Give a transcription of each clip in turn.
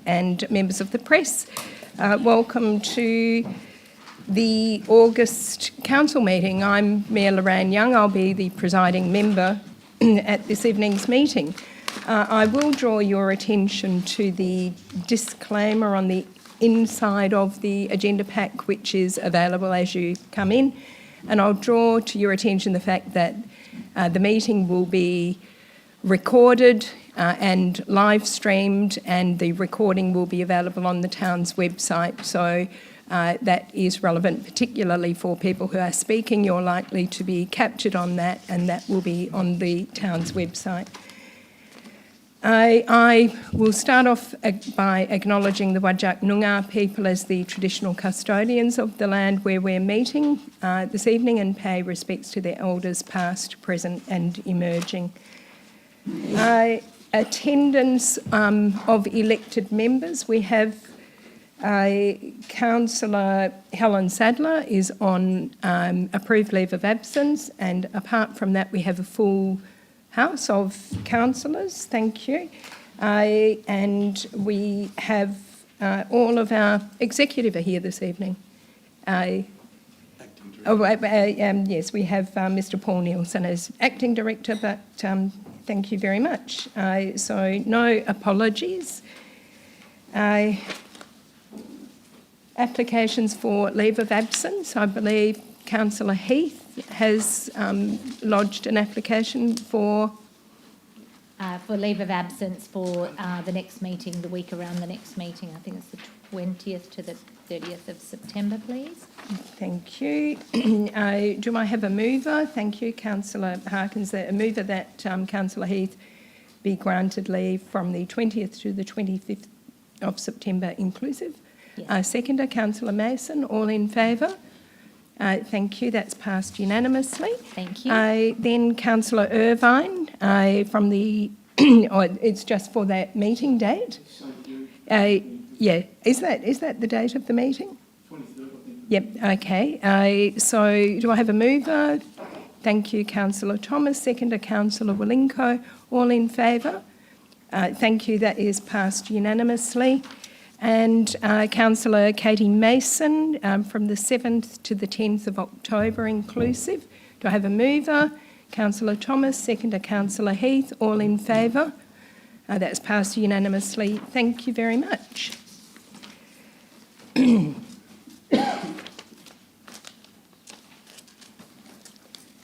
And members of the press, welcome to the August Council meeting. I'm Mayor Lorraine Young. I'll be the presiding member at this evening's meeting. I will draw your attention to the disclaimer on the inside of the agenda pack, which is available as you come in. And I'll draw to your attention the fact that the meeting will be recorded and live streamed, and the recording will be available on the town's website. So that is relevant, particularly for people who are speaking. You're likely to be captured on that, and that will be on the town's website. I will start off by acknowledging the Whadjuk Noongar people as the traditional custodians of the land where we're meeting this evening, and pay respects to their elders past, present and emerging. Attendance of elected members. We have Councillor Helen Sadler is on approved leave of absence, and apart from that we have a full house of councillors, thank you. And we have all of our executive are here this evening. Yes, we have Mr Paul Nielsen as Acting Director, but thank you very much. So no apologies. Applications for leave of absence. I believe Councillor Heath has lodged an application for leave of absence for the next meeting, the week around the next meeting. I think it's the 20th to the 30th of September, please. Thank you. Do I have a mover? Thank you, Councillor Harkins. A mover that Councillor Heath be granted leave from the 20th to the 25th of September inclusive. Yes. Seconder, Councillor Mason. All in favour? Thank you. That's passed unanimously. Thank you. Then Councillor Irvine from the... it's just for that meeting date. Yeah, is that the date of the meeting? 23rd, I think. Yep, okay. So do I have a mover? Thank you, Councillor Thomas. Seconder, Councillor Wilinko. All in favour? Thank you, that is passed unanimously. And Councillor Katie Mason from the 7th to the 10th of October inclusive. Do I have a mover? Councillor Thomas. Seconder, Councillor Heath. All in favour? That's passed unanimously. Thank you very much.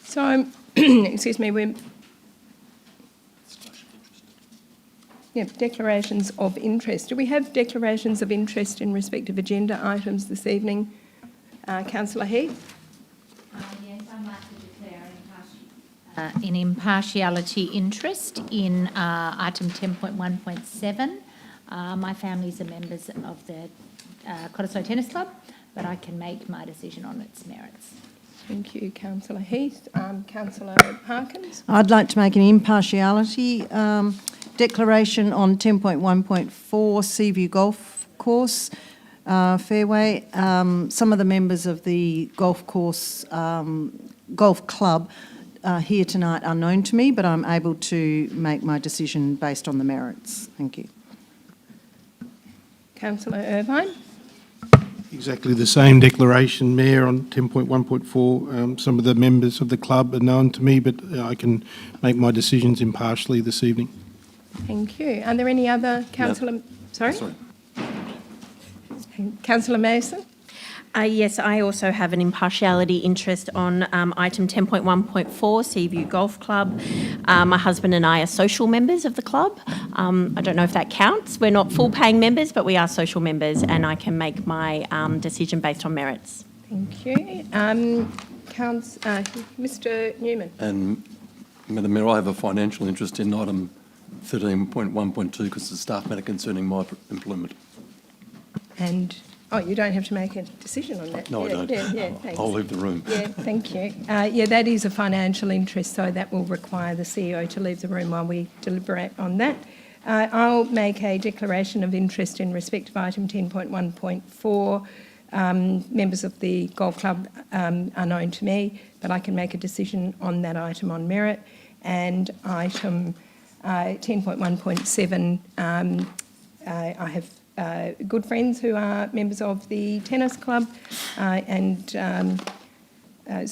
So, excuse me, declarations of interest. Do we have declarations of interest in respect of agenda items this evening? Councillor Heath? Yes, I'd like to declare an impartiality interest in item 10.1.7. My families are members of the Cottesloe Tennis Club, but I can make my decision on its merits. Thank you, Councillor Heath. Councillor Harkins? I'd like to make an impartiality declaration on 10.1.4 Seaview Golf Course Fairway. Some of the members of the golf course golf club here tonight are known to me, but I'm able to make my decision based on the merits. Thank you. Councillor Irvine? Exactly the same declaration, Mayor, on 10.1.4. Some of the members of the club are known to me, but I can make my decisions impartially this evening. Thank you. Are there any other councillor? Sorry? Sorry. Councillor Mason? Yes, I also have an impartiality interest on item 10.1.4, Seaview Golf Club. My husband and I are social members of the club. I don't know if that counts. We're not full paying members, but we are social members, and I can make my decision based on merits. Thank you. Mr Newman? And Madam Mayor, I have a financial interest in item 13.1.2 because it's a staff matter concerning my employment. And, you don't have to make a decision on that? No, I don't. Yeah, thanks. I'll leave the room. Yeah, thank you. Yeah, that is a financial interest, so that will require the CEO to leave the room while we deliberate on that. I'll make a declaration of interest in respect of item 10.1.4. Members of the golf club are known to me, but I can make a decision on that item on merit. And item 10.1.7, I have good friends who are members of the tennis club, so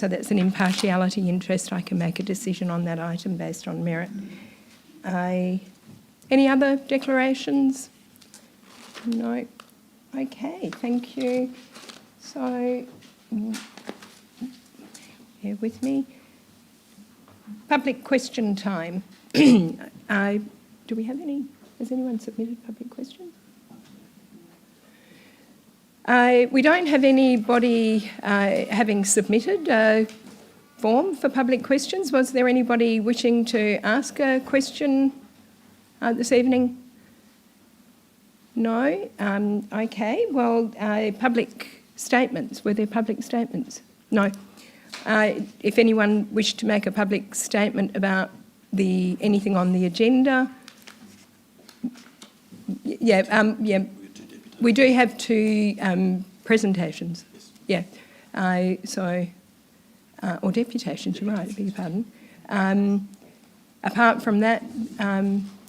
that's an impartiality interest. I can make a decision on that item based on merit. Any other declarations? No. Okay, thank you. So, bear with me. Public question time. Do we have any? Has anyone submitted public questions? We don't have anybody having submitted a form for public questions. Was there anybody wishing to ask a question this evening? No? Okay. Well, public statements. Were there public statements? No. If anyone wished to make a public statement about anything on the agenda, yeah. We do have two presentations. Yes. Yeah. Or deputations, you're right, I beg your pardon. Apart from that,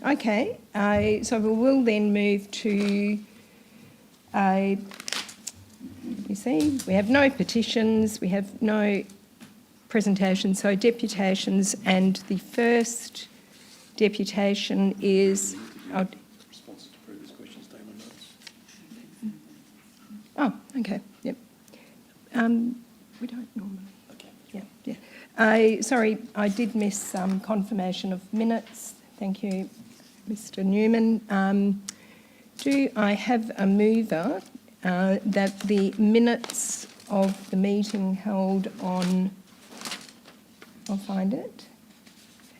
okay. So we will then move to, let me see, we have no petitions, we have no presentations, so deputations, and the first deputation is... Responses to previous questions, statement notes. Oh, okay, yep. We don't normally. Okay. Yeah. Sorry, I did miss confirmation of minutes. Thank you, Mr Newman. Do I have a mover that the minutes of the meeting held on, I'll find it,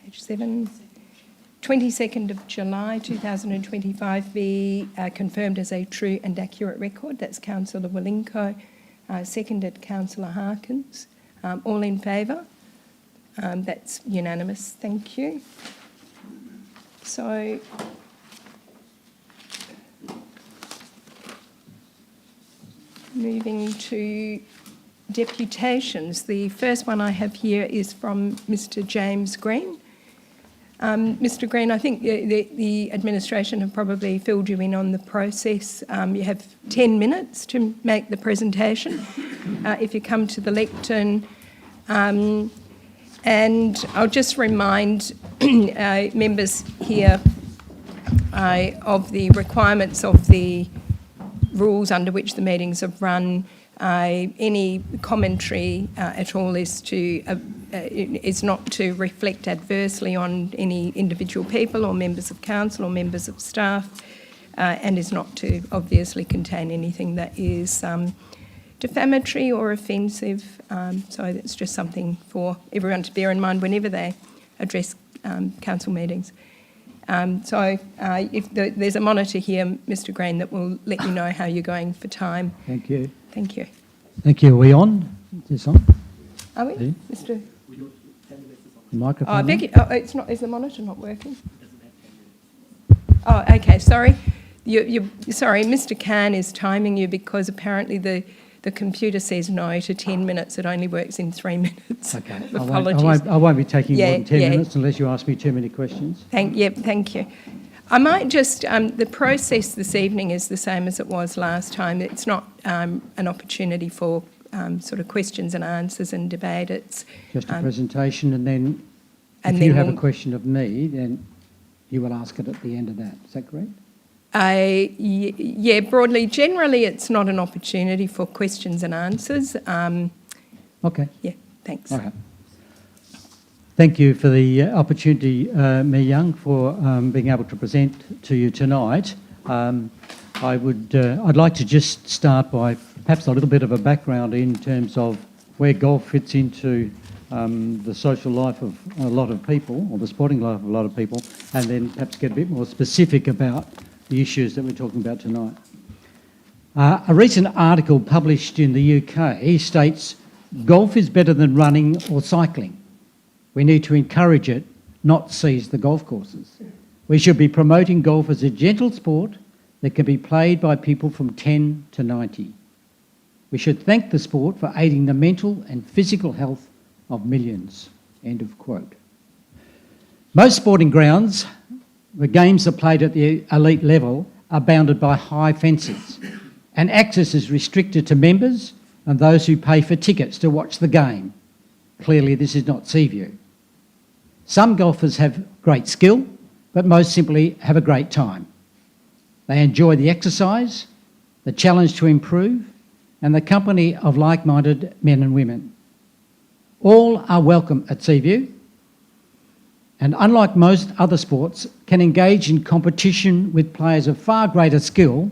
page 7, 22nd of July 2025 be confirmed as a true and accurate record? That's Councillor Wilinko, seconded Councillor Harkins. All in favour? That's unanimous, thank you. So, moving to deputations. The first one I have here is from Mr James Green. Mr Green, I think the administration have probably filled you in on the process. You have 10 minutes to make the presentation if you come to the lectern. And I'll just remind members here of the requirements of the rules under which the meetings have run. Any commentary at all is not to reflect adversely on any individual people or members of council or members of staff, and is not to obviously contain anything that is defamatory or offensive. So that's just something for everyone to bear in mind whenever they address council meetings. If there's a monitor here, Mr Green, that will let you know how you're going for time. Thank you. Thank you. Thank you. Are we on? Is this on? Are we, Yeah. Mr? The microphone? Oh, I on? beg you, it's not. Is the monitor not working? Oh, okay. Sorry. Sorry, Mr Khan is timing you because apparently the computer says no to 10 minutes. It only works in 3 minutes. Okay. Apologies. I won't be taking more than 10 Yeah. minutes unless you ask me too many questions. Thank you. I might just, the process this evening is the same as it was last time. It's not an opportunity for sort of questions and answers and debate. It's Just a presentation, and then and if then you have a we'll- question of me, then you will ask it at the end of that. Is that correct? Yeah, broadly. Generally, it's not an opportunity for questions and answers. Okay. Yeah, thanks. Okay. Thank you for the opportunity, Mayor Young, for being able to present to you tonight. I'd like to just start by perhaps a little bit of a background in terms of where golf fits into the social life of a lot of people, or the sporting life of a lot of people, and then perhaps get a bit more specific about the issues that we're talking about tonight. A recent article published in the UK states, golf is better than running or cycling. We need to encourage it, not seize the golf courses. We should be promoting golf as a gentle sport that can be played by people from 10 to 90. We should thank the sport for aiding the mental and physical health of millions. End of quote. Most sporting grounds where games are played at the elite level are bounded by high fences, and access is restricted to members and those who pay for tickets to watch the game. Clearly, this is not Seaview. Some golfers have great skill, but most simply have a great time. They enjoy the exercise, the challenge to improve, and the company of like-minded men and women. All are welcome at Seaview, and unlike most other sports, can engage in competition with players of far greater skill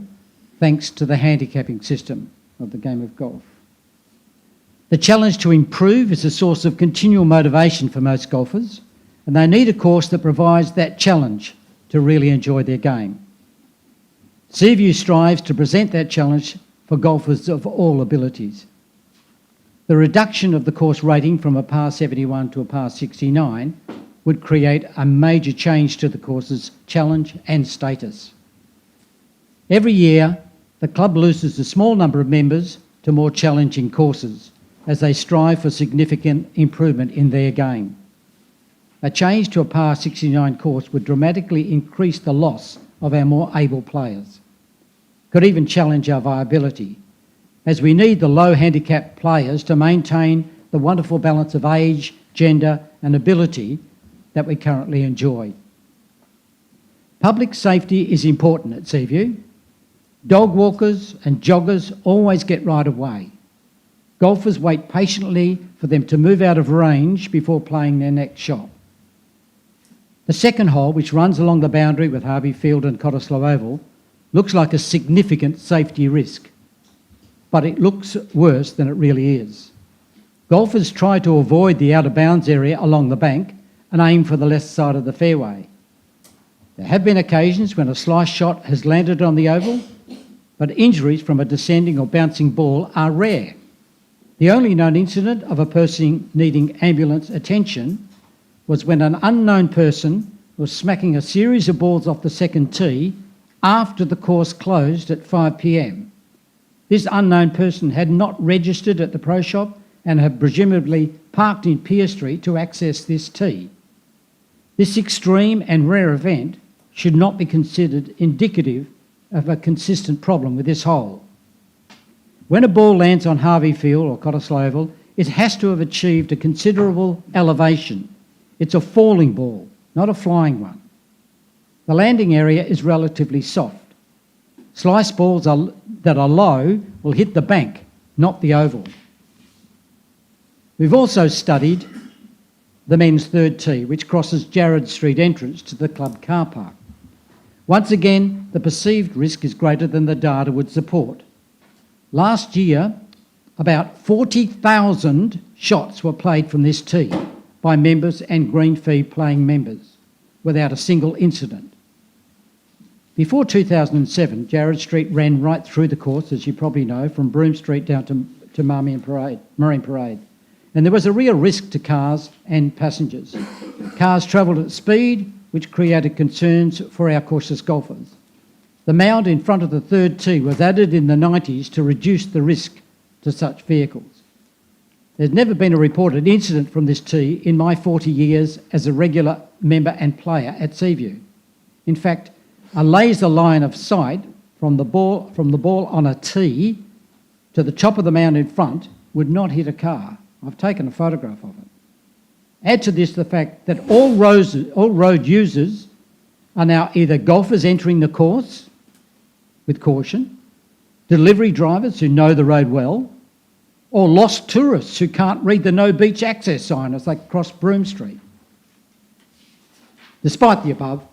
thanks to the handicapping system of the game of golf. The challenge to improve is a source of continual motivation for most golfers, and they need a course that provides that challenge to really enjoy their game. Seaview strives to present that challenge for golfers of all abilities. The reduction of the course rating from a par 71 to a par 69 would create a major change to the course's challenge and status. Every year, the club loses a small number of members to more challenging courses as they strive for significant improvement in their game. A change to a par 69 course would dramatically increase the loss of our more able players. Could even challenge our viability, as we need the low handicap players to maintain the wonderful balance of age, gender and ability that we currently enjoy. Public safety is important at Seaview. Dog walkers and joggers always get right of way. Golfers wait patiently for them to move out of range before playing their next shot. The second hole, which runs along the boundary with Harvey Field and Cottesloe Oval, looks like a significant safety risk, but it looks worse than it really is. Golfers try to avoid the out of bounds area along the bank and aim for the left side of the fairway. There have been occasions when a slice shot has landed on the oval, but injuries from a descending or bouncing ball are rare. The only known incident of a person needing ambulance attention was when an unknown person was smacking a series of balls off the second tee after the course closed at 5 p.m. This unknown person had not registered at the pro shop and had presumably parked in Pier Street to access this tee. This extreme and rare event should not be considered indicative of a consistent problem with this hole. When a ball lands on Harvey Field or Cottesloe Oval, it has to have achieved a considerable elevation. It's a falling ball, not a flying one. The landing area is relatively soft. Slice balls that are low will hit the bank, not the oval. We've also studied the men's third tee, which crosses Jarrod Street entrance to the club car park. Once again, the perceived risk is greater than the data would support. Last year, about 40,000 shots were played from this tee by members and green fee playing members without a single incident. Before 2007, Jarrod Street ran right through the course, as you probably know, from Broome Street down to Marine Parade. And there was a real risk to cars and passengers. Cars travelled at speed, which created concerns for our cautious golfers. The mound in front of the third tee was added in the 90s to reduce the risk to such vehicles. There's never been a reported incident from this tee in my 40 years as a regular member and player at Seaview. In fact, a laser line of sight from the ball on a tee to the top of the mound in front would not hit a car. I've taken a photograph of it. Add to this the fact that all road users are now either golfers entering the course with caution, delivery drivers who know the road well, or lost tourists who can't read the no beach access sign as they cross Broome Street. Despite the above,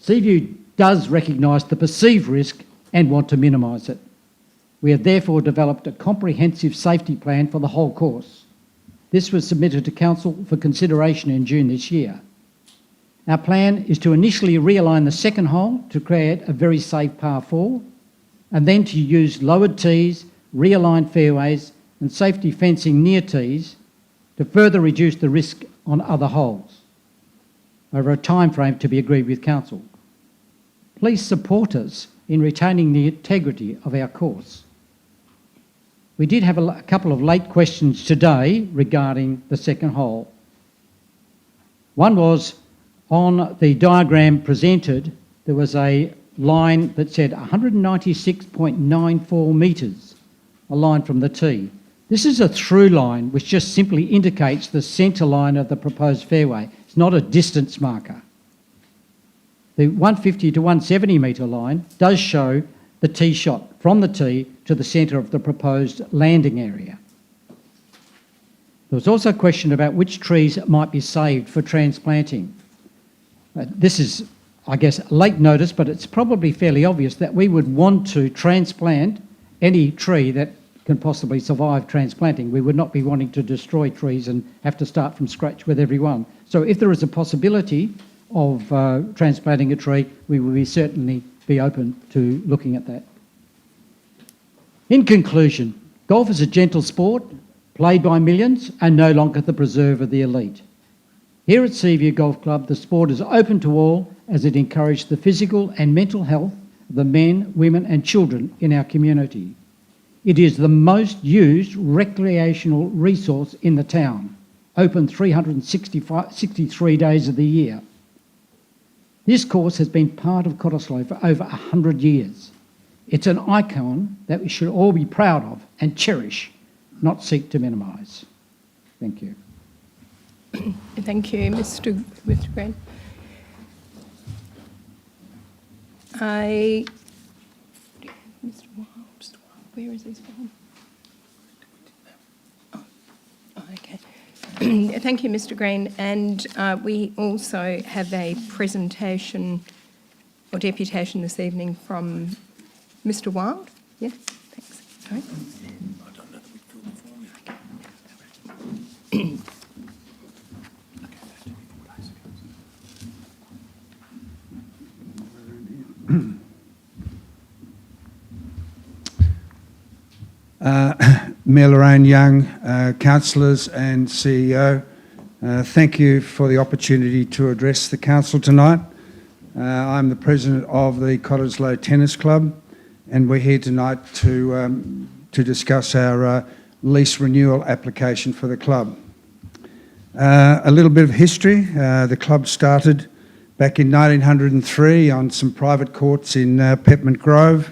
Seaview does recognise the perceived risk and want to minimise it. We have therefore developed a comprehensive safety plan for the whole course. This was submitted to Council for consideration in June this year. Our plan is to initially realign the second hole to create a very safe par 4, and then to use lowered tees, realigned fairways and safety fencing near tees to further reduce the risk on other holes over a time frame to be agreed with Council. Please support us in retaining the integrity of our course. We did have a couple of late questions today regarding the second hole. One was on the diagram presented, there was a line that said 196.94 metres, a line from the tee. This is a through line which just simply indicates the centre line of the proposed fairway. It's not a distance marker. The 150 to 170 metre line does show the tee shot from the tee to the centre of the proposed landing area. There was also a question about which trees might be saved for transplanting. This is, I guess, late notice, but it's probably fairly obvious that we would want to transplant any tree that can possibly survive transplanting. We would not be wanting to destroy trees and have to start from scratch with every one. So if there is a possibility of transplanting a tree, we will certainly be open to looking at that. In conclusion, golf is a gentle sport, played by millions and no longer the preserve of the elite. Here at Seaview Golf Club, the sport is open to all as it encourages the physical and mental health of the men, women and children in our community. It is the most used recreational resource in the town, open 363 days of the year. This course has been part of Cottesloe for over 100 years. It's an icon that we should all be proud of and cherish, not seek to minimise. Thank you. Thank you, Mr. Green. Mr. Wild, where is this from? Oh, okay. Thank you, Mr. Green. And we also have a presentation or deputation this evening from Mr. Wild. Yes, thanks. Sorry. Mayor Lorraine Young, councillors and CEO, thank you for the opportunity to address the council tonight. I'm the president of the Cottesloe Tennis Club, and we're here tonight to discuss our lease renewal application for the club. A little bit of history. The club started back in 1903 on some private courts in Peppermint Grove,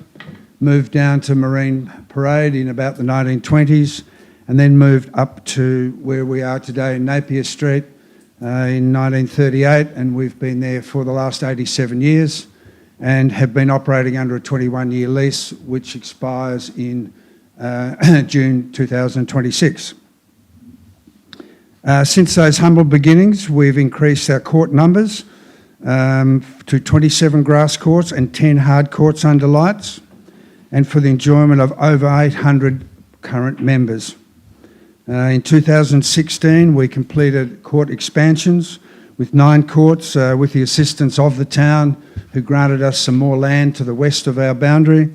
moved down to Marine Parade in about the 1920s, and then moved up to where we are today in Napier Street in 1938, and we've been there for the last 87 years and have been operating under a 21-year lease which expires in June 2026. Since those humble beginnings, we've increased our court numbers to 27 grass courts and 10 hard courts under lights, and for the enjoyment of over 800 current members. In 2016, we completed court expansions with 9 courts with the assistance of the town, who granted us some more land to the west of our boundary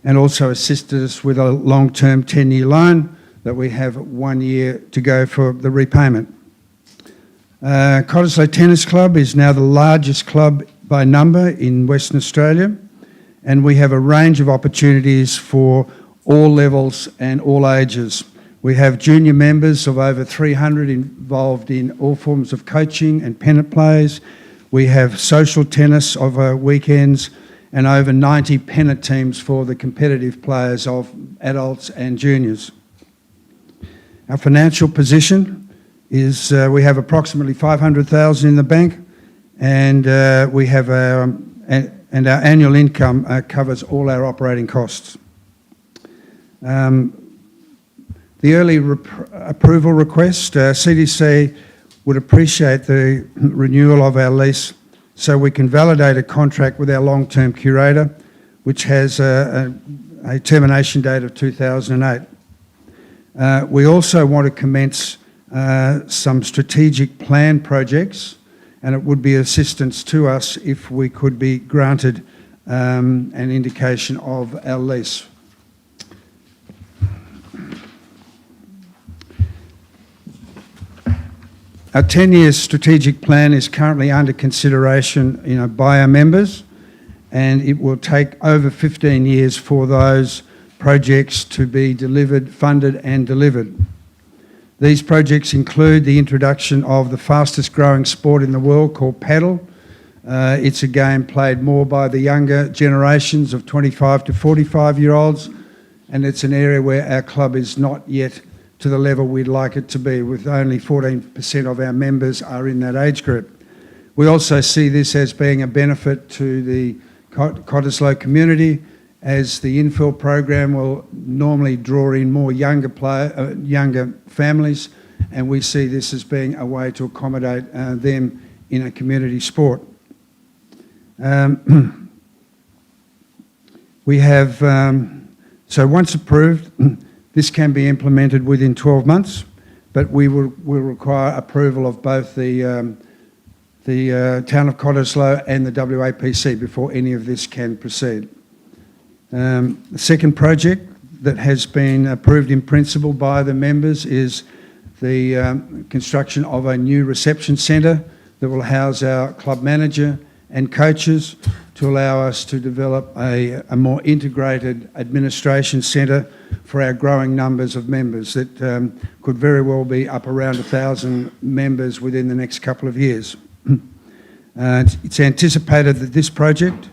and also assisted us with a long-term 10-year loan that we have 1 year to go for the repayment. Cottesloe Tennis Club is now the largest club by number in Western Australia, and we have a range of opportunities for all levels and all ages. We have junior members of over 300 involved in all forms of coaching and pennant plays. We have social tennis over weekends and over 90 pennant teams for the competitive players of adults and juniors. Our financial position is we have approximately $500,000 in the bank, and we have and our annual income covers all our operating costs. The early approval request, CDC would appreciate the renewal of our lease so we can validate a contract with our long-term curator, which has a termination date of 2008. We also want to commence some strategic plan projects, and it would be assistance to us if we could be granted an indication of our lease. Our 10-year strategic plan is currently under consideration, by our members, and it will take over 15 years for those projects to be delivered, funded and delivered. These projects include the introduction of the fastest growing sport in the world called paddle. It's a game played more by the younger generations of 25 to 45-year-olds, and it's an area where our club is not yet to the level we'd like it to be, with only 14% of our members are in that age group. We also see this as being a benefit to the Cottesloe community, as the infill program will normally draw in more younger families, and we see this as being a way to accommodate them in a community sport. We have, so once approved, this can be implemented within 12 months, but we will require approval of both the Town of Cottesloe and the WAPC before any of this can proceed. The second project that has been approved in principle by the members is the construction of a new reception centre that will house our club manager and coaches, to allow us to develop a more integrated administration centre for our growing numbers of members that could very well be up around 1,000 members within the next couple of years. It's anticipated that this project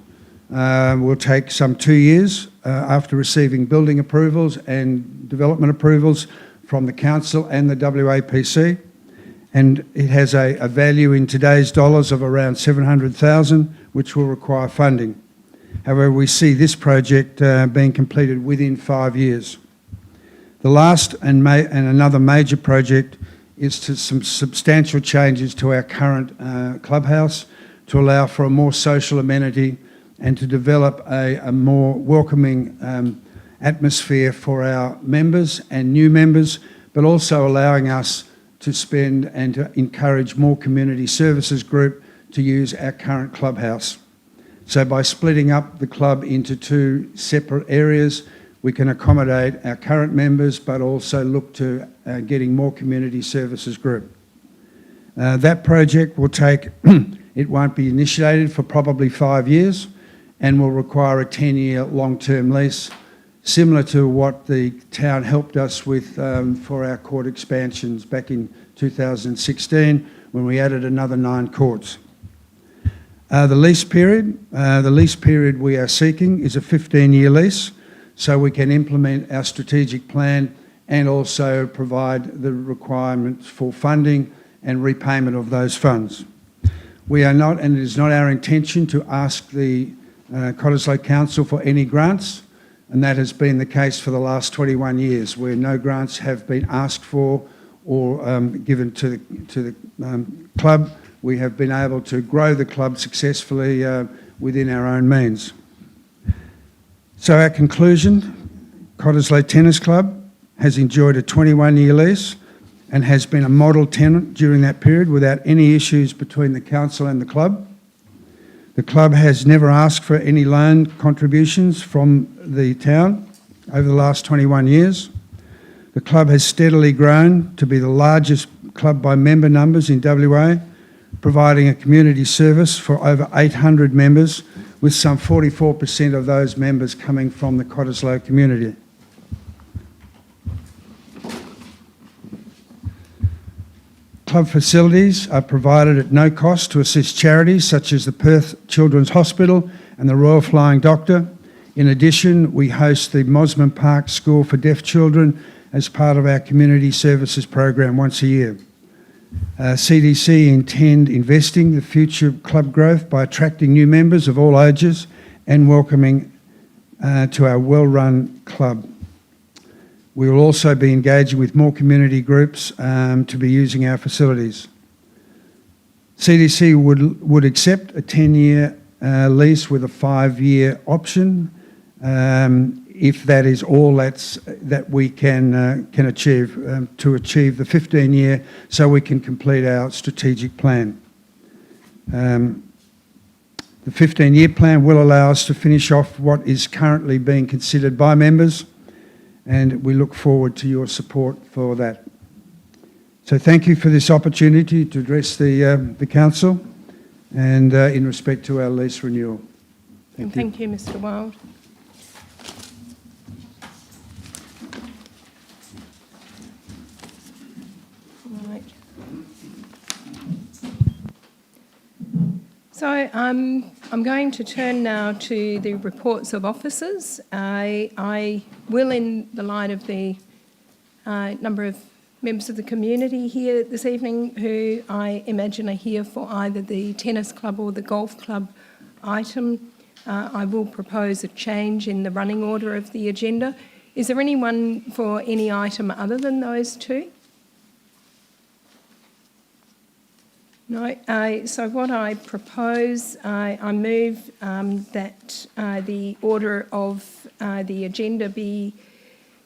will take some 2 years after receiving building approvals and development approvals from the council and the WAPC, and it has a value in today's dollars of around $700,000, which will require funding. However, we see this project being completed within 5 years. The last and another major project is to some substantial changes to our current clubhouse to allow for a more social amenity and to develop a more welcoming atmosphere for our members and new members, but also allowing us to spend and to encourage more community services group to use our current clubhouse. So by splitting up the club into 2 separate areas, we can accommodate our current members, but also look to getting more community services group. That project will take, it won't be initiated for probably 5 years, and will require a 10-year long-term lease, similar to what the town helped us with for our court expansions back in 2016, when we added another 9 courts. The lease period we are seeking is a 15-year lease, so we can implement our strategic plan and also provide the requirements for funding and repayment of those funds. We are not, and it is not our intention to ask the Cottesloe Council for any grants, and that has been the case for the last 21 years, where no grants have been asked for or given to the club. We have been able to grow the club successfully within our own means. So our conclusion, Cottesloe Tennis Club has enjoyed a 21-year lease and has been a model tenant during that period without any issues between the council and the club. The club has never asked for any loan contributions from the town over the last 21 years. The club has steadily grown to be the largest club by member numbers in WA, providing a community service for over 800 members, with some 44% of those members coming from the Cottesloe community. Club facilities are provided at no cost to assist charities such as the Perth Children's Hospital and the Royal Flying Doctor. In addition, we host the Mosman Park School for Deaf Children as part of our community services program once a year. CDC intend investing the future club growth by attracting new members of all ages and welcoming to our well-run club. We will also be engaging with more community groups to be using our facilities. CDC would accept a 10-year lease with a 5-year option if that is all that we can achieve to achieve the 15-year, so we can complete our strategic plan. The 15-year plan will allow us to finish off what is currently being considered by members, and we look forward to your support for that. So thank you for this opportunity to address the council and in respect to our lease renewal. Thank you, Mr. Wild. Right. So I'm going to turn now to the reports of officers. I will, in the light of the number of members of the community here this evening who I imagine are here for either the tennis club or the golf club item, I will propose a change in the running order of the agenda. Is there anyone for any item other than those two? No. So what I propose, I move that the order of the agenda be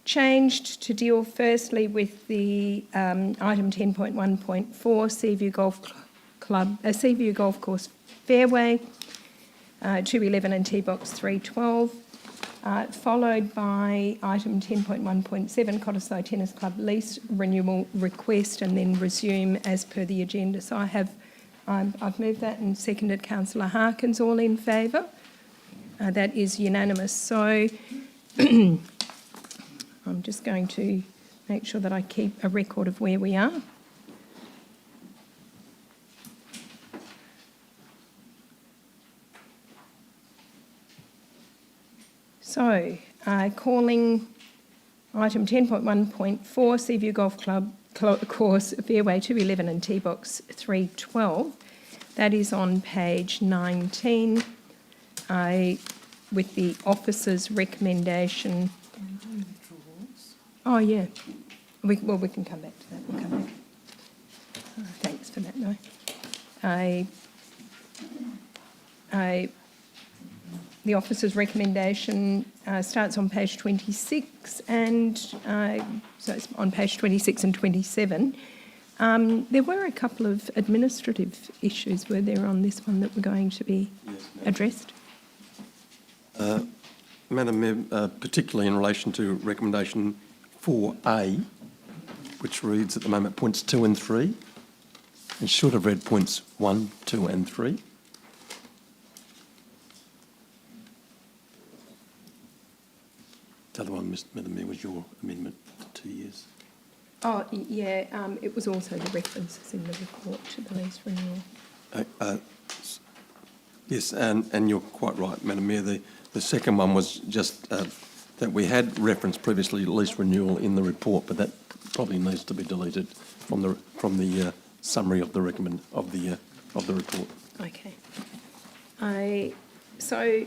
changed to deal firstly with the item 10.1.4 Seaview Golf Club, Seaview Golf Course Fairway, 211 and T-Box 312, followed by item 10.1.7 Cottesloe Tennis Club lease renewal request, and then resume as per the agenda. So I've moved that and seconded Councillor Harkins. All in favour? That is unanimous. So I'm just going to make sure that I keep a record of where we are. So, calling item 10.1.4 Seaview Golf Club Course Fairway 211 and T-Box 312. That is on page 19 with the officer's recommendation. Oh, yeah. We can come back to that. We'll come back. Thanks for that, though. The officer's recommendation starts on page 26, and so it's on page 26 and 27. There were a couple of administrative issues, were there, on this one that were going to be addressed? Madam Mayor, particularly in relation to recommendation 4A, which reads at the moment points 2 and 3, and should have read points 1, 2 and 3. The other one, Madam Mayor, was your amendment to 2 years. Oh, yeah, it was also the references in the report to the lease renewal. Yes, and you're quite right, Madam Mayor. The second one was just that we had referenced previously lease renewal in the report, but that probably needs to be deleted from the summary of the report. Okay. So,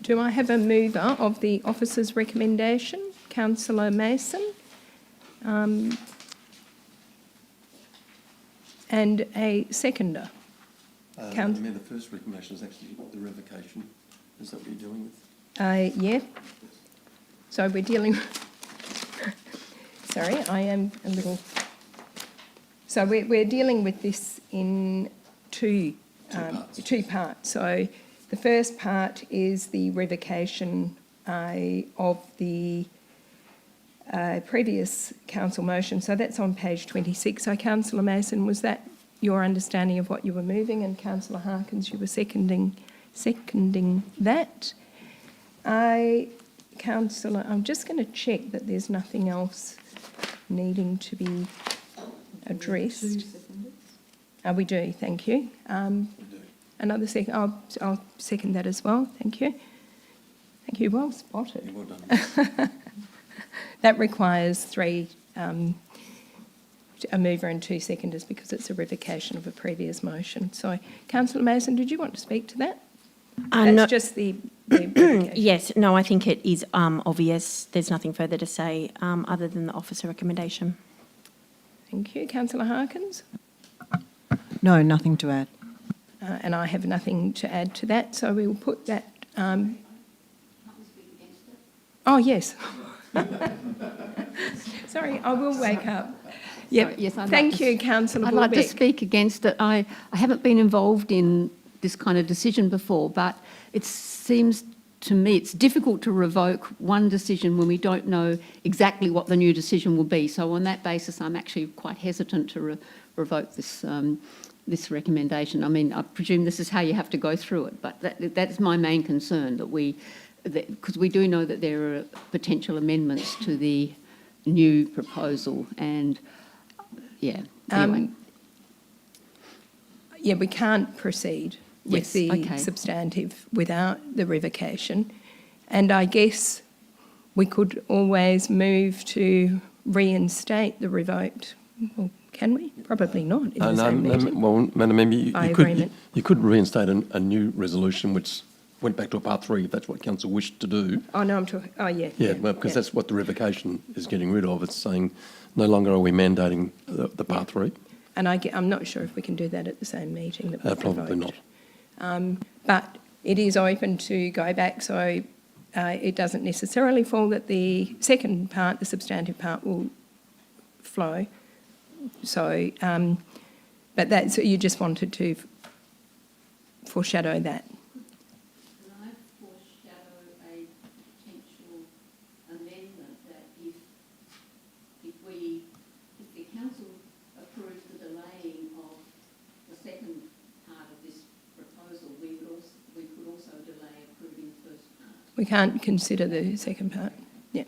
do I have a mover of the officer's recommendation? Councillor Mason. And a seconder. Madam Mayor, the first recommendation is actually the revocation. Is that what you're dealing with? Yeah. So we're dealing... Sorry, I am a little... So we're dealing with this in two parts. So the first part is the revocation of the previous council motion. So that's on page 26. So Councillor Mason, was that your understanding of what you were moving? And Councillor Harkins, you were seconding that. Councillor, I'm just going to check that there's nothing else needing to be addressed. We do, thank you. Another second, I'll second that as well, thank you. Thank you, well spotted. Yeah, well done. That requires two a mover and two seconders because it's a revocation of a previous motion. So, Councillor Mason, did you want to speak to that? That's no- just the revocation. Yes, no, I think it is obvious. There's nothing further to say other than the officer recommendation. Thank you. Councillor Harkins? No, nothing to add. And I have nothing to add to that, so we will put that. Oh, yes. Sorry, I will wake up. Yep. Yes, I'd like Thank to you, Councillor I'd like to Bulbeck. speak against it. I haven't been involved in this kind of decision before, but it seems to me it's difficult to revoke one decision when we don't know exactly what the new decision will be. So on that basis, I'm actually quite hesitant to revoke this this recommendation. I mean, I presume this is how you have to go through it, but that's my main concern, because we do know that there are potential amendments to the new proposal, and yeah. Anyway. Yeah, we can't proceed with Yes, the okay. substantive without the revocation. And I guess we could always move to reinstate the revoked. Well, can we? Probably not in the same meeting. Well, Madam Member, By you could, agreement. you could reinstate a new resolution which went back to a part 3 if that's what council wished to do. Oh, no, I'm talking, oh, yeah. Yeah, well, because that's what the revocation is getting rid of. It's saying no longer are we mandating the part 3. And I'm not sure if we can do that at the same meeting that we've Probably not. revoked. But it is open to go back, so it doesn't necessarily fall that the second part, the substantive part, will flow. So, but that's, you just wanted to foreshadow that. Can I foreshadow a potential amendment that if the council approves the delaying of the second part of this proposal, we could also delay approving the first part? We can't consider the second part. Yeah.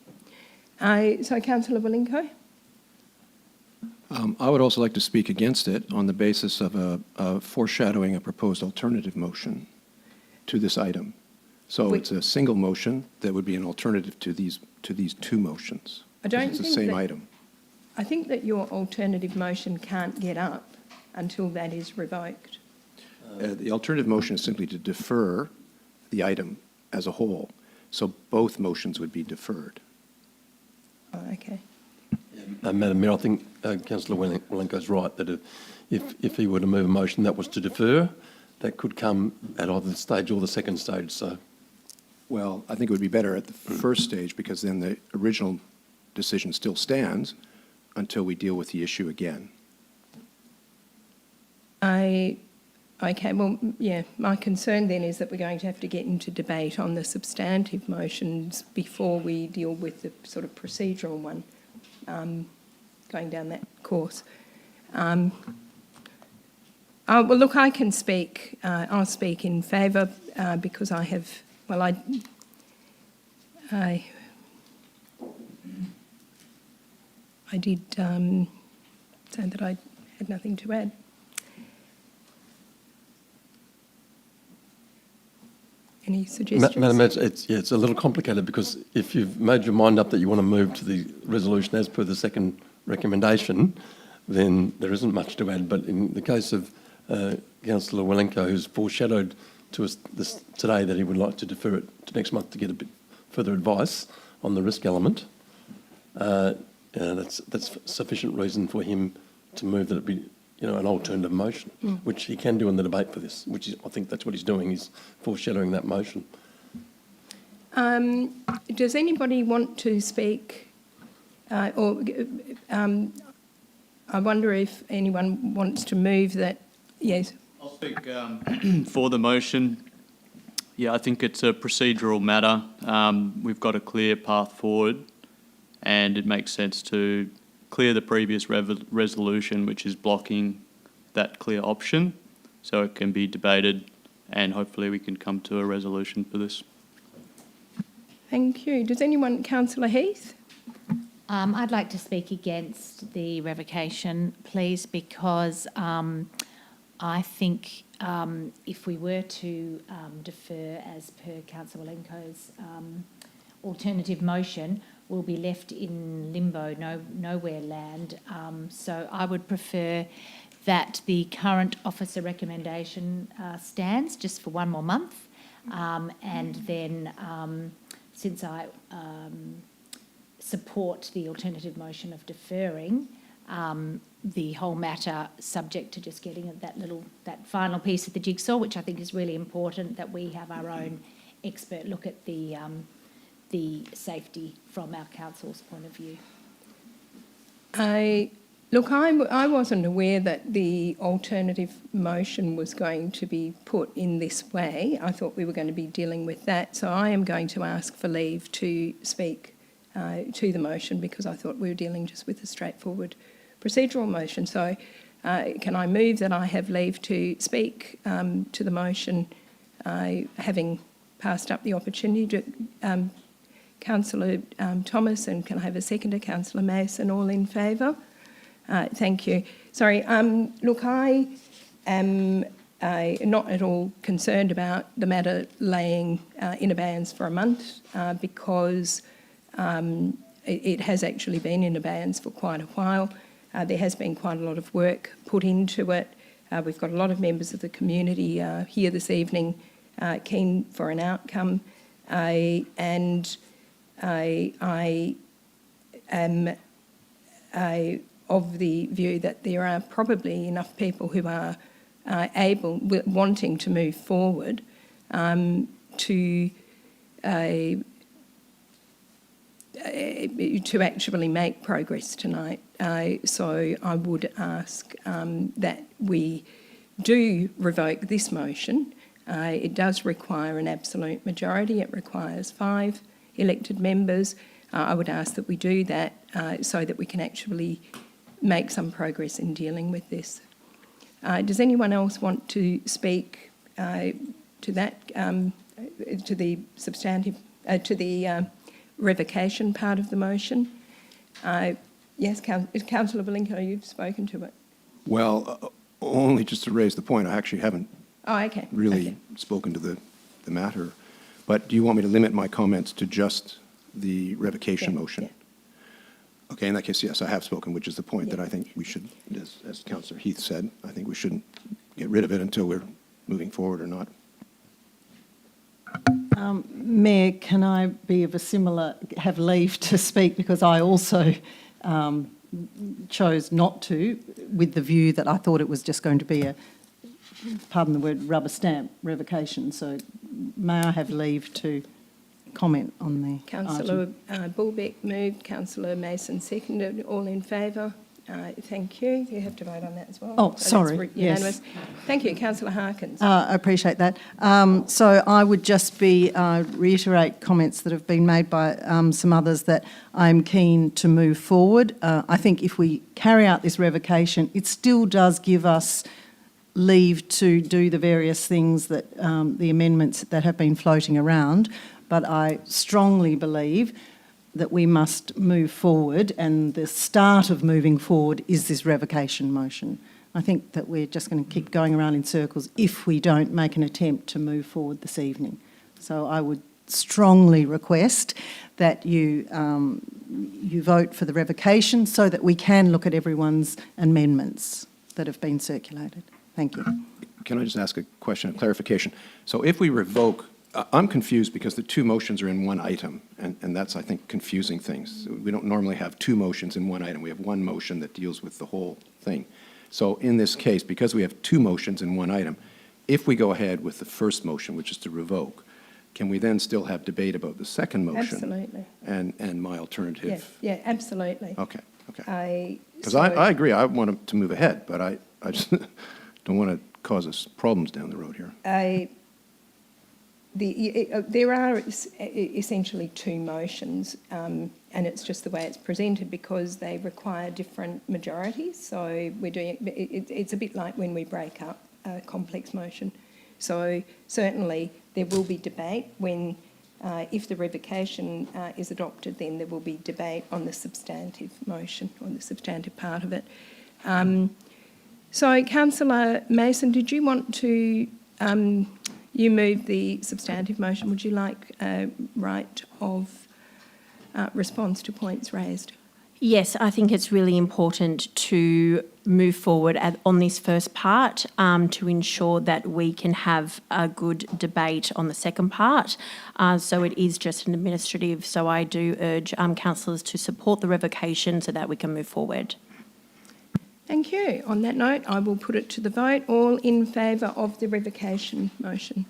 So, Councillor Wilenko? I would also like to speak against it on the basis of foreshadowing a proposed alternative motion to this item. So it's a single motion that would be an alternative to these two motions. I don't It's the think same that- item. I think that your alternative motion can't get up until that is revoked. The alternative motion is simply to defer the item as a whole. So both motions would be deferred. Oh, okay. Madam Mayor, I think Councillor Wilenko's right, that if he were to move a motion that was to defer, that could come at either the stage or the second stage, so. Well, I think it would be better at the first stage because then the original decision still stands until we deal with the issue again. Okay, well, yeah, my concern then is that we're going to have to get into debate on the substantive motions before we deal with the sort of procedural one, going down that course. Well, look, I can speak, I'll speak in favour because I have, well, I did say that I had nothing to add. Any suggestions? Madam Mayor, it's a little complicated because if you've made your mind up that you want to move to the resolution as per the second recommendation, then there isn't much to add. But in the case of Councillor Wilenko, who's foreshadowed to us today that he would like to defer it to next month to get a bit further advice on the risk element, that's sufficient reason for him to move that it be, an alternative motion, which he can do in the debate for this, which is, I think that's what he's doing, he's foreshadowing that motion. Does anybody want to speak? I wonder if anyone wants to move that. Yes. I'll speak for the motion. Yeah, I think it's a procedural matter. We've got a clear path forward, and it makes sense to clear the previous resolution, which is blocking that clear option, so it can be debated, and hopefully we can come to a resolution for this. Thank you. Does anyone, Councillor Heath? I'd like to speak against the revocation, please, because I think if we were to defer as per Councillor Wilenko's alternative motion, will be left in limbo, nowhere land. So I would prefer that the current officer recommendation stands just for one more month. And then since I support the alternative motion of deferring, the whole matter subject to just getting that final piece of the jigsaw, which I think is really important, that we have our own expert look at the safety from our council's point of view. I wasn't aware that the alternative motion was going to be put in this way. I thought we were going to be dealing with that. So I am going to ask for leave to speak to the motion, because I thought we were dealing just with a straightforward procedural motion. So can I move that I have leave to speak to the motion, having passed up the opportunity to Councillor Thomas, and can I have a seconder, Councillor Mason? All in favour? Thank you. Sorry, look, I am not at all concerned about the matter laying in abeyance for a month, because it has actually been in abeyance for quite a while. There has been quite a lot of work put into it. We've got a lot of members of the community here this evening keen for an outcome, and I am of the view that there are probably enough people who are wanting to move forward to actually make progress tonight. So I would ask that we do revoke this motion. It does require an absolute majority. It requires 5 elected members. I would ask that we do that so that we can actually make some progress in dealing with this. Does anyone else want to speak to that, to the substantive, to the revocation part of the motion? Yes, Councillor Belinko, you've spoken to it. Well, only just to raise the point, I actually haven't really spoken to the matter. But do you want me to limit my comments to just the revocation motion? Yeah. Okay, in that case, yes, I have spoken, which is the point that I think we should, as Councillor Heath said, I think we shouldn't get rid of it until we're moving forward or not. Mayor, can I be of a similar, have leave to speak, because I also chose not to, with the view that I thought it was just going to be a, pardon the word, rubber stamp revocation. So may I have leave to comment on the Councillor Bulbeck moved, Councillor Mason seconded. All in favour? Thank you. You have to vote on that as well. Oh, so sorry. Yes. Thank you, Councillor Harkins. I appreciate that. So I would just reiterate comments that have been made by some others, that I'm keen to move forward. I think if we carry out this revocation, it still does give us leave to do the various things that the amendments that have been floating around, but I strongly believe that we must move forward, and the start of moving forward is this revocation motion. I think that we're just going to keep going around in circles if we don't make an attempt to move forward this evening. So I would strongly request that you vote for the revocation so that we can look at everyone's amendments that have been circulated. Thank you. Can I just ask a question of clarification? So if we revoke, I'm confused because the 2 motions are in one item, and that's, I think, confusing things. We don't normally have 2 motions in one item. We have one motion that deals with the whole thing. So in this case, because we have 2 motions in one item, if we go ahead with the first motion, which is to revoke, can we then still have debate about the second motion? Absolutely. And my alternative? Yeah, absolutely. Okay. Because I agree, I want to move ahead, but I just don't want to cause us problems down the road here. There are essentially 2 motions, and it's just the way it's presented because they require different majorities. So we're doing it's a bit like when we break up a complex motion. So certainly there will be debate when, if the revocation is adopted, then there will be debate on the substantive motion, or the substantive part of it. So Councillor Mason, did you want to? You moved the substantive motion. Would you like right of response to points raised? Yes, I think it's really important to move forward on this first part to ensure that we can have a good debate on the second part. So it is just an administrative, so I do urge councillors to support the revocation so that we can move forward. Thank you. On that note, I will put it to the vote. All in favour of the revocation motion?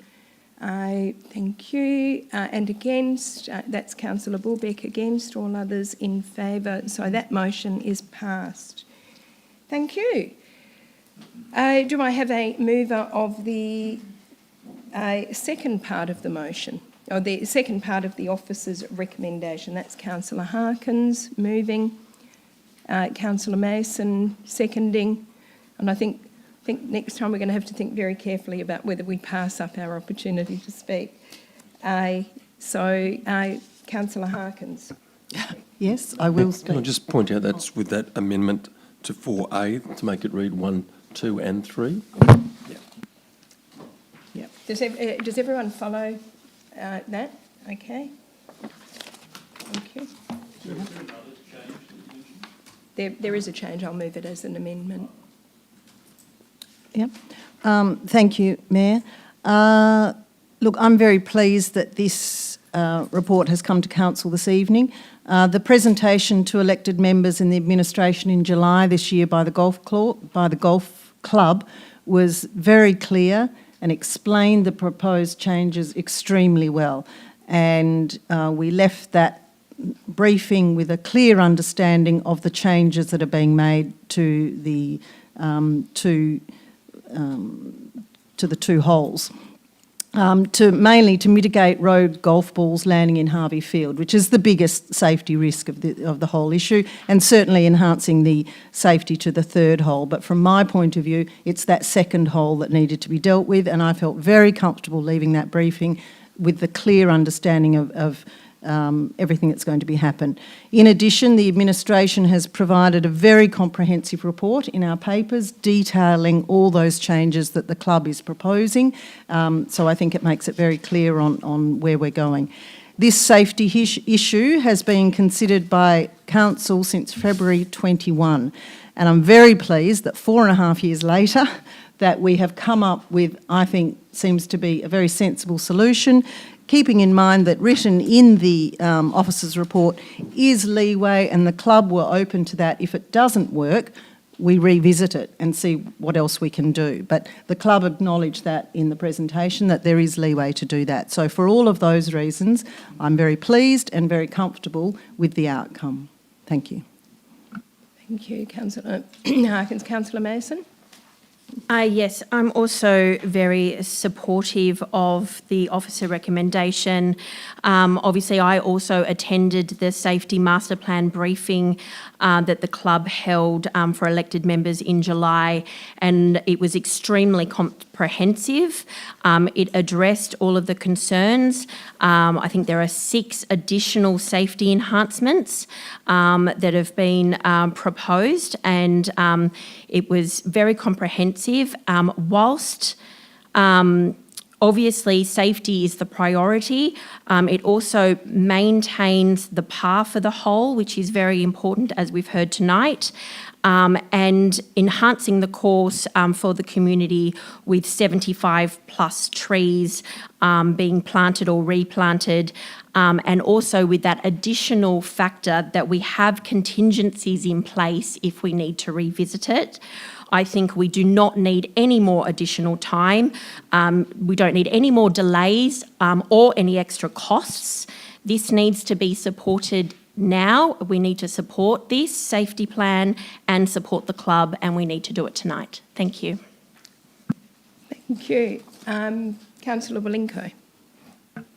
Thank you. And against, that's Councillor Bulbeck against, all others in favour. So that motion is passed. Thank you. Do I have a mover of the second part of the motion, or the second part of the officer's recommendation? That's Councillor Harkins moving, Councillor Mason seconding, and I think next time we're going to have to think very carefully about whether we pass up our opportunity to speak. Councillor Harkins. Yes, I will speak. Can I just point out that's with that amendment to 4A to make it read 1, 2 and 3? Yeah. Does everyone follow that? Okay. Thank you. There is a change. I'll move it as an amendment. Yep. Thank you, Mayor. Look, I'm very pleased that this report has come to Council this evening. The presentation to elected members in the administration in July this year by the Golf Club was very clear and explained the proposed changes extremely well. And we left that briefing with a clear understanding of the changes that are being made to the two holes, mainly to mitigate road golf balls landing in Harvey Field, which is the biggest safety risk of the whole issue, and certainly enhancing the safety to the third hole. But from my point of view, it's that second hole that needed to be dealt with, and I felt very comfortable leaving that briefing with the clear understanding of everything that's going to be happen. In addition, the administration has provided a very comprehensive report in our papers detailing all those changes that the club is proposing. So I think it makes it very clear on where we're going. This safety issue has been considered by Council since February 21, and I'm very pleased that 4.5 years later that we have come up with, I think, seems to be a very sensible solution, keeping in mind that written in the officer's report is leeway, and the club were open to that. If it doesn't work, we revisit it and see what else we can do. But the club acknowledged that in the presentation, that there is leeway to do that. So for all of those reasons, I'm very pleased and very comfortable with the outcome. Thank you. Thank you, Councillor Harkins. Councillor Mason? Yes, I'm also very supportive of the officer recommendation. Obviously, I also attended the Safety Master Plan briefing that the club held for elected members in July, and it was extremely comprehensive. It addressed all of the concerns. I think there are 6 additional safety enhancements that have been proposed, and it was very comprehensive. Whilst obviously safety is the priority, it also maintains the par for the hole, which is very important, as we've heard tonight, and enhancing the course for the community with 75 plus trees being planted or replanted, and also with that additional factor that we have contingencies in place if we need to revisit it. I think we do not need any more additional time. We don't need any more delays or any extra costs. This needs to be supported now. We need to support this safety plan and support the club, and we need to do it tonight. Thank you. Thank you. Councillor Walinko.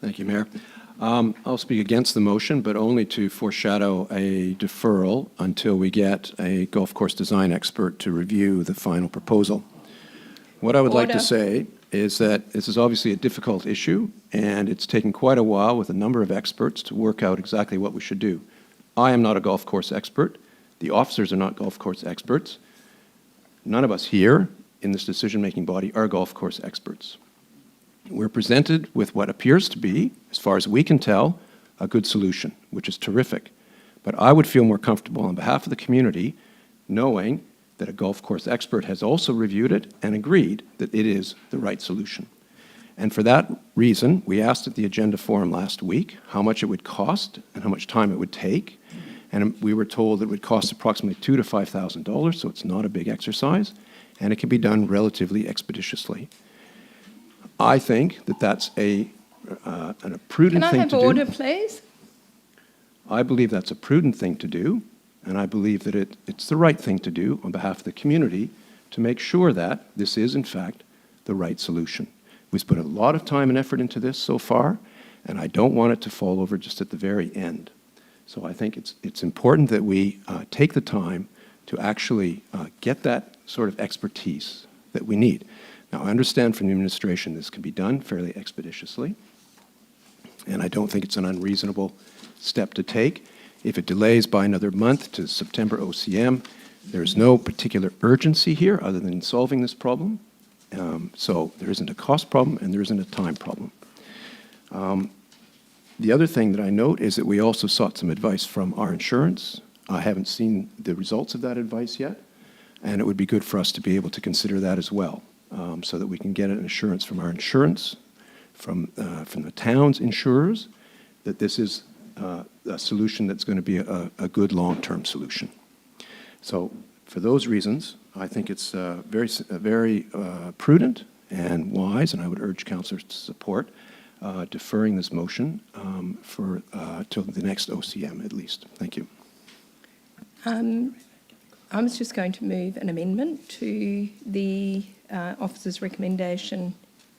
Thank you, Mayor. I'll speak against the motion, but only to foreshadow a deferral until we get a golf course design expert to review the final proposal. What I would like to say is that this is obviously a difficult issue, and it's taken quite a while with a number of experts to work out exactly what we should do. I am not a golf course expert. The officers are not golf course experts. None of us here in this decision-making body are golf course experts. We're presented with what appears to be, as far as we can tell, a good solution, which is terrific. But I would feel more comfortable on behalf of the community knowing that a golf course expert has also reviewed it and agreed that it is the right solution. And for that reason, we asked at the agenda forum last week how much it would cost and how much time it would take. And we were told it would cost approximately $2,000 to $5,000, so it's not a big exercise, and it can be done relatively expeditiously. I think that that's a prudent Can I thing have to do. order, please? I believe that's a prudent thing to do, and I believe that it's the right thing to do on behalf of the community to make sure that this is, in fact, the right solution. We've put a lot of time and effort into this so far, and I don't want it to fall over just at the very end. So I think it's important that we take the time to actually get that sort of expertise that we need. Now, I understand from the administration this can be done fairly expeditiously, and I don't think it's an unreasonable step to take. If it delays by another month to September OCM, there's no particular urgency here other than solving this problem. So there isn't a cost problem and there isn't a time problem. The other thing that I note is that we also sought some advice from our insurance. I haven't seen the results of that advice yet, and it would be good for us to be able to consider that as well, so that we can get an assurance from our insurance, from the town's insurers, that this is a solution that's going to be a good long-term solution. So for those reasons, I think it's very prudent and wise, and I would urge councillors to support deferring this motion till the next OCM at least. Thank you. I was just going to move an amendment to the officer's recommendation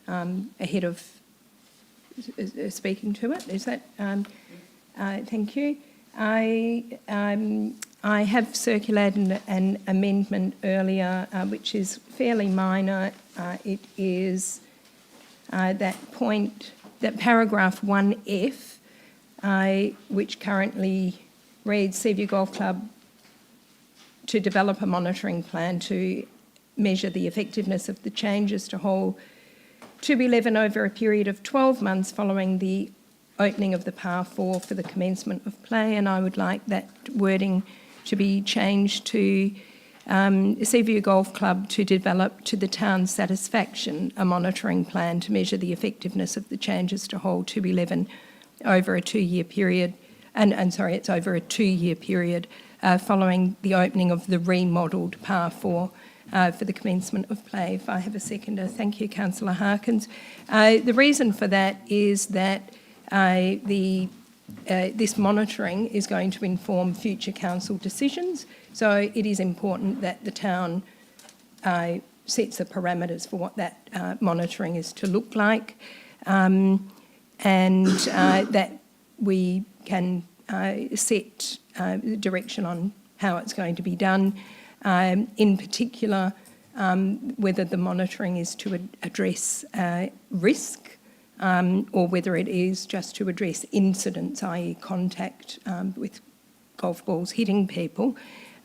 ahead of speaking to it. Is that? Thank you. I have circulated an amendment earlier, which is fairly minor. It is that paragraph 1F, which currently reads Seaview Golf Club to develop a monitoring plan to measure the effectiveness of the changes to hole 211 over a period of 12 months following the opening of the par 4 for the commencement of play, and I would like that wording to be changed to Seaview Golf Club to develop to the town's satisfaction a monitoring plan to measure the effectiveness of the changes to hole 211 over a 2-year period, it's over a 2-year period following the opening of the remodelled par 4 for the commencement of play. If I have a seconder. Thank you, Councillor Harkins. The reason for that is that this monitoring is going to inform future council decisions, so it is important that the town sets the parameters for what that monitoring is to look like, and that we can set direction on how it's going to be done. In particular, whether the monitoring is to address risk or whether it is just to address incidents, i.e. contact with golf balls hitting people.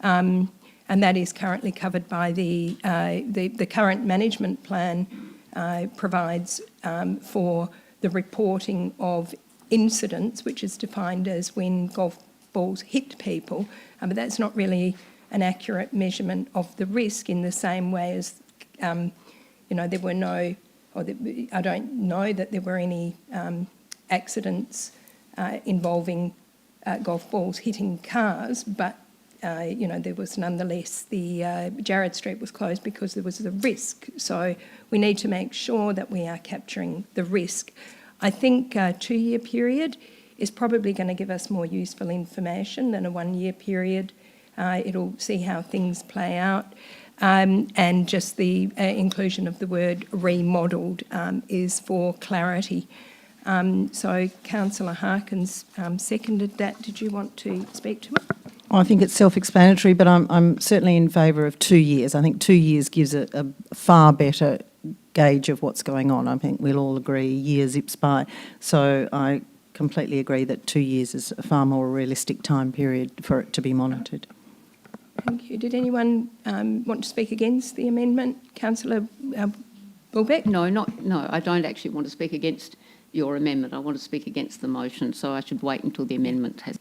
And that is currently covered by the current management plan provides for the reporting of incidents, which is defined as when golf balls hit people, but that's not really an accurate measurement of the risk in the same way as, there were no, I don't know that there were any accidents involving golf balls hitting cars, but, there was nonetheless, the Jarrad Street was closed because there was a risk. So we need to make sure that we are capturing the risk. I think a 2-year period is probably going to give us more useful information than a 1-year period. It'll see how things play out. And just the inclusion of the word remodelled is for clarity. So Councillor Harkins seconded that. Did you want to speak to it? Well, I think it's self-explanatory, but I'm certainly in favour of 2 years. I think 2 years gives a far better gauge of what's going on. I think we'll all agree year zips by. So I completely agree that 2 years is a far more realistic time period for it to be monitored. Thank you. Did anyone want to speak against the amendment? Councillor Bulbeck? No, I don't actually want to speak against your amendment. I want to speak against the motion, so I should wait until the amendment has.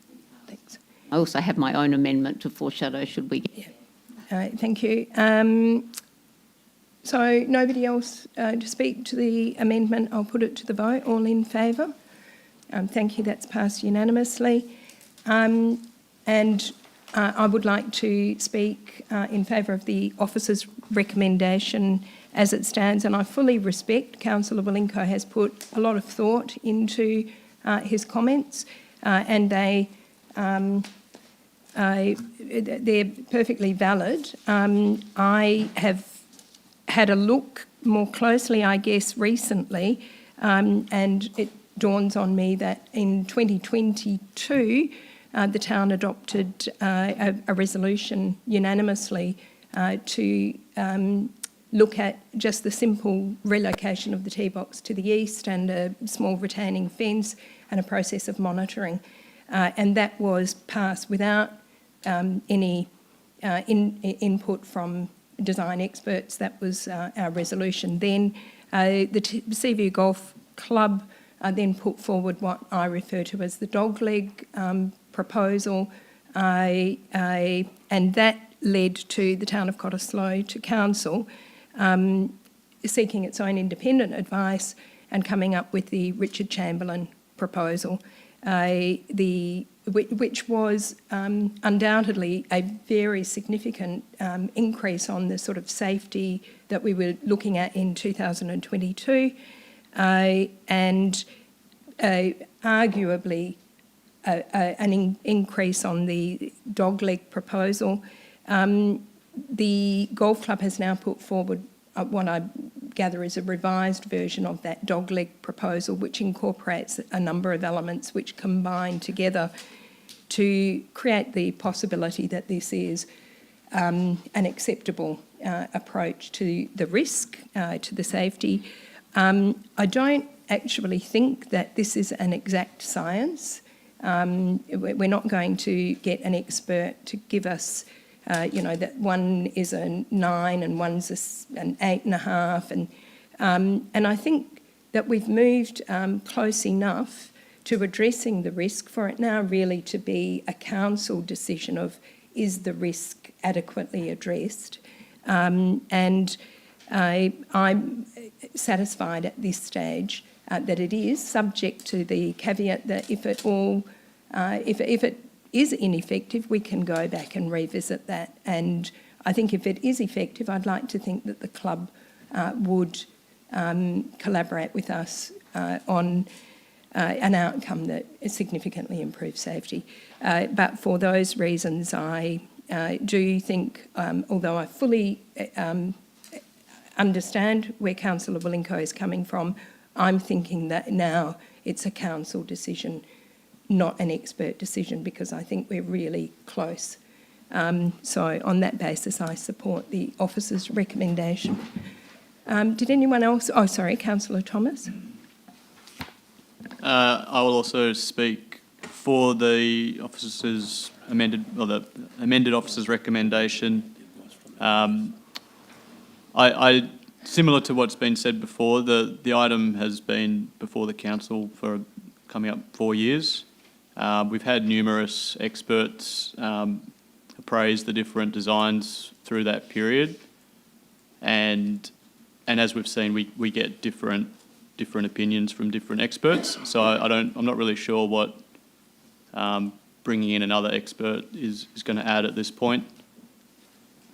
Thanks. I also have my own amendment to foreshadow should we get. Thank you. So nobody else to speak to the amendment. I'll put it to the vote. All in favour? Thank you. That's passed unanimously. And I would like to speak in favour of the officer's recommendation as it stands, and I fully respect Councillor Wilenko has put a lot of thought into his comments, and they're perfectly valid. I have had a look more closely, I guess, recently, and it dawns on me that in 2022, the town adopted a resolution unanimously to look at just the simple relocation of the tee box to the east and a small retaining fence and a process of monitoring. And that was passed without any input from design experts. That was our resolution then. The Seaview Golf Club then put forward what I refer to as the dogleg proposal, and that led to the town of Cottesloe to council seeking its own independent advice and coming up with the Richard Chamberlain proposal, which was undoubtedly a very significant increase on the sort of safety that we were looking at in 2022, and arguably an increase on the dogleg proposal. The golf club has now put forward what I gather is a revised version of that dogleg proposal, which incorporates a number of elements which combine together to create the possibility that this is an acceptable approach to the risk, to the safety. I don't actually think that this is an exact science. We're not going to get an expert to give us that one is a 9 and one's an 8.5. And I think that we've moved close enough to addressing the risk for it now really to be a council decision of is the risk adequately addressed. And I'm satisfied at this stage that it is, subject to the caveat that if it is ineffective, we can go back and revisit that. And I think if it is effective, I'd like to think that the club would collaborate with us on an outcome that significantly improves safety. But for those reasons, I do think, although I fully understand where Councillor Wilenko is coming from, I'm thinking that now it's a council decision, not an expert decision, because I think we're really close. So on that basis, I support the officer's recommendation. Did anyone else? Oh, sorry, Councillor Thomas. I will also speak for the officer's the amended officer's recommendation. I similar to what's been said before, the item has been before the council for coming up 4 years. We've had numerous experts appraise the different designs through that period, and as we've seen, we get different opinions from different experts. So I'm not really sure what bringing in another expert is going to add at this point.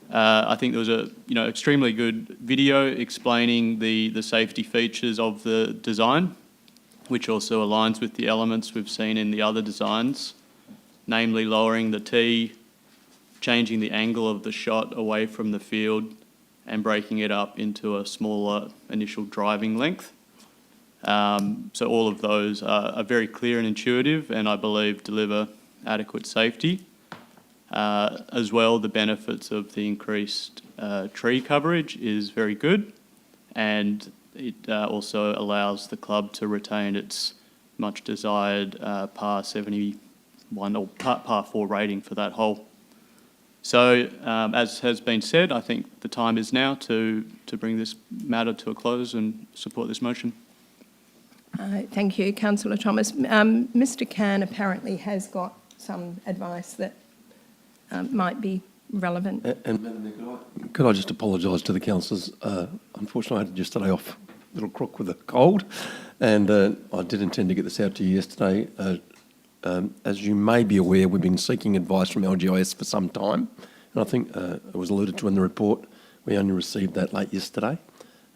I think there was a extremely good video explaining the safety features of the design, which also aligns with the elements we've seen in the other designs, namely lowering the tee, changing the angle of the shot away from the field, and breaking it up into a smaller initial driving length. So all of those are very clear and intuitive, and I believe deliver adequate safety. As well, the benefits of the increased tree coverage is very good, and it also allows the club to retain its much desired par 71 or par 4 rating for that hole. So, as has been said, I think the time is now to bring this matter to a close and support this motion. Thank you, Councillor Thomas. Mr Can apparently has got some advice that might be relevant. And Madam Mayor, could I just apologise to the councillors? Unfortunately, I had yesterday off a little crook with a cold, and I did intend to get this out to you yesterday. As you may be aware, we've been seeking advice from LGIS for some time, and I think it was alluded to in the report. We only received that late yesterday,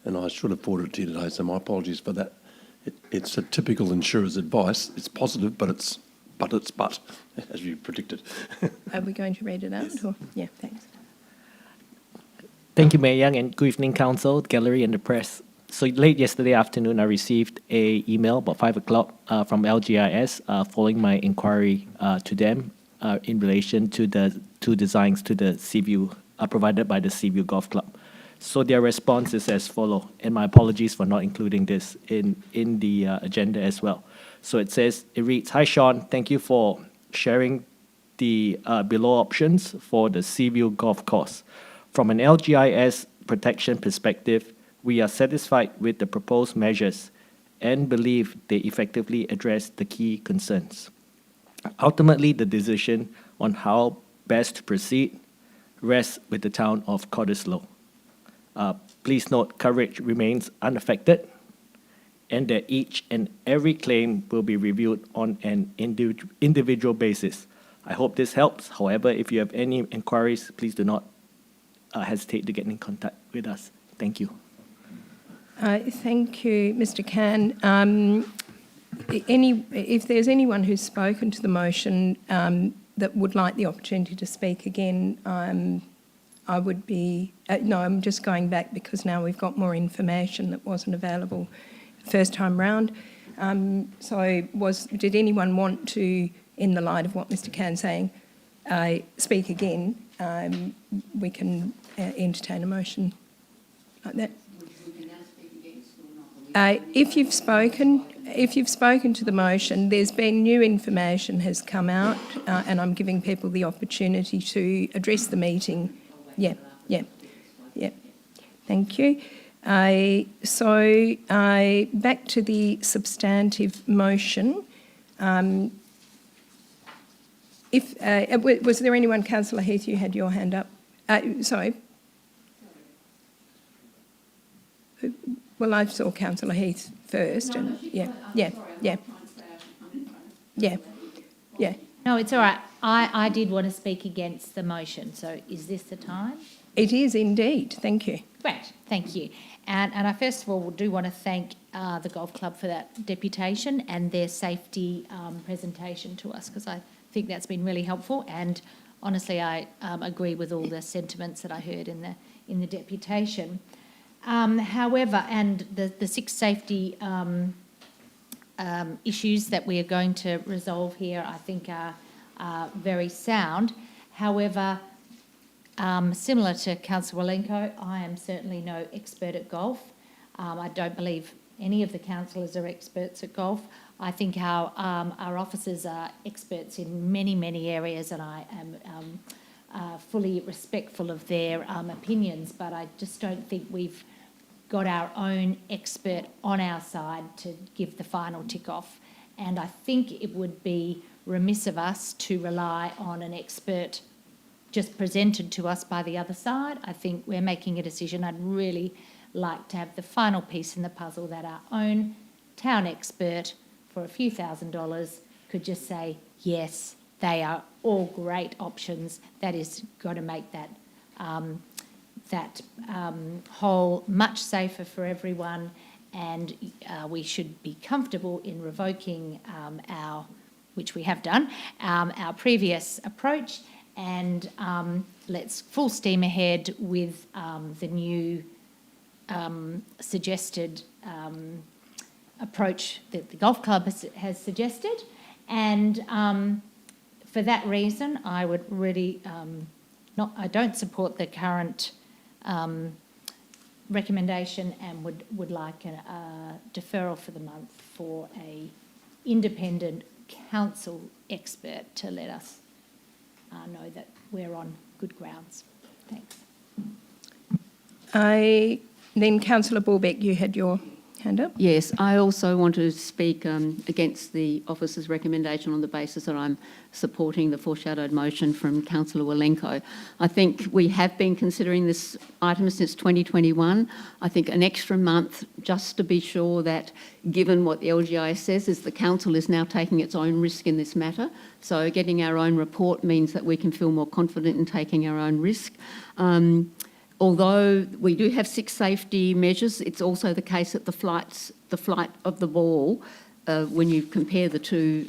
and I should have forwarded it to you today, so my apologies for that. It's a typical insurer's advice. It's positive, but as you predicted. Are we going to read it out? Yes. Or? Yeah, thanks. Thank you, Mayor Young, and good evening, Council, gallery, and the press. So late yesterday afternoon, I received an email about 5 o'clock from LGIS following my inquiry to them in relation to the two designs to the Seaview provided by the Seaview Golf Club. So their response is as follows, and my apologies for not including this in the agenda as well. So it reads, "Hi Sean, thank you for sharing the below options for the Seaview Golf Course. From an LGIS protection perspective, we are satisfied with the proposed measures and believe they effectively address the key concerns. Ultimately, the decision on how best to proceed rests with the town of Cottesloe. Please note coverage remains unaffected and that each and every claim will be reviewed on an individual basis. I hope this helps. However, if you have any inquiries, please do not hesitate to get in contact with us. Thank you." Thank you, Mr Can. If there's anyone who's spoken to the motion that would like the opportunity to speak again, I would be... no, I'm just going back because now we've got more information that wasn't available first time round. Did anyone want to, in the light of what Mr Can's saying, speak again? We can entertain a motion like that. If you've spoken to the motion, there's been new information has come out, and I'm giving people the opportunity to address the meeting. Yeah. Thank you. Back to the substantive motion. Was there anyone, Councillor Heath, you had your hand up? Sorry. Well, I saw Councillor Heath first. Yeah. No, it's all right. I did want to speak against the motion, so is this the time? It is indeed. Thank you. Great, thank you. And I first of all do want to thank the Golf Club for that deputation and their safety presentation to us, because I think that's been really helpful. And honestly, I agree with all the sentiments that I heard in the deputation. However, and the 6 safety issues that we are going to resolve here, I think are very sound. However, similar to Councillor Walenko, I am certainly no expert at golf. I don't believe any of the councillors are experts at golf. I think our officers are experts in many, many areas, and I am fully respectful of their opinions, but I just don't think we've got our own expert on our side to give the final tick off. And I think it would be remiss of us to rely on an expert just presented to us by the other side. I think we're making a decision. I'd really like to have the final piece in the puzzle that our own town expert for a few $1,000s could just say, yes, they are all great options. That is got to make that hole much safer for everyone, and we should be comfortable in revoking which we have done, our previous approach, and let's full steam ahead with the new suggested approach that the golf club has suggested. And for that reason, I would really I don't support the current recommendation, and would like a deferral for the month for a independent council expert to let us know that we're on good grounds. Thanks. Then Councillor Borbeck, you had your hand up. Yes, I also want to speak against the officer's recommendation on the basis that I'm supporting the foreshadowed motion from Councillor Walenko. I think we have been considering this item since 2021. I think an extra month just to be sure that, given what the LGI says, is the council is now taking its own risk in this matter. So getting our own report means that we can feel more confident in taking our own risk. Although we do have 6 safety measures, it's also the case that the flight of the ball, when you compare the two,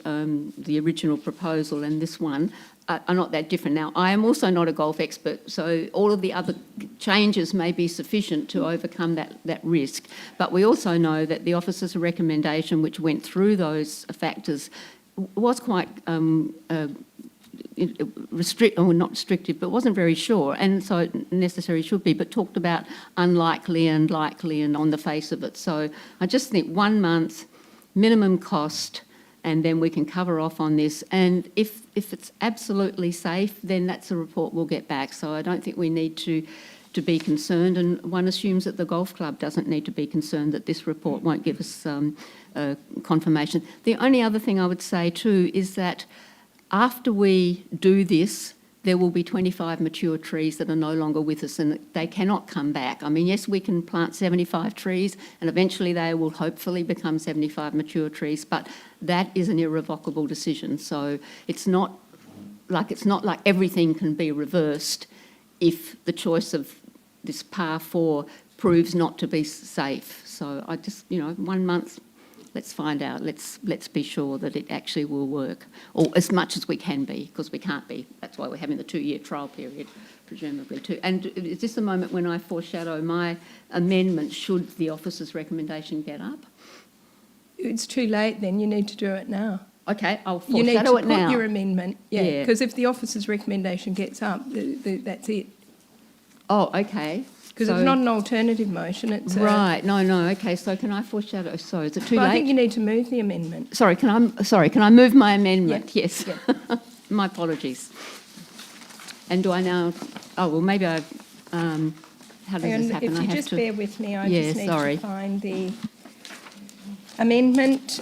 the original proposal and this one, are not that different. Now, I am also not a golf expert, so all of the other changes may be sufficient to overcome that risk. But we also know that the officer's recommendation, which went through those factors, was quite not restrictive, but wasn't very sure, and so it necessarily should be, but talked about unlikely and likely and on the face of it. So I just think 1 month, minimum cost, and then we can cover off on this. And if it's absolutely safe, then that's a report we'll get back. So I don't think we need to be concerned, and one assumes that the golf club doesn't need to be concerned that this report won't give us confirmation. The only other thing I would say too is that after we do this, there will be 25 mature trees that are no longer with us and they cannot come back. I mean, yes, we can plant 75 trees and eventually they will hopefully become 75 mature trees, but that is an irrevocable decision. So it's not like everything can be reversed if the choice of this par 4 proves not to be safe. So I just, 1 month, let's find out. Let's be sure that it actually will work, or as much as we can be, because we can't be. That's why we're having the 2-year trial period, presumably too. And is this a moment when I foreshadow my amendment should the officer's recommendation get up? It's too late then, you need to do it now. Okay, I'll foreshadow You need to it now. put your amendment, Yeah. because if the officer's recommendation gets up, that's it. Oh, okay. Because it's not an alternative motion, it's Right, no, okay, so can I foreshadow? Sorry, is it too Well, late? I think you need to move the amendment. Sorry, can I move my amendment? Yeah. Yes. My apologies. And do I now, maybe how does this happen? If I you have just to, bear with me, I Yeah, just need sorry. to find the amendment.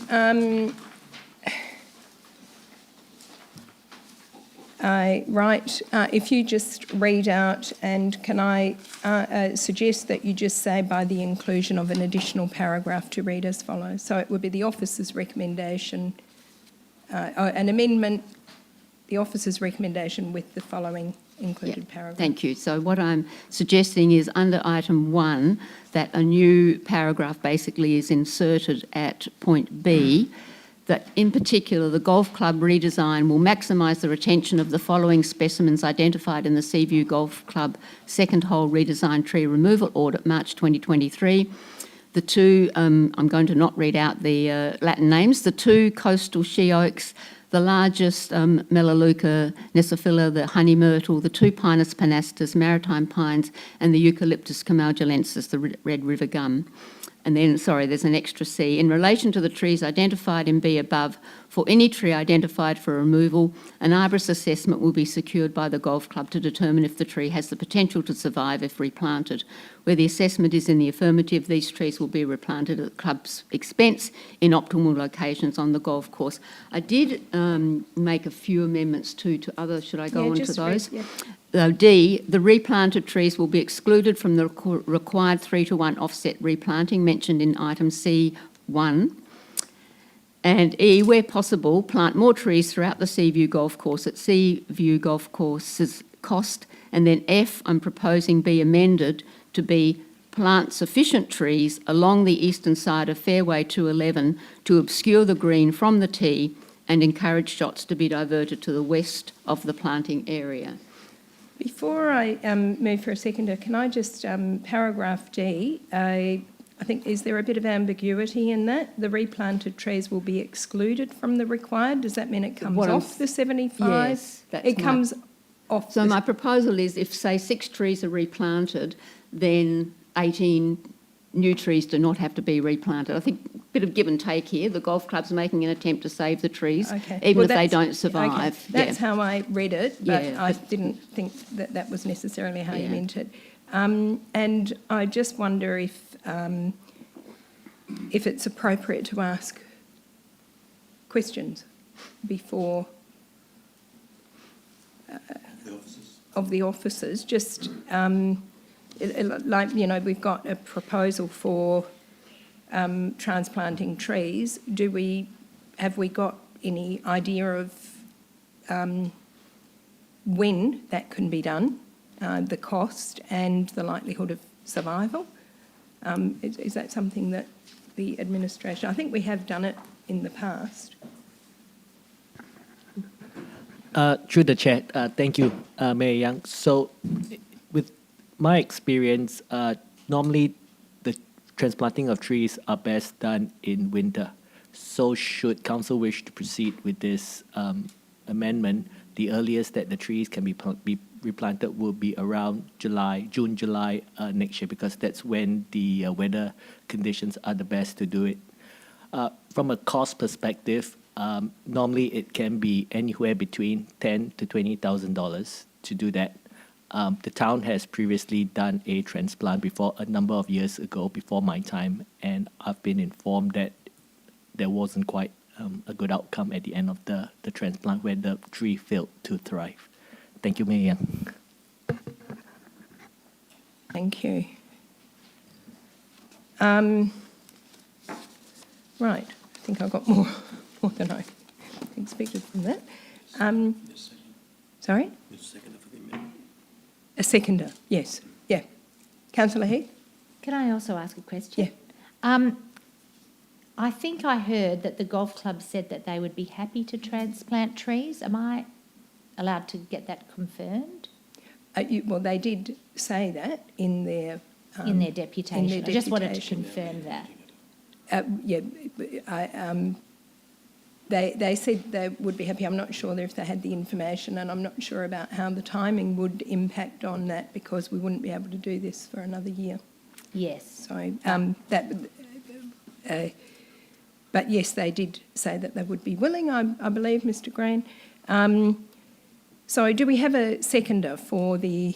If you just read out, and can I suggest that you just say by the inclusion of an additional paragraph to read as follows. So it would be the officer's recommendation, an amendment, the officer's recommendation with the following included paragraph. Thank you. So what I'm suggesting is under item 1 that a new paragraph basically is inserted at point B, that in particular the golf club redesign will maximise the retention of the following specimens identified in the Seaview Golf Club second hole redesign tree removal audit March 2023. The two, I'm going to not read out the Latin names, the 2 coastal she oaks, the largest Melaleuca nesophila, the honey myrtle, the 2 Pinus pinastus, maritime pines, and the Eucalyptus camaldulensis, the red river gum. And then, there's an extra C. In relation to the trees identified in B above, for any tree identified for removal, an arborist assessment will be secured by the golf club to determine if the tree has the potential to survive if replanted. Where the assessment is in the affirmative, these trees will be replanted at the club's expense in optimal locations on the golf course. I did make a few amendments too to other, should I go on to those? D, the replanted trees will be excluded from the required 3-to-1 offset replanting mentioned in item C1. And E, where possible, plant more trees throughout the Seaview Golf Course at Seaview Golf Course's cost. And then F, I'm proposing be amended to be plant sufficient trees along the eastern side of Fairway 211 to obscure the green from the tee and encourage shots to be diverted to the west of the planting area. Before I move for a seconder, can I just, paragraph D, I think, is there a bit of ambiguity in that? The replanted trees will be excluded from the required. Does that mean it comes off the 75? Yes, it comes off. So my proposal is if, say, 6 trees are replanted, then 18 new trees do not have to be replanted. I think a bit of give and take here. The golf club's making an attempt to save the trees, even if they don't survive. Okay. That's how I read it, but Yeah, I didn't think that was necessarily how you meant it. And I just wonder if if it's appropriate to ask questions before of the officers, just like, you know, we've got a proposal for transplanting trees. Have we got any idea of when that can be done, the cost and the likelihood of survival? Is that something that the administration, I think we have done it in the past. Through the chair, thank you, Mayor Young. So, with my experience, normally the transplanting of trees are best done in winter. So, should council wish to proceed with this amendment, the earliest that the trees can be replanted will be around June, July next year, because that's when the weather conditions are the best to do it. From a cost perspective, normally it can be anywhere between $10,000 to $20,000 to do that. The town has previously done a transplant before, a number of years ago, before my time, and I've been informed that there wasn't quite a good outcome at the end of the transplant, where the tree failed to thrive. Thank you, Mayor Young. Thank you. Right, I think I got more than I expected from that. Sorry? A seconder, yes. Yeah. Councillor Heath? Can I also ask a question? Yeah. I think I heard that the golf club said that they would be happy to transplant trees. Am I allowed to get that confirmed? Well, they did say that in their deputation. I just wanted to confirm that. They said they would be happy. I'm not sure if they had the information, and I'm not sure about how the timing would impact on that, because we wouldn't be able to do this for another year. Yes. So but yes, they did say that they would be willing, I believe, Mr. Green. So do we have a seconder for the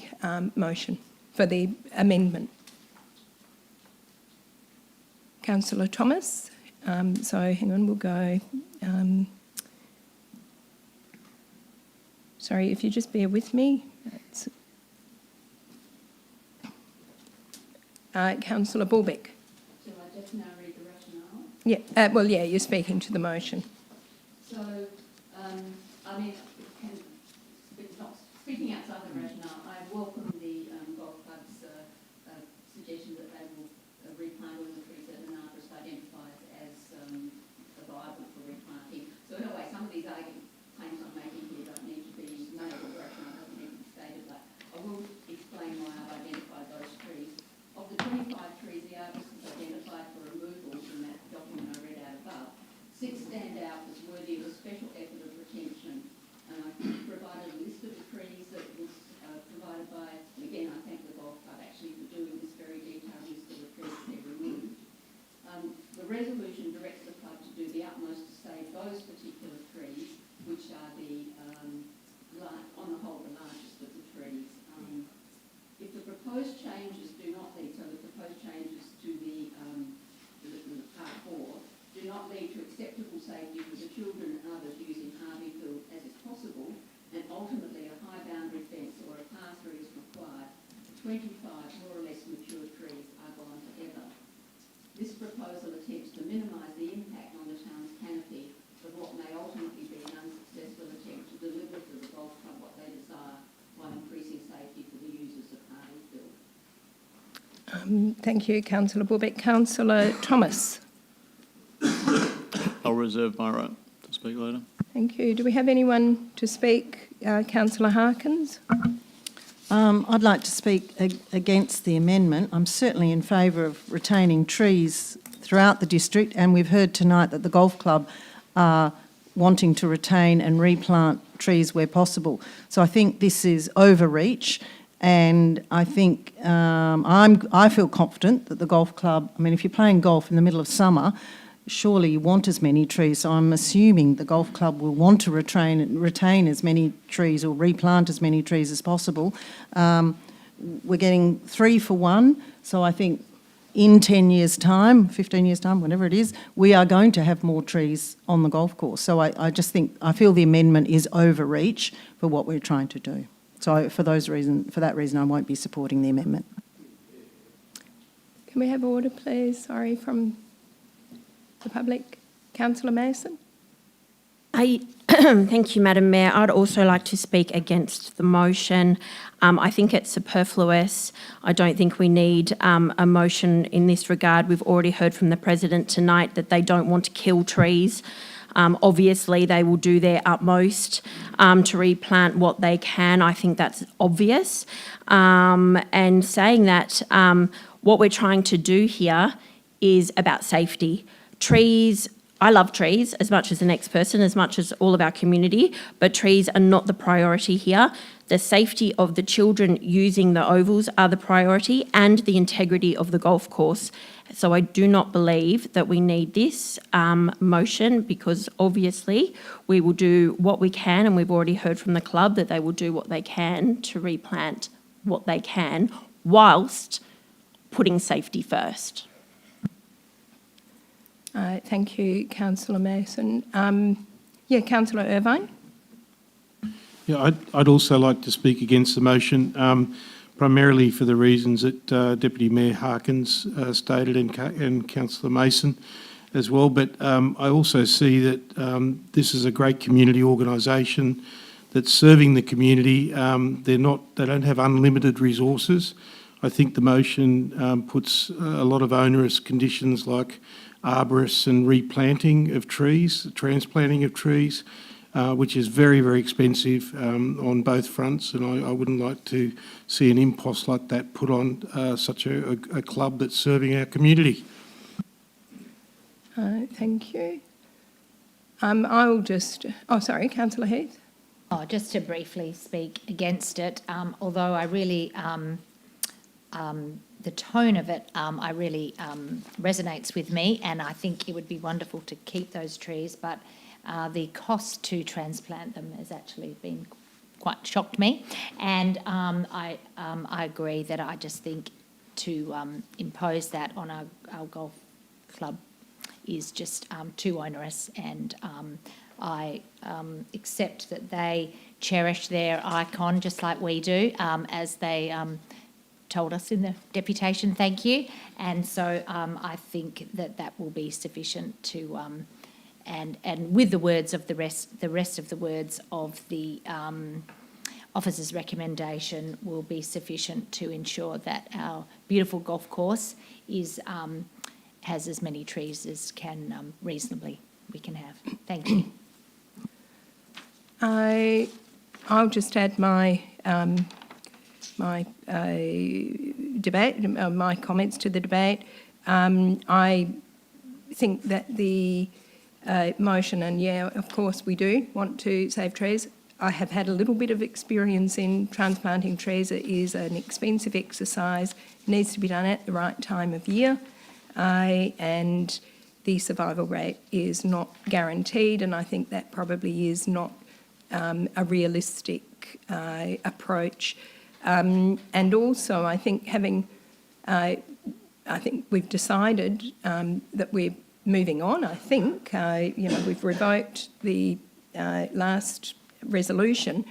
motion, for the amendment? Councillor Thomas. So hang on, we'll go. Sorry, if you just bear with me. Councillor Bulbeck. Shall I just now read the rationale? Yeah, well, yeah, you're speaking to the motion. So, I mean, not speaking outside the rationale, I welcome the golf club's suggestion that they will replant all the trees that an arborist identifies as viable for replanting. So in a way, some of these claims I'm making here don't need to be made, or the rationale doesn't need to be stated, but I will explain why I've identified those trees. Of the 25 trees the arborist has identified for removal from that document I read out above, 6 stand out as worthy of a special effort of retention. And I provided a list of the trees that was provided by, and again, I thank the golf club actually for doing this very detailed list of the trees that they've removed. The resolution directs the club to do the utmost to save those particular trees, which are the, on the whole, the largest of the trees. If the proposed changes do not lead, so the proposed changes to the Part 4 do not lead to acceptable safety for the children and others using Harveyfield as is possible, and ultimately a high boundary fence or a pass-through is required, 25 more or less mature trees are gone forever. This proposal attempts to minimise the impact on the town's canopy of what may ultimately be an unsuccessful attempt to deliver to the golf club what they desire, while increasing safety for the users of Harveyfield. Thank you, Councillor Bulbeck. Councillor Thomas. I'll reserve my right to speak later. Thank you. Do we have anyone to speak? Councillor Harkins? I'd like to speak against the amendment. I'm certainly in favour of retaining trees throughout the district, and we've heard tonight that the golf club are wanting to retain and replant trees where possible. So I think this is overreach, and I think I feel confident that the golf club, I mean, if you're playing golf in the middle of summer, surely you want as many trees. So I'm assuming the golf club will want to retain as many trees or replant as many trees as possible. We're getting 3 for 1, so I think in 10 years' time, 15 years' time, whatever it is, we are going to have more trees on the golf course. So I just think, I feel the amendment is overreach for what we're trying to do. So for that reason, I won't be supporting the amendment. Can we have order, please? Sorry, from the public. Councillor Mason. Thank you, Madam Mayor. I'd also like to speak against the motion. I think it's superfluous. I don't think we need a motion in this regard. We've already heard from the President tonight that they don't want to kill trees. Obviously, they will do their utmost to replant what they can. I think that's obvious. And saying that, what we're trying to do here is about safety. Trees, I love trees as much as the next person, as much as all of our community, but trees are not the priority here. The safety of the children using the ovals are the priority, and the integrity of the golf course. So I do not believe that we need this motion, because obviously we will do what we can, and we've already heard from the club that they will do what they can to replant what they can, whilst putting safety first. Thank you, Councillor Mason. Councillor Irvine. Yeah, I'd also like to speak against the motion, primarily for the reasons that Deputy Mayor Harkins stated and Councillor Mason as well. But I also see that this is a great community organisation that's serving the community. They don't have unlimited resources. I think the motion puts a lot of onerous conditions like arborists and replanting of trees, transplanting of trees, which is very, very expensive on both fronts, and I wouldn't like to see an impost like that put on such a club that's serving our community. Thank you. I'll just... Oh, sorry, Councillor Heath. Just to briefly speak against it, although I really... the tone of it, I really resonates with me, and I think it would be wonderful to keep those trees, but the cost to transplant them has actually been quite shocked me. And I agree that I just think to impose that on our golf club is just too onerous, and I accept that they cherish their icon just like we do, as they told us in the deputation, thank you. And so I think that will be sufficient to, and with the words of the rest of the words of the officer's recommendation will be sufficient to ensure that our beautiful golf course has as many trees as can reasonably we can have. Thank you. I'll just add my comments to the debate. I think that the motion, and of course we do want to save trees. I have had a little bit of experience in transplanting trees. It is an expensive exercise. It needs to be done at the right time of year, and the survival rate is not guaranteed, and I think that probably is not a realistic approach. And also, I think I think we've decided that we're moving on. I think we've revoked the last resolution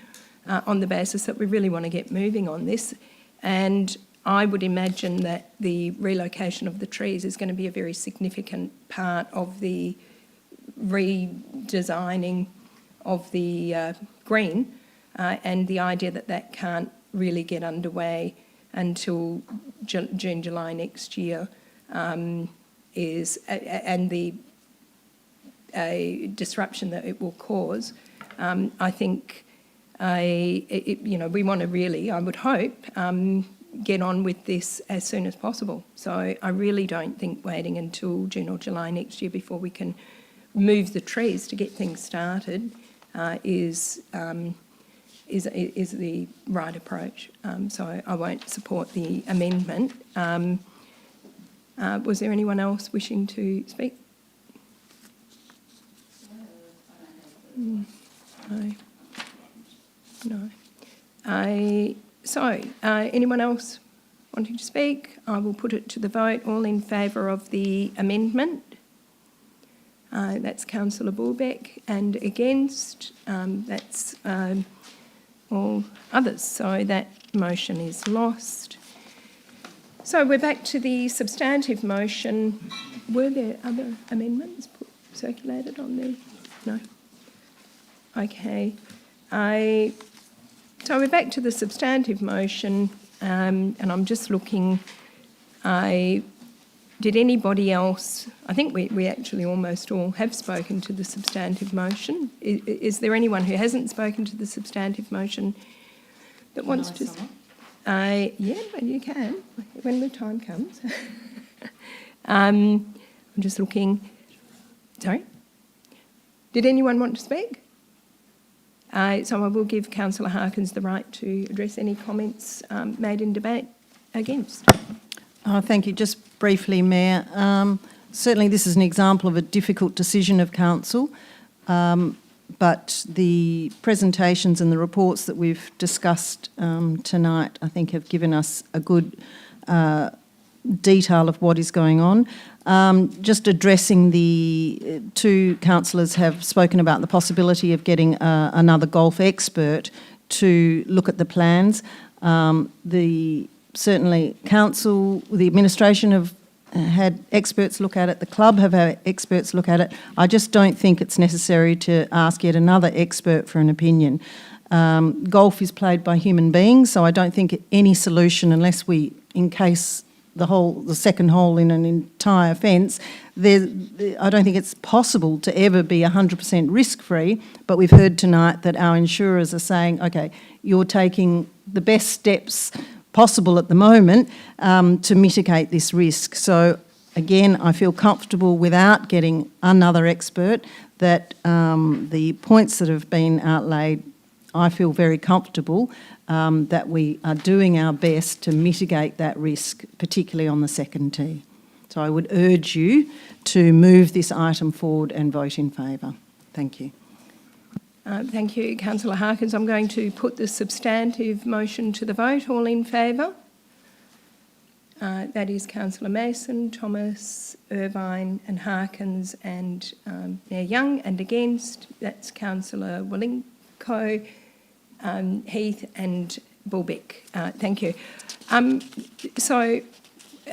on the basis that we really want to get moving on this, and I would imagine that the relocation of the trees is going to be a very significant part of the redesigning of the green, and the idea that can't really get underway until June, July next year is, and the disruption that it will cause. I think we want to really, I would hope, get on with this as soon as possible. So I really don't think waiting until June or July next year before we can move the trees to get things started is the right approach. So I won't support the amendment. Was there anyone else wishing to speak? No. So anyone else wanting to speak? I will put it to the vote. All in favour of the amendment? That's Councillor Bulbeck, and against, that's all others. So that motion is lost. So we're back to the substantive motion. Were there other amendments circulated on there? No. Okay. So we're back to the substantive motion, and I'm just looking. Did anybody else? I think we actually almost all have spoken to the substantive motion. Is there anyone who hasn't spoken to the substantive motion that wants to? Yeah, but you can when the time comes. I'm just looking. Sorry. Did anyone want to speak? So I will give Councillor Harkins the right to address any comments made in debate against. Thank you. Just briefly, Mayor. Certainly this is an example of a difficult decision of council, but the presentations and the reports that we've discussed tonight, I think, have given us a good detail of what is going on. Just addressing the two councillors have spoken about the possibility of getting another golf expert to look at the plans. Certainly council, the administration have had experts look at it, the club have had experts look at it. I just don't think it's necessary to ask yet another expert for an opinion. Golf is played by human beings, so I don't think any solution, unless we encase the second hole in an entire fence, I don't think it's possible to ever be 100% risk-free, but we've heard tonight that our insurers are saying, okay, you're taking the best steps possible at the moment to mitigate this risk. So again, I feel comfortable without getting another expert that the points that have been outlaid, I feel very comfortable that we are doing our best to mitigate that risk, particularly on the second tee. So I would urge you to move this item forward and vote in favour. Thank you. Thank you, Councillor Harkins. I'm going to put the substantive motion to the vote. All in favour? That is Councillor Mason, Thomas, Irvine and Harkins and Mayor Young, and against, that's Councillor Walinko, Heath and Bulbeck. Thank you. So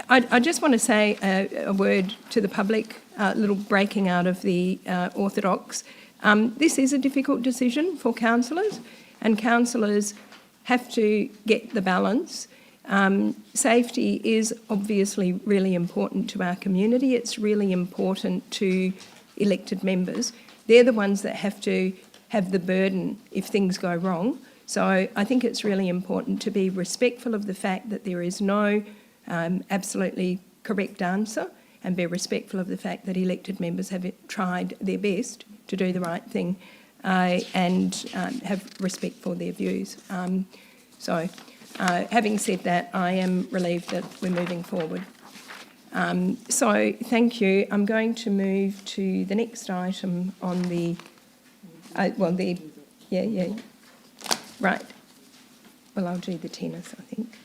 I just want to say a word to the public, a little breaking out of the orthodox. This is a difficult decision for councillors, and councillors have to get the balance. Safety is obviously really important to our community. It's really important to elected members. They're the ones that have to have the burden if things go wrong. So I think it's really important to be respectful of the fact that there is no absolutely correct answer, and be respectful of the fact that elected members have tried their best to do the right thing and have respect for their views. Having said that, I am relieved that we're moving forward. So thank you. I'm going to move to the next item on the, right. Well, I'll do the tennis, I think,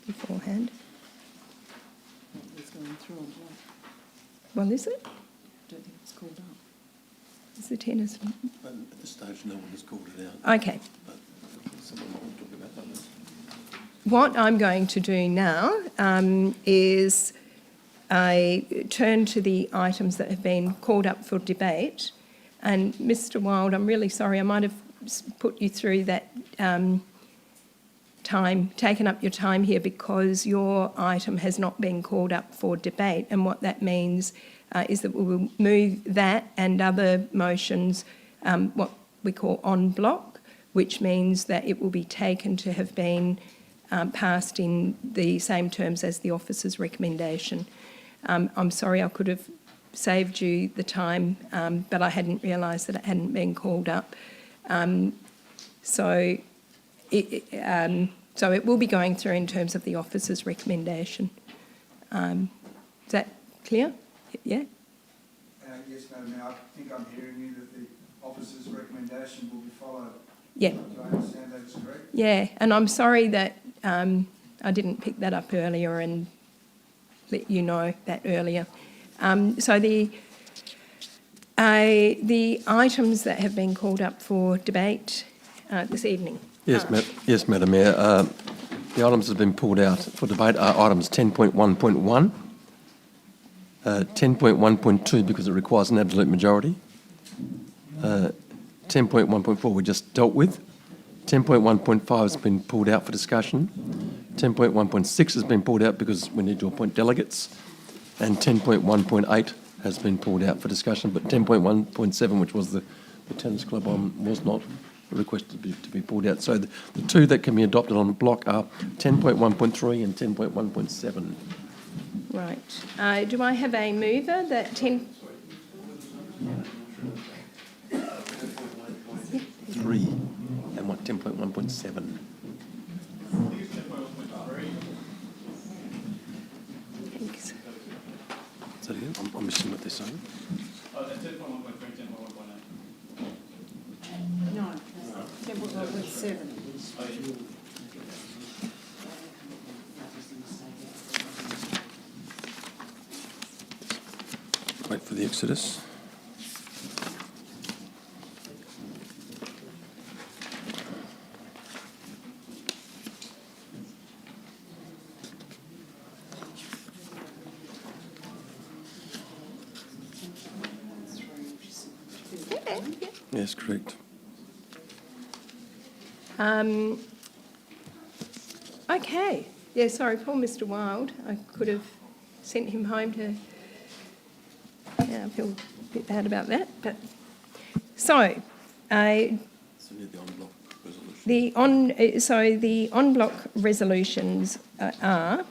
beforehand. Well, is it? I don't think it's called up. Is the tennis? But at this stage, no one has called it out. Okay. But someone might talk about that. What I'm going to do now is I turn to the items that have been called up for debate. And Mr. Wild, I'm really sorry, I might have put you through that taken up your time here because your item has not been called up for debate, and what that means is that we will move that and other motions, what we call en bloc, which means that it will be taken to have been passed in the same terms as the officer's recommendation. I'm sorry, I could have saved you the time, but I hadn't realised that it hadn't been called up. So it will be going through in terms of the officer's recommendation. Is that clear? Yeah? Yes, Madam Mayor, I think I'm hearing you that the officer's recommendation will be followed. Yeah. Do I understand that is correct? Yeah, and I'm sorry that I I didn't pick that up earlier and let you know that earlier. So the items that have been called up for debate this evening. Yes, yes, Madam Mayor. The items that have been pulled out for debate are items 10.1.1, 10.1.2 because it requires an absolute majority, 10.1.4 we just dealt with, 10.1.5 has been pulled out for discussion, 10.1.6 has been pulled out because we need to appoint delegates, and 10.1.8 has been pulled out for discussion, but 10.1.7, which was the tennis club was not requested to be pulled out. So the two that can be adopted on block are 10.1.3 and 10.1.7. Right. Do I have a mover that 10... 3 and 10.1.7. Thanks. Is that again? I'm missing what they're saying. No, 10.1.7. Wait for the Exodus. Yes, correct. Okay. Yeah, sorry, poor Mr. Wild. I could have sent him home to... Yeah, I feel a bit bad about that. But so, the en bloc resolutions are...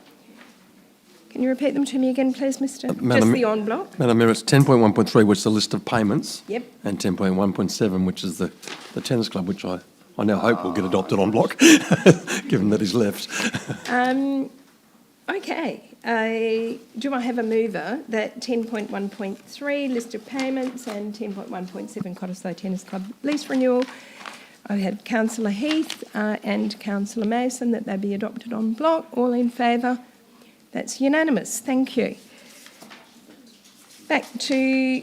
Can you repeat them to me again, please, Mr. Just the en bloc? Madam Mayor, it's 10.1.3, which is the list of payments. Yep. And 10.1.7, which is the tennis club, which I now hope will get adopted en bloc, given that he's left. Okay. Do I have a mover that 10.1.3, list of payments, and 10.1.7, Cottesloe Tennis Club lease renewal? I have Councillor Heath and Councillor Mason that they be adopted en bloc. All in favour? That's unanimous. Thank you. Back to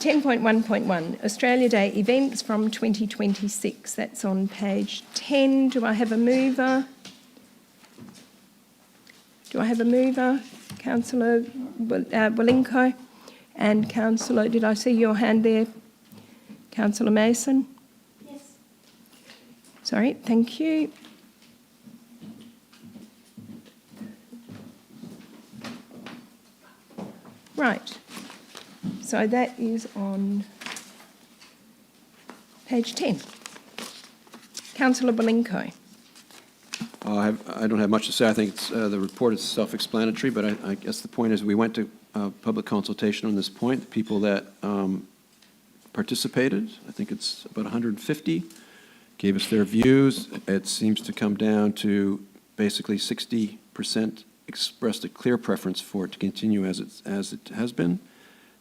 10.1.1, Australia Day events from 2026. That's on page 10. Do I have a mover? Do I have a mover? Councillor Walinko and Councillor, did I see your hand there? Councillor Mason? Yes. Sorry, thank you. Right, so that is on page 10. Councillor Balinko. I don't have much to say. I think the report is self-explanatory, but I guess the point is we went to public consultation on this point. The people that participated, I think it's about 150, gave us their views. It seems to come down to basically 60% expressed a clear preference for it to continue as it has been,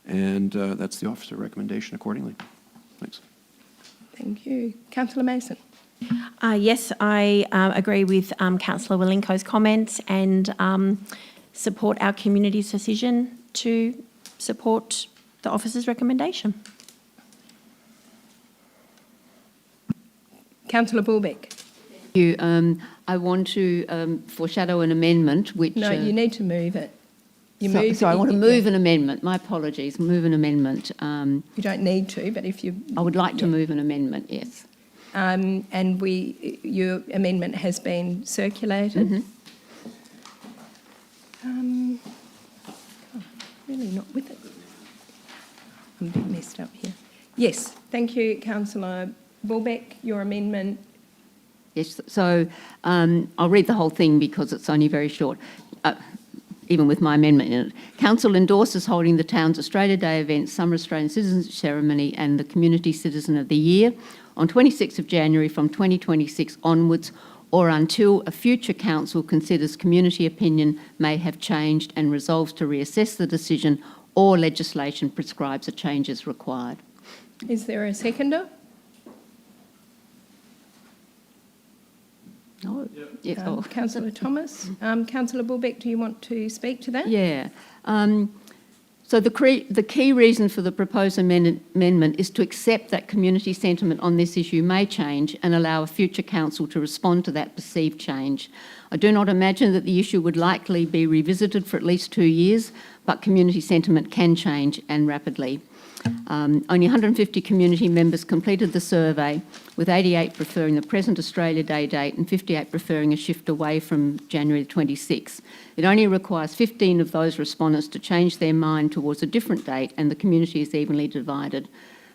and that's the officer recommendation accordingly. Thanks. Thank you. Councillor Mason. Yes, I agree with Councillor Walinko's comments and support our community's decision to support the officer's recommendation. Councillor Bulbeck. I want to foreshadow an amendment which... No, you need to move it. I want to move an amendment. My apologies, move an amendment. You don't need to, but if you... I would like to move an amendment, yes. And your amendment has been circulated. Mm-hmm. Really not with it. I'm a bit messed up here. Yes, thank you, Councillor Bulbeck. Your amendment. Yes, so I'll read the whole thing because it's only very short, even with my amendment in it. Council endorses holding the town's Australia Day event, Summer Australian Citizenship Ceremony and the Community Citizen of the Year on 26th of January from 2026 onwards, or until a future council considers community opinion may have changed and resolves to reassess the decision or legislation prescribes a change is required. Is there a seconder? No. Yeah, Councillor Thomas. Councillor Bulbeck, do you want to speak to that? Yeah. So the key reason for the proposed amendment is to accept that community sentiment on this issue may change and allow a future council to respond to that perceived change. I do not imagine that the issue would likely be revisited for at least 2 years, but community sentiment can change and rapidly. Only 150 community members completed the survey, with 88 preferring the present Australia Day date and 58 preferring a shift away from January 26. It only requires 15 of those respondents to change their mind towards a different date, and the community is evenly divided.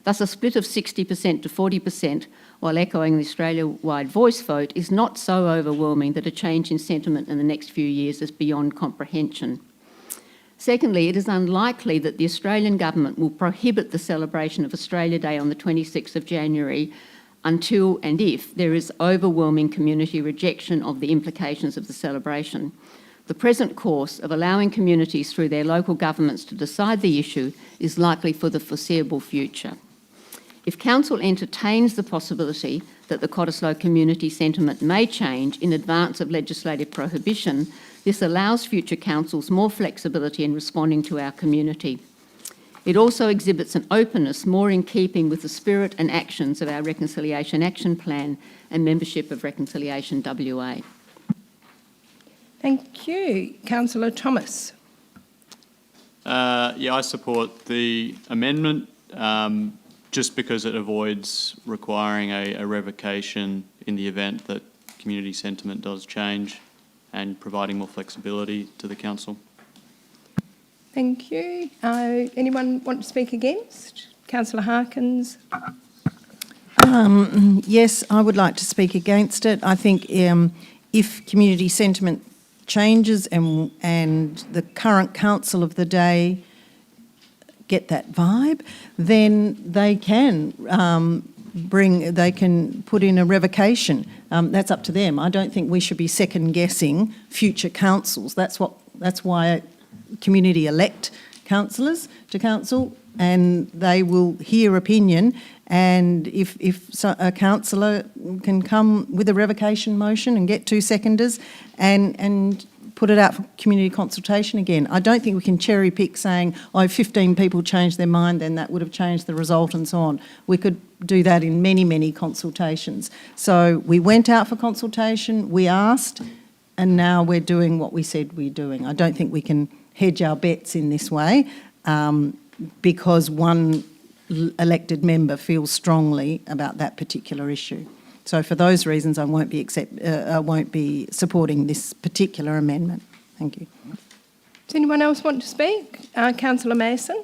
Thus, a split of 60% to 40%, while echoing the Australia-wide voice vote, is not so overwhelming that a change in sentiment in the next few years is beyond comprehension. Secondly, it is unlikely that the Australian government will prohibit the celebration of Australia Day on the 26th of January until and if there is overwhelming community rejection of the implications of the celebration. The present course of allowing communities through their local governments to decide the issue is likely for the foreseeable future. If Council entertains the possibility that the Cottesloe community sentiment may change in advance of legislative prohibition, this allows future councils more flexibility in responding to our community. It also exhibits an openness more in keeping with the spirit and actions of our Reconciliation Action Plan and membership of Reconciliation WA. Thank you. Councillor Thomas. Yeah, I support the amendment just because it avoids requiring a revocation in the event that community sentiment does change, and providing more flexibility to the council. Thank you. Anyone want to speak against? Councillor Harkins. Yes, I would like to speak against it. I think if community sentiment changes and the current council of the day get that vibe, then they can put in a revocation. That's up to them. I don't think we should be second guessing future councils. That's why community elect councillors to council, and they will hear opinion. And if a councillor can come with a revocation motion and get 2 seconders and put it out for community consultation again. I don't think we can cherry pick saying, oh, 15 people changed their mind, then that would have changed the result and so on. We could do that in many, many consultations. So we went out for consultation, we asked, and now we're doing what we said we're doing. I don't think we can hedge our bets in this way because one elected member feels strongly about that particular issue. So for those reasons, I won't be supporting this particular amendment. Thank you. Does anyone else want to speak? Councillor Mason?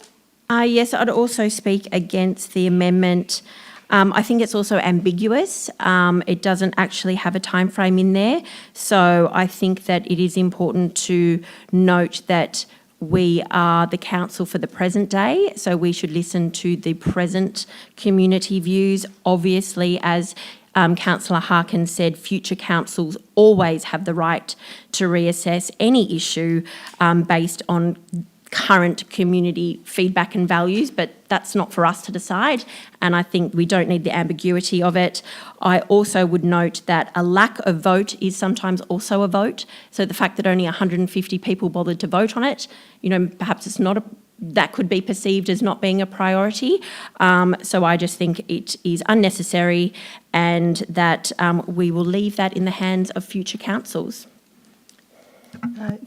Yes, I'd also speak against the amendment. I think it's also ambiguous. It doesn't actually have a time frame in there. So I think that it is important to note that we are the council for the present day, so we should listen to the present community views. Obviously, as Councillor Harkins said, future councils always have the right to reassess any issue based on current community feedback and values, but that's not for us to decide, and I think we don't need the ambiguity of it. I also would note that a lack of vote is sometimes also a vote, so the fact that only 150 people bothered to vote on it, perhaps it's not that could be perceived as not being a priority. So I just think it is unnecessary, and that we will leave that in the hands of future councils.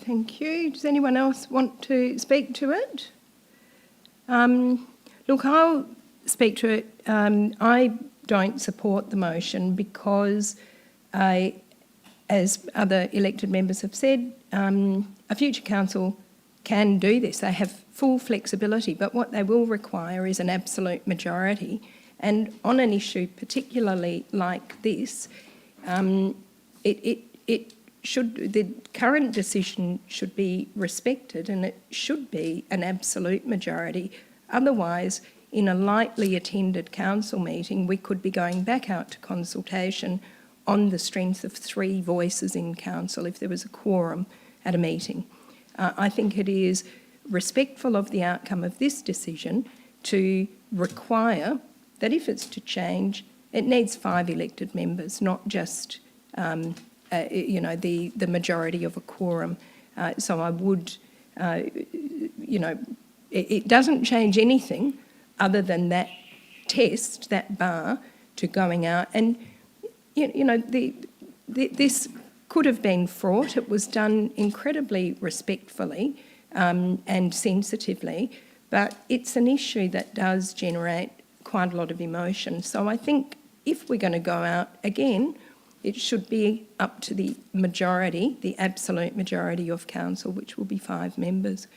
Thank you. Does anyone else want to speak to it? Look, I'll speak to it. I don't support the motion because, as other elected members have said, a future council can do this. They have full flexibility, but what they will require is an absolute majority. And on an issue particularly like this, the current decision should be respected, and it should be an absolute majority. Otherwise, in a lightly attended council meeting, we could be going back out to consultation on the strength of 3 voices in council if there was a quorum at a meeting. I think it is respectful of the outcome of this decision to require that if it's to change, it needs 5 elected members, not just the majority of a quorum. So I would, it doesn't change anything other than that test, that bar, to going out. And, this could have been fraught. It was done incredibly respectfully and sensitively, but it's an issue that does generate quite a lot of emotion. So I think if we're going to go out again, it should be up to the majority, the absolute majority of council, which will be 5 members.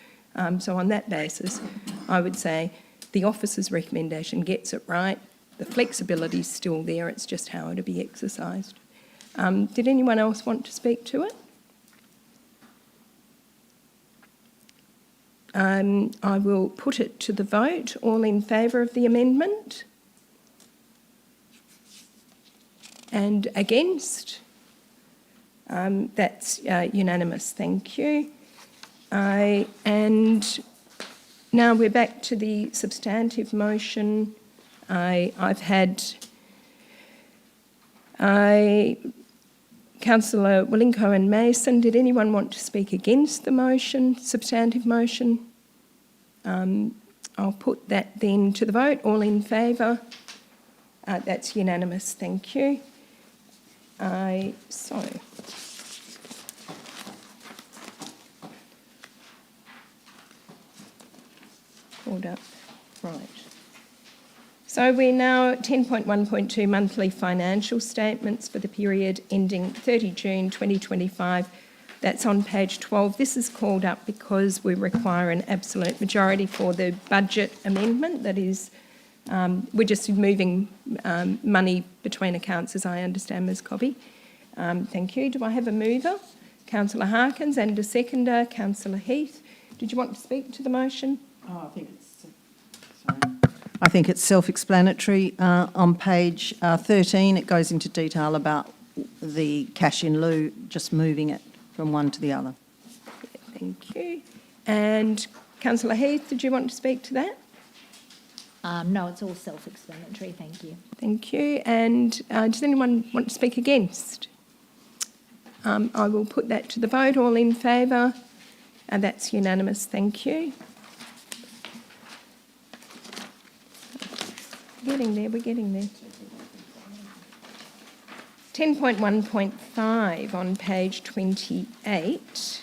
So on that basis, I would say the officer's recommendation gets it right. The flexibility is still there. It's just how it'll be exercised. Did anyone else want to speak to it? I will put it to the vote. All in favour of the amendment? And against? That's unanimous, thank you. And now we're back to the substantive motion. I've had Councillor Willinco and Mason. Did anyone want to speak against the motion, substantive motion? I'll put that then to the vote. All in favour? That's unanimous, thank you. Called up, right. So we're now at 10.1.2 monthly financial statements for the period ending 30 June 2025. That's on page 12. This is called up because we require an absolute majority for the budget amendment. That is, we're just moving money between accounts, as I understand, Ms. Cobby. Thank you. Do I have a mover? Councillor Harkins, and a seconder, Councillor Heath. Did you want to speak to the motion? I think it's self-explanatory. On page 13, it goes into detail about the cash in lieu, just moving it from one to the other. Thank you. And Councillor Heath, did you want to speak to that? No, it's all self-explanatory, thank you. Thank you. And does anyone want to speak against? I will put that to the vote. All in favour? That's unanimous. Thank you. We're getting there. 10.1.5 on page 28.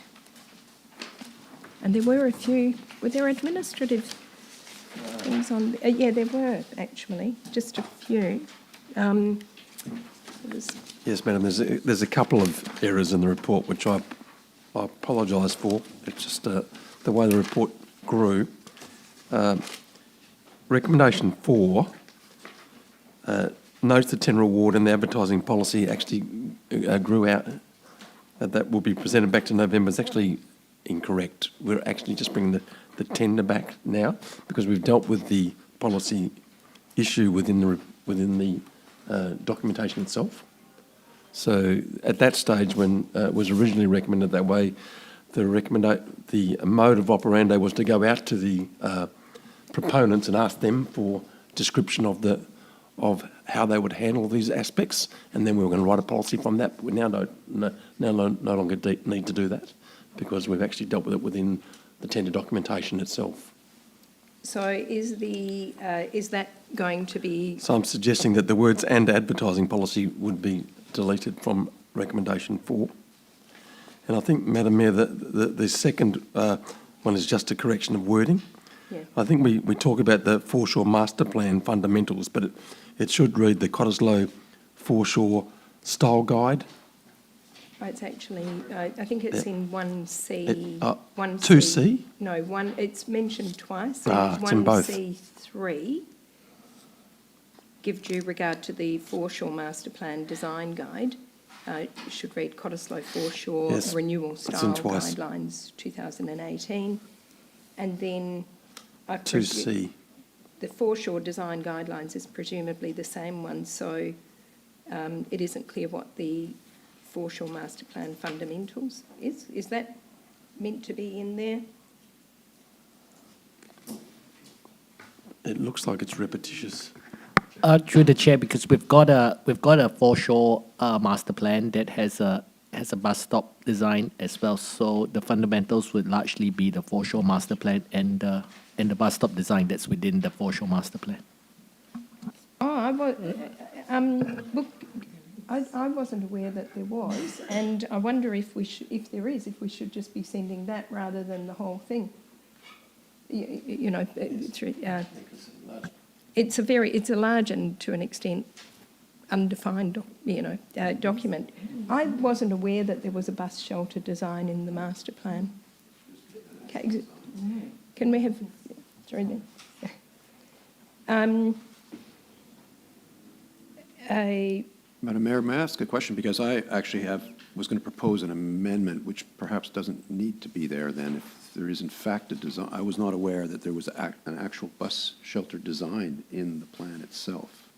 And there were a few, were there administrative things on? Yeah, there were actually, just a few. Yes, Madam, there's a couple of errors in the report which I apologise for. It's just the way the report grew. Recommendation 4 notes the tenure award and the advertising policy actually grew out. That will be presented back to November. It's actually incorrect. We're actually just bringing the tender back now because we've dealt with the policy issue within the documentation itself. So at that stage, when it was originally recommended that way, the mode of operandi was to go out to the proponents and ask them for description of how they would handle these aspects, and then we were going to write a policy from that. We now no longer need to do that because we've actually dealt with it within the tender documentation itself. So is that going to be? So I'm suggesting that the words "and advertising policy" would be deleted from recommendation 4. And I think, Madam Mayor, the second one is just a correction of wording. Yeah. I think we talk about the foreshore master plan fundamentals, but it should read the Cottesloe Foreshore Style Guide. Oh, it's actually, I think it's in 1C. 2C? No, it's mentioned twice. It's in both. 1C3, give due regard to the Foreshore Master Plan Design Guide. Should read Cottesloe Foreshore Renewal Style Guidelines 2018. And then 2C. The Foreshore Design Guidelines is presumably the same one, so it isn't clear what the Foreshore Master Plan Fundamentals is. Is that meant to be in there? It looks like it's repetitious. Through the chair, because we've got a foreshore master plan that has a has a bus stop design as well. So the fundamentals would largely be the foreshore master plan and the bus stop design that's within the foreshore master plan. Oh, look, I wasn't aware that there was, and I wonder if if there is, if we should just be sending that rather than the whole thing. It's a large and to an extent undefined, document. I wasn't aware that there was a bus shelter design in the master plan. Okay, can we have through then? Madam Mayor, may I ask a question? Because I actually was going to propose an amendment which perhaps doesn't need to be there then if there is in fact a design. I was not aware that there was an actual bus shelter design in the plan itself.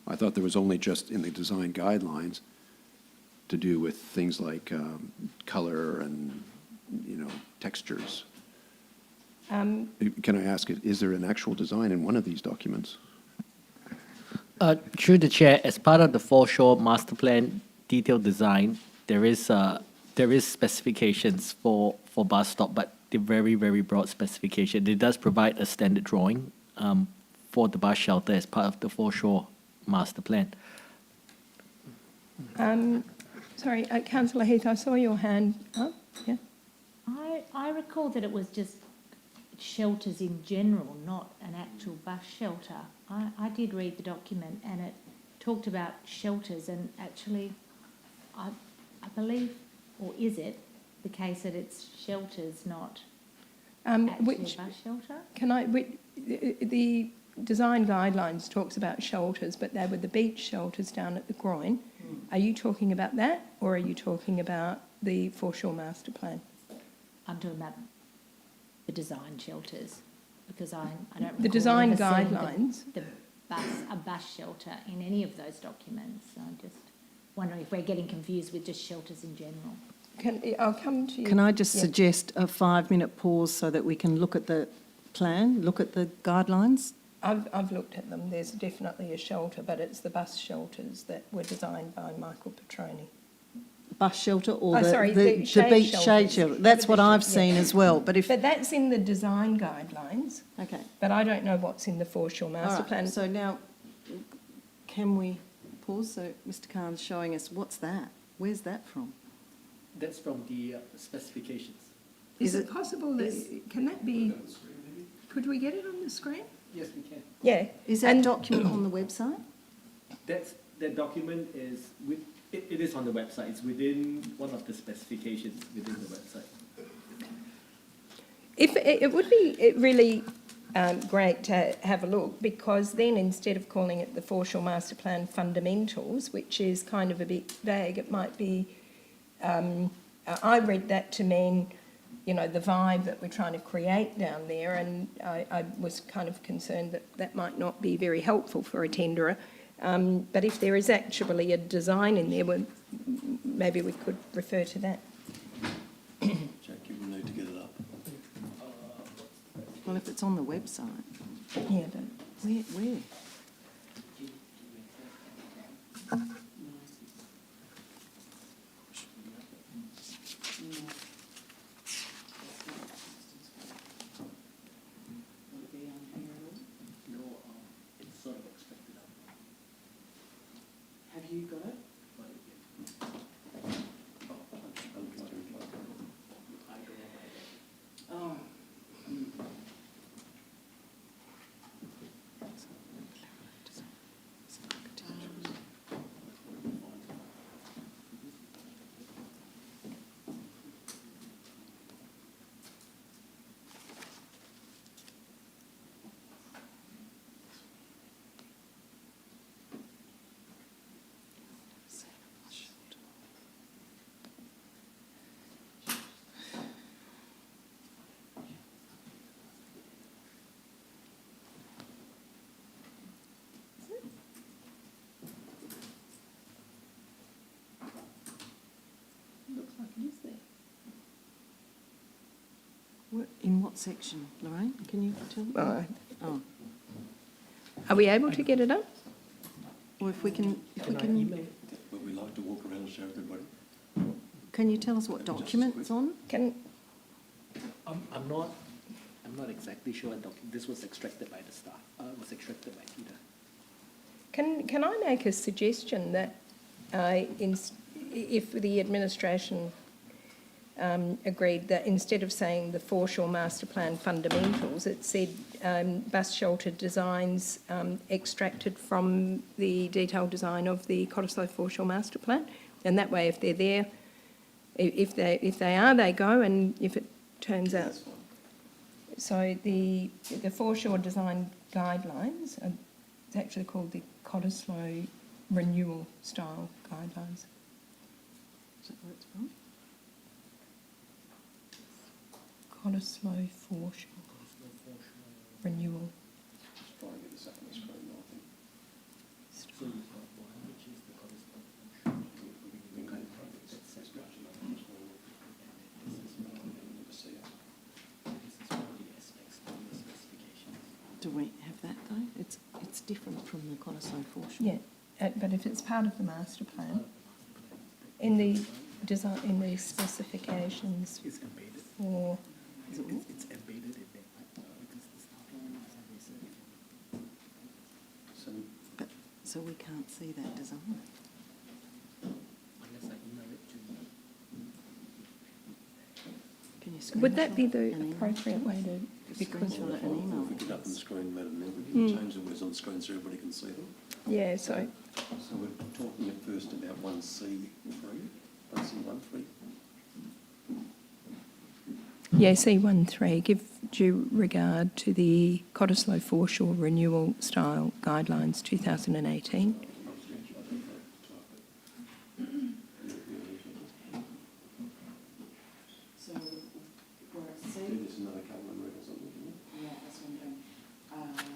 I thought there was only just in the design guidelines to do with things like color and, textures. Can I ask, is there an actual design in one of these documents? Through the chair, as part of the foreshore master plan detailed design, there is specifications for bus stop, but they're very, very broad specification. It does provide a standard drawing for the bus shelter as part of the foreshore master plan. Sorry, Councillor Heath, I saw your hand up. Yeah. I recall that it was just shelters in general, not an actual bus shelter. I did read the document and it talked about shelters, and actually I believe, or is it the case that it's shelters, not actually a bus shelter? The design guidelines talks about shelters, but they were the beach shelters down at the Groin. Are you talking about that, or are you talking about the foreshore master plan? I'm talking about the design shelters, because I don't recall The design ever seeing guidelines. a bus shelter in any of those documents. So I'm just wondering if we're getting confused with just shelters in general. I'll come to you. Can I just Yeah. suggest a 5-minute pause so that we can look at the plan, look at the guidelines? I've looked at them. There's definitely a shelter, but it's the bus shelters that were designed by Michael Petroni. Bus shelter or Oh, the, sorry, the, the shade beach shelters. shade shelter? That's what I've Yeah. seen as well, but if... But that's in the design guidelines, Okay. but I don't know what's in the foreshore All master right, plan. so now, can we pause? So Mr Khan's showing us, what's that? Where's that from? That's from the specifications. Is is it possible that, can that be, could we get it on the screen? Yes, we can. Yeah. Is that document on the website? That document is it is on the website. It's within one of the specifications within the website. If it would be really great to have a look, because then instead of calling it the foreshore master plan fundamentals, which is kind of a bit vague, it might be, I read that to mean, the vibe that we're trying to create down there, and I was kind of concerned that that might not be very helpful for a tenderer. But if there is actually a design in there, well, maybe we could refer to that. Jack, you will need to get it up. Well, if it's on the website. Yeah, but Where? It's sort of expected up. Have you got it? Oh. looks like it is there. In what section, Lorraine? Can you tell me? Oh, Are we able to get it up? or if we can, Would we like to walk around and show everybody? Can you tell us what document it's on? Can, I'm not exactly sure. This was extracted by the staff. Was extracted by Peter. can I make a suggestion that if the administration agreed that instead of saying the Foreshore Master Plan fundamentals, it said bus shelter designs extracted from the detailed design of the Cottesloe Foreshore Master Plan, and that way, if they're there, if they are, they go, and if it turns out. So the Foreshore Design Guidelines, it's actually called the Cottesloe Renewal Style Guidelines. Is that where it's from? Cottesloe Foreshore Renewal. Do we have that though? It's different from the Cottesloe Foreshore. Yeah, but if it's part of the master plan, in the design, in the specifications It's embedded. for, It's embedded in there. Because the staff But, so we can't see that design. unless I email it to you. Can you screenshot would that be it the and email appropriate way to, because, Screenshot it and email If we it. get up on the screen, Madam Mayor, we can change the words on the screen so everybody can see them. yeah, so, So we're talking at first about 1C3, 1C13. yeah, C13, give due regard to the Cottesloe Foreshore Renewal Style Guidelines 2018. So where it's C, There's another couple of records on there, yeah, that's what I'm doing.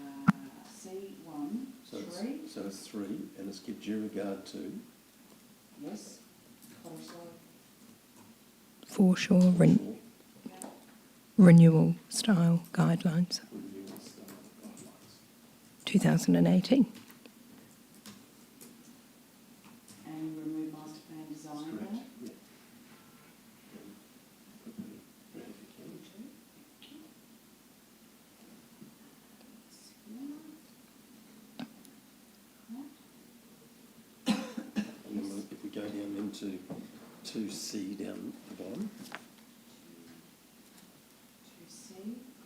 C1, So it's 3, and it's give due regard to. yes, Cottesloe. Foreshore Renewal Style Guidelines 2018. And remove master plan design there. And then if we go down into 2C down the bottom, 2C,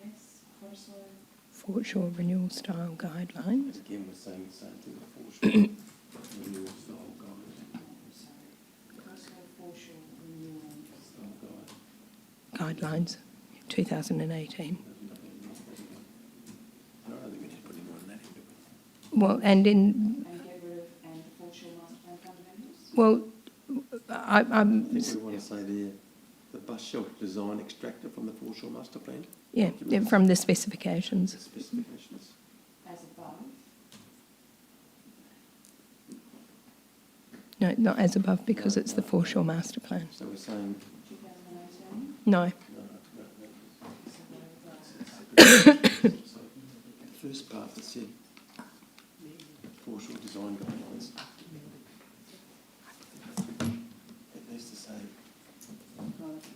yes, Cottesloe. Foreshore Renewal Style Guidelines. again, we're saying the same thing, the foreshore renewal style guide. Sorry, Cottesloe Foreshore Renewal. Style guide. Guidelines 2018. I don't think we need to put any more than that into it. Well, and in, And get rid of, and the Foreshore Master Plan fundamentals? well, I think we want to say there, the bus shelter design extracted from the foreshore master plan, yeah, from the specifications. the specifications. As above. No, not as above because it's the Foreshore Master Plan. So we're saying, 2018. No, the first part that said foreshore design guidelines. It needs to say, Cottesloe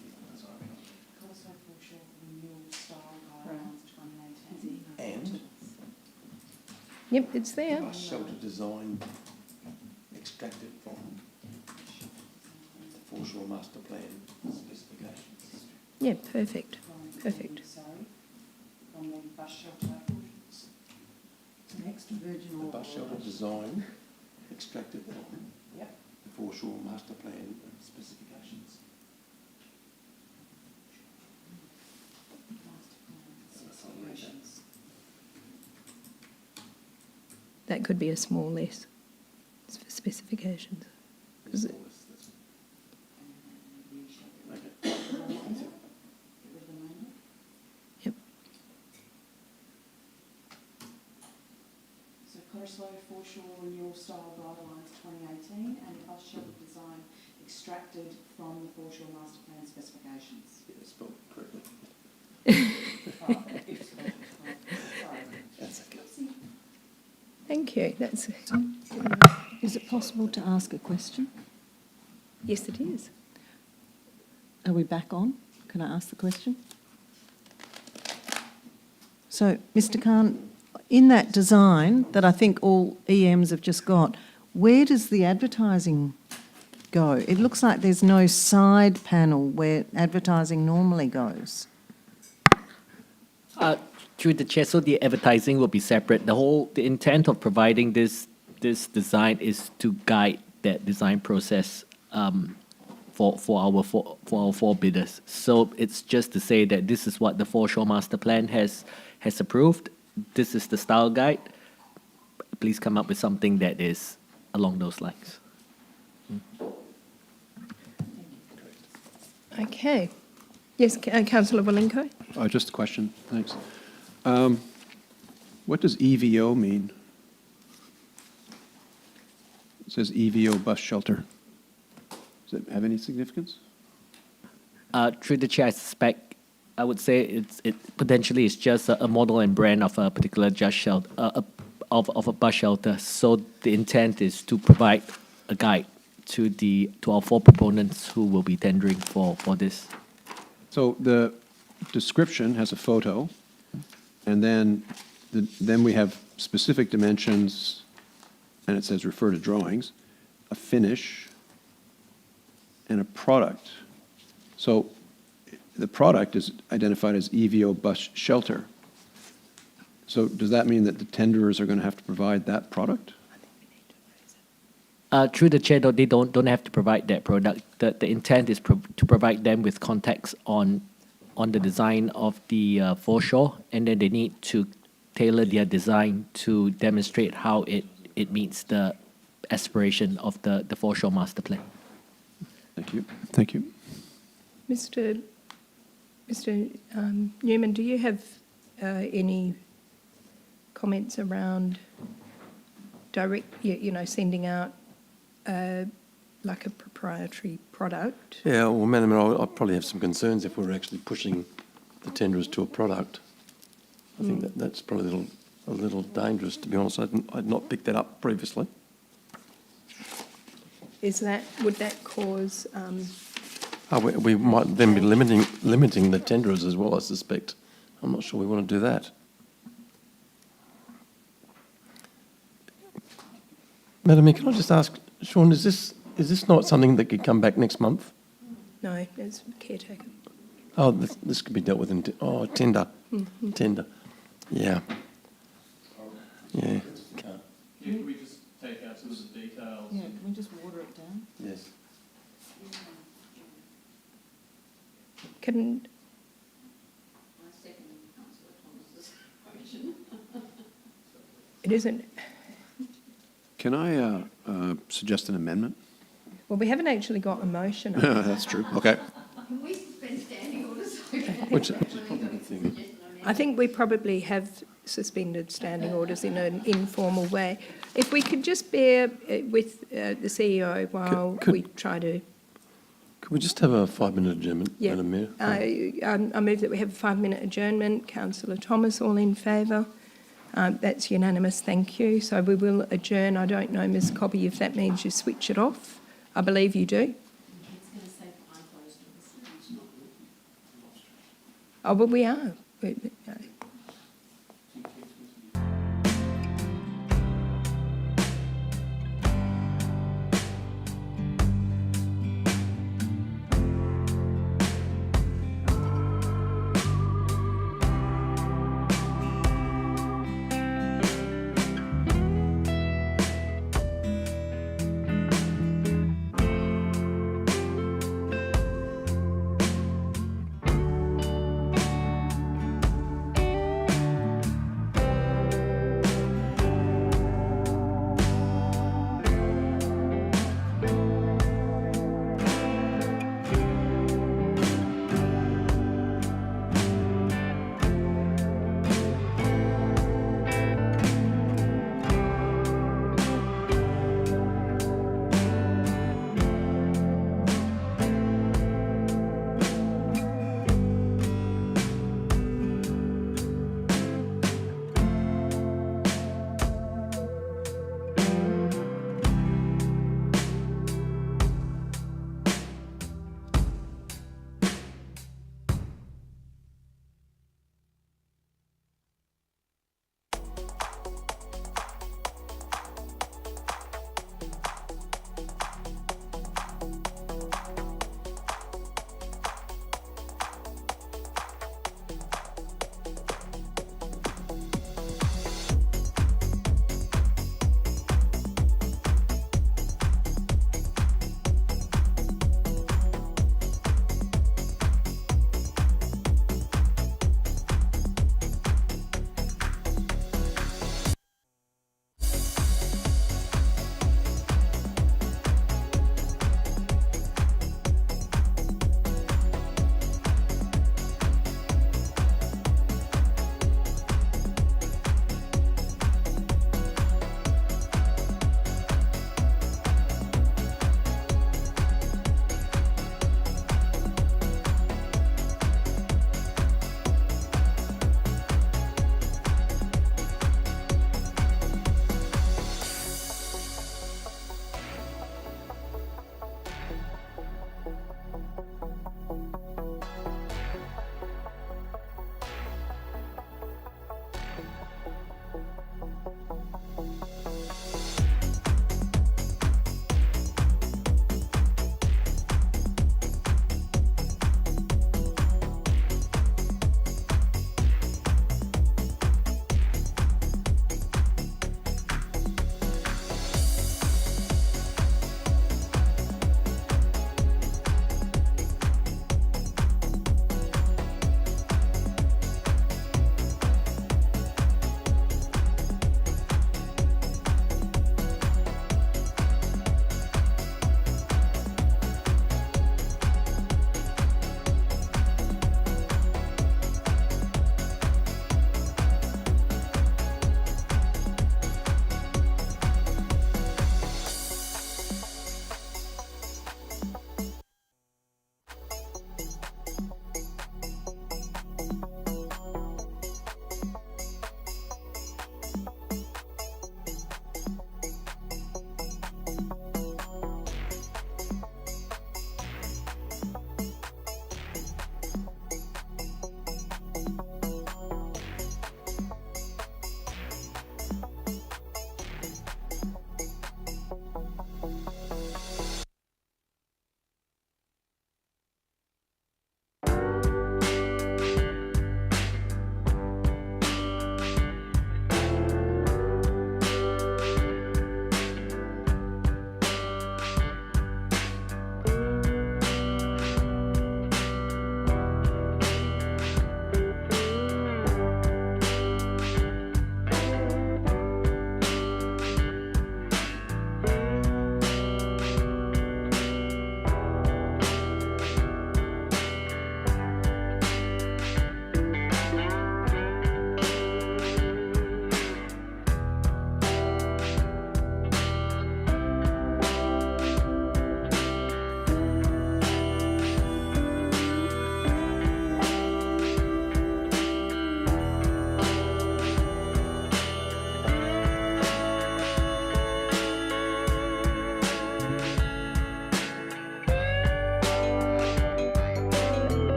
Foreshore Renewal Style Guidelines 2018. and yep, it's there. bus shelter design extracted from the foreshore master plan specifications. Yeah, perfect, perfect. Sorry, from the bus shelter. Next, The virginal. bus shelter design extracted from Yep. the foreshore master plan specifications. Master plan specifications. That could be a small less. It's for specifications. Is it- Okay. Get rid of the remainder. Yep. So Cottesloe Foreshore Renewal Style Guidelines 2018 and bus shelter design extracted from the Foreshore Master Plan specifications. Yeah, spelled correctly. That's okay. Thank you, that's, Is it possible to ask a question? yes, it is. Are we back on? Can I ask the question? So, Mr. Khan, in that design that I think all EMs have just got, where does the advertising go? It looks like there's no side panel where advertising normally goes. Through the chair, so the advertising will be separate. The intent of providing this design is to guide that design process for our four bidders. So it's just to say that this is what the foreshore master plan has approved. This is the style guide. Please come up with something that is along those lines. Okay. Yes, Councillor Walinko? Just a question, thanks. What does EVO mean? It says EVO bus shelter. Does it have any significance? Through the chair, I suspect, I would say it potentially is just a model and brand of a particular just shelter, of a bus shelter. So the intent is to provide a guide to our four proponents who will be tendering for this. So the description has a photo, and then we have specific dimensions, and it says refer to drawings, a finish, and a product. So the product is identified as EVO bus shelter. So does that mean that the tenderers are going to have to provide that product? Through the chair, though, they don't have to provide that product. The intent is to provide them with context on the design of the foreshore, and then they need to tailor their design to demonstrate how it meets the aspiration of the foreshore master plan. Thank you. Thank you. Mr. Newman, do you have any comments around sending out like a proprietary product? Yeah, well, Madam Mayor, I'd probably have some concerns if we're actually pushing the tenderers to a product. I think that's probably a little dangerous, to be honest. I'd not picked that up previously. Would that cause? We might then be limiting the tenderers as well, I suspect. I'm not sure we want to do that. Madam Mayor, can I just ask, Sean, is this not something that could come back next month? No, it's caretaker. Oh, this could be dealt with in tender. Mm-hmm. Tender. Yeah. Yeah. Can we just take out some of the details? Yeah, can we just water it down? Yes. Can it isn't? Can I suggest an amendment? Well, we haven't actually got a motion. That's true. Okay. Can we suspend standing orders? Which is probably the thing. I think we probably have suspended standing orders in an informal way. If we could just bear with the CEO while we try to. Could we just have a 5-minute adjournment, Yeah. Madam Mayor? I move that we have a 5-minute adjournment. Councillor Thomas, all in favour? That's unanimous, thank you. So we will adjourn. I don't know, Ms Cobby, if that means you switch it off. I believe you do. Oh, well, we are.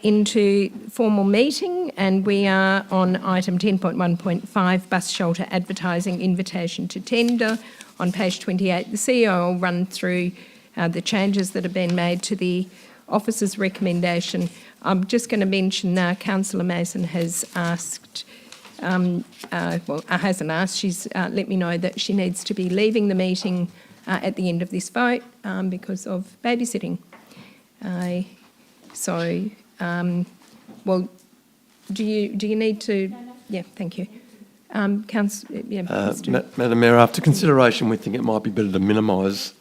into formal meeting, and we are on item 10.1.5, bus shelter advertising invitation to tender. On page 28, the CEO will run through the changes that have been made to the officer's recommendation. I'm just going to mention Councillor Mason has asked, hasn't asked, she's let me know that she needs to be leaving the meeting at the end of this vote because of babysitting. Do you need to? No. Yeah, thank you. Madam Mayor, after consideration, we think it might be better to minimise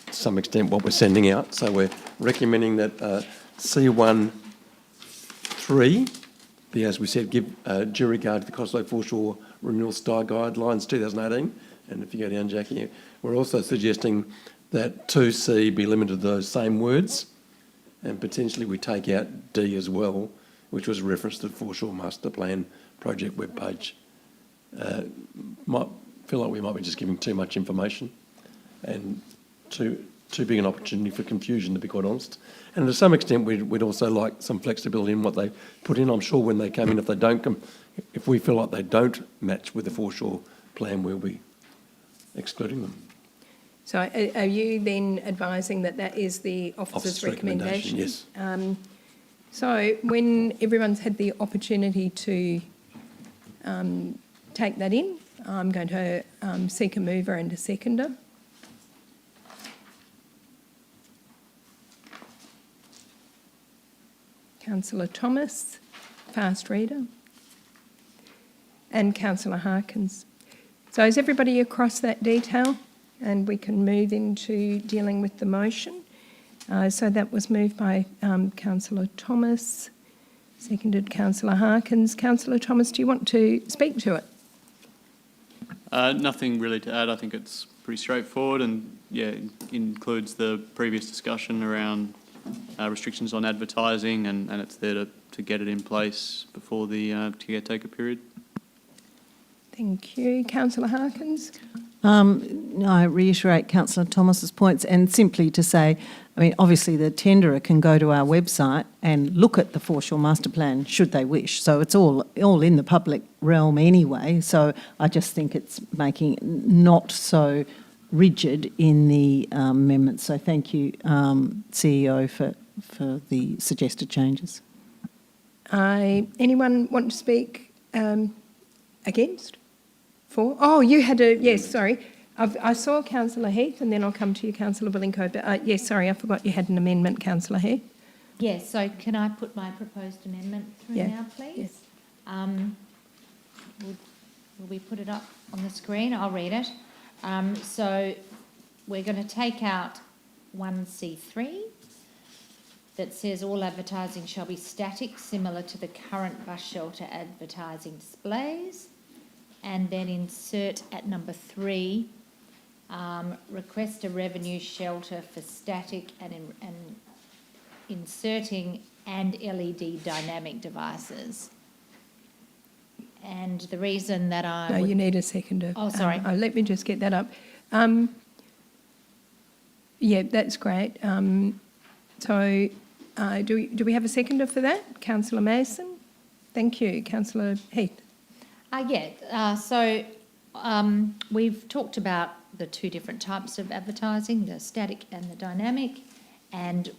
to some extent what we're sending out. So we're recommending that C1.3 be, as we said, give due regard to the Cottesloe Foreshore Renewal Style Guidelines 2018. And if you go down, Jackie, we're also suggesting that 2C be limited to those same words, and potentially we take out D as well, which was referenced to the Foreshore Master Plan project webpage. Might feel like we might be just giving too much information and too big an opportunity for confusion, to be quite honest. And to some extent, we'd also like some flexibility in what they put in. I'm sure when they come in, if we feel like they don't match with the Foreshore plan, we'll be excluding them. So are you then advising that that is the officer's recommendation? Yes. So when everyone's had the opportunity to take that in, I'm going to seek a mover and a seconder. Councillor Thomas, fast reader, and Councillor Harkins. So is everybody across that detail? And we can move into dealing with the motion. So that was moved by Councillor Thomas, seconded Councillor Harkins. Councillor Thomas, do you want to speak to it? Nothing really to add. I think it's pretty straightforward, and yeah, it includes the previous discussion around restrictions on advertising, and it's there to get it in place before the caretaker period. Thank you. Councillor Harkins? I reiterate Councillor Thomas's points, and simply to say, I mean, obviously the tenderer can go to our website and look at the Foreshore Master Plan should they wish. So it's all in the public realm anyway. So I just think it's making it not so rigid in the amendments. So thank you, CEO, for the suggested changes. Anyone want to speak against? For? Oh, you had a, yes, sorry. I saw Councillor Heath, and then I'll come to you, Councillor Willinco. But yes, sorry, I forgot you had an amendment, Councillor Heath. Yes, so can I put my proposed amendment through now, please? Yes. Will we put it up on the screen? I'll read it. So we're going to take out 1C3 that says all advertising shall be static, similar to the current bus shelter advertising displays. And then insert at number 3, request a revenue shelter for static and inserting and LED dynamic devices. And the reason that I... No, you need a seconder. Oh, sorry. Let me just get that up. Yeah, that's great. Do we have a seconder for that? Councillor Mason? Thank you. Councillor Heath? We've talked about the two different types of advertising, the static and the dynamic, and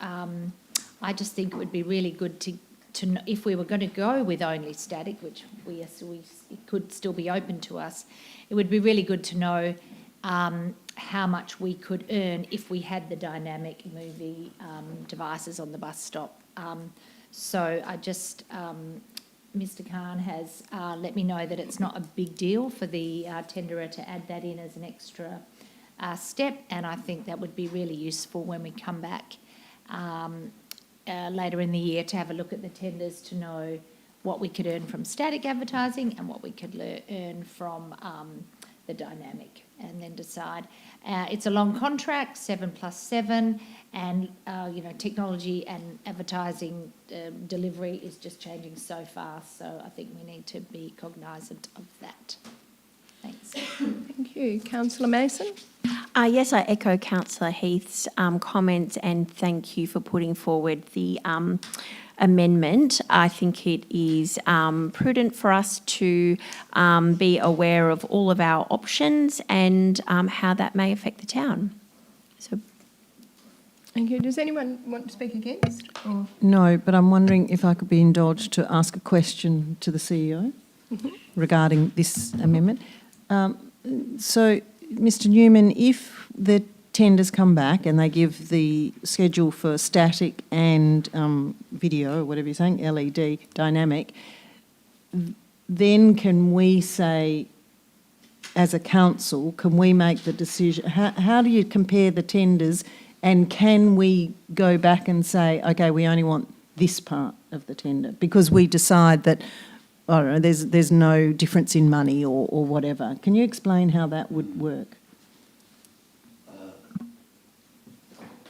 I just think it would be really good to know, if we were going to go with only static, which it could still be open to us, it would be really good to know how much we could earn if we had the dynamic movie devices on the bus stop. So I just... Mr. Khan has let me know that it's not a big deal for the tenderer to add that in as an extra step, and I think that would be really useful when we come back later in the year to have a look at the tenders to know what we could earn from static advertising and what we could earn from the dynamic, and then decide. It's a long contract, 7+7, and technology and advertising delivery is just changing so fast. So I think we need to be cognisant of that. Thanks. Thank you, Councillor Mason. Yes, I echo Councillor Heath's comments, and thank you for putting forward the amendment, I think it is prudent for us to be aware of all of our options and how that may affect the town. So, Thank you. Does anyone want to speak against? Or? No, but I'm wondering if I could be indulged to ask a question to the CEO regarding this amendment. So, Mr Newman, if the tenders come back and they give the schedule for static and video, or whatever you're saying, LED, dynamic, then can we say, as a council, can we make the decision? How do you compare the tenders, and can we go back and say, okay, we only want this part of the tender because we decide that, I don't know, there's no difference in money or whatever? Can you explain how that would work?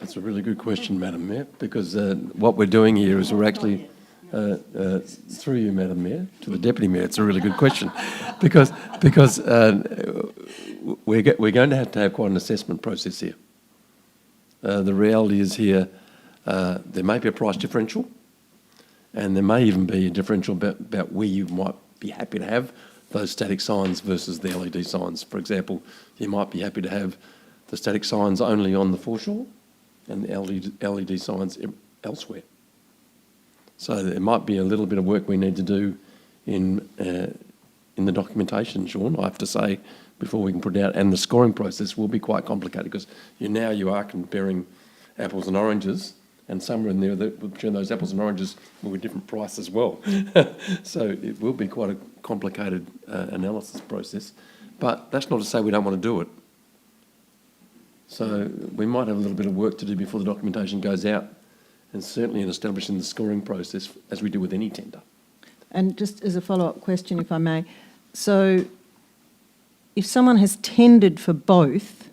That's a really good question, Madam Mayor, because what we're doing here is we're actually, through you, Madam Mayor, to the Deputy Mayor, it's a really good question, because we're going to have quite an assessment process here. The reality is here, there may be a price differential, and there may even be a differential about where you might be happy to have those static signs versus the LED signs. For example, you might be happy to have the static signs only on the foreshore and the LED signs elsewhere. So there might be a little bit of work we need to do in the documentation, Sean, I have to say, before we can put it out. And the scoring process will be quite complicated because you are comparing apples and oranges, and somewhere in there between those apples and oranges will be different price as well. So it will be quite a complicated analysis process. But that's not to say we don't want to do it. So we might have a little bit of work to do before the documentation goes out, and certainly in establishing the scoring process as we do with any tender. And just as a follow-up question, if I may, so if someone has tendered for both,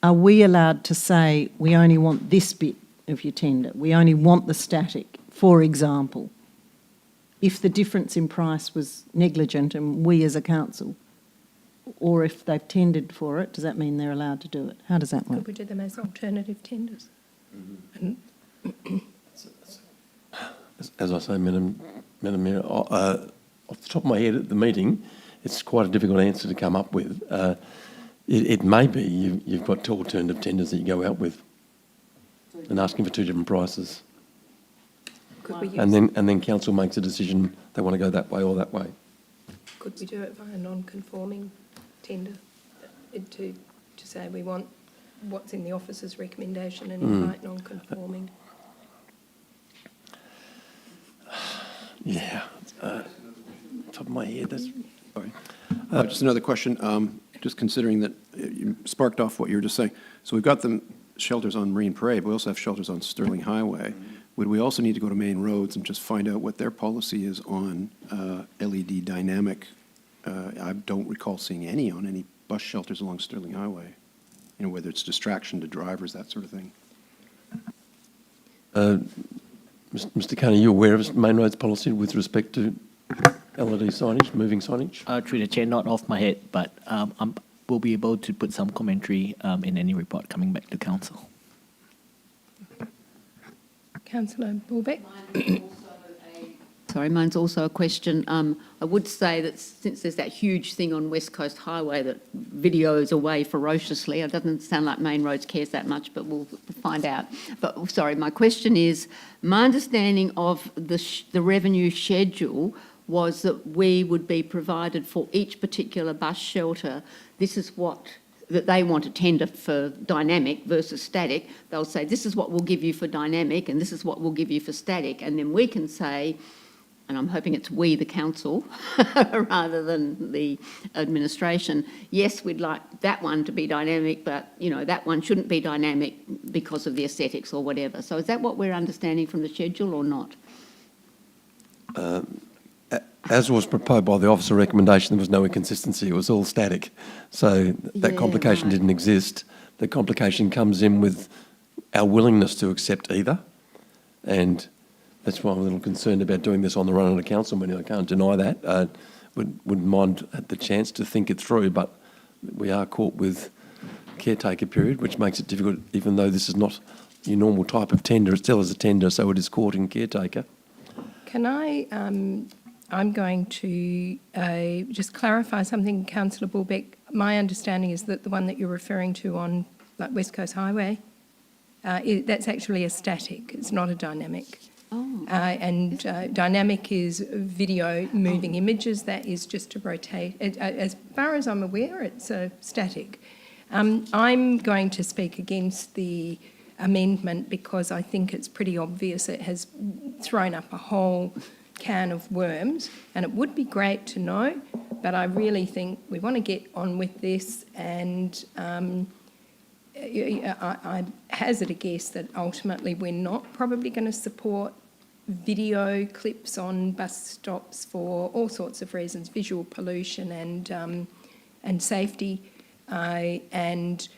are we allowed to say we only want this bit of your tender, we only want the static, for example, if the difference in price was negligent and we as a council? Or if they've tendered for it, does that mean they're allowed to do it? How does that work? Could we do them as alternative tenders? And As I say, Madam Mayor, off the top of my head at the meeting, it's quite a difficult answer to come up with. It may be you've got two alternative tenders that you go out with and asking for two different prices. could we use, And then council makes a decision, they want to go that way or that way. could we do it via non-conforming tender to say we want what's in the officer's recommendation and invite non-conforming? Yeah, top of my head, that's... Sorry. Just another question, just considering that you sparked off what you were just saying. So we've got the shelters on Marine Parade, but we also have shelters on Sterling Highway. Would we also need to go to Main Roads and just find out what their policy is on LED dynamic? I don't recall seeing any on any bus shelters along Sterling Highway, you know, whether it's distraction to drivers, that sort of thing. Mr. Carney, are you aware of Main Roads policy with respect to LED signage, moving signage? Through the chair, not off my head, but we'll be able to put some commentary in any report coming back to council. Councillor Bulbeck? Sorry, mine's also a question. I would say that since there's that huge thing on West Coast Highway that videos away ferociously, it doesn't sound like Main Roads cares that much, but we'll find out. But sorry, my question is, my understanding of the revenue schedule was that we would be provided for each particular bus shelter. This is what that they want to tender for dynamic versus static. They'll say, this is what we'll give you for dynamic and this is what we'll give you for static. And then we can say, and I'm hoping it's we, the council, rather than the administration, yes, we'd like that one to be dynamic, but, you know, that one shouldn't be dynamic because of the aesthetics or whatever. So is that what we're understanding from the schedule or not? As was proposed by the officer recommendation, there was no inconsistency. It was all static. So that complication didn't exist. The complication comes in with our willingness to accept either. And that's why I'm a little concerned about doing this on the run of the council meeting. I can't deny that. Wouldn't mind at the chance to think it through, but we are caught with caretaker period, which makes it difficult, even though this is not your normal type of tender. It still is a tender, so it is court and caretaker. Can I, I'm going to just clarify something, Councillor Bulbeck. My understanding is that the one that you're referring to on like West Coast Highway, that's actually a static, it's not a dynamic. Oh. And dynamic is video moving images, that is just to rotate. As far as I'm aware, it's static. I'm going to speak against the amendment because I think it's pretty obvious it has thrown up a whole can of worms, and it would be great to know, but I really think we want to get on with this, and I hazard a guess that ultimately we're not probably going to support video clips on bus stops for all sorts of reasons, visual pollution and safety. And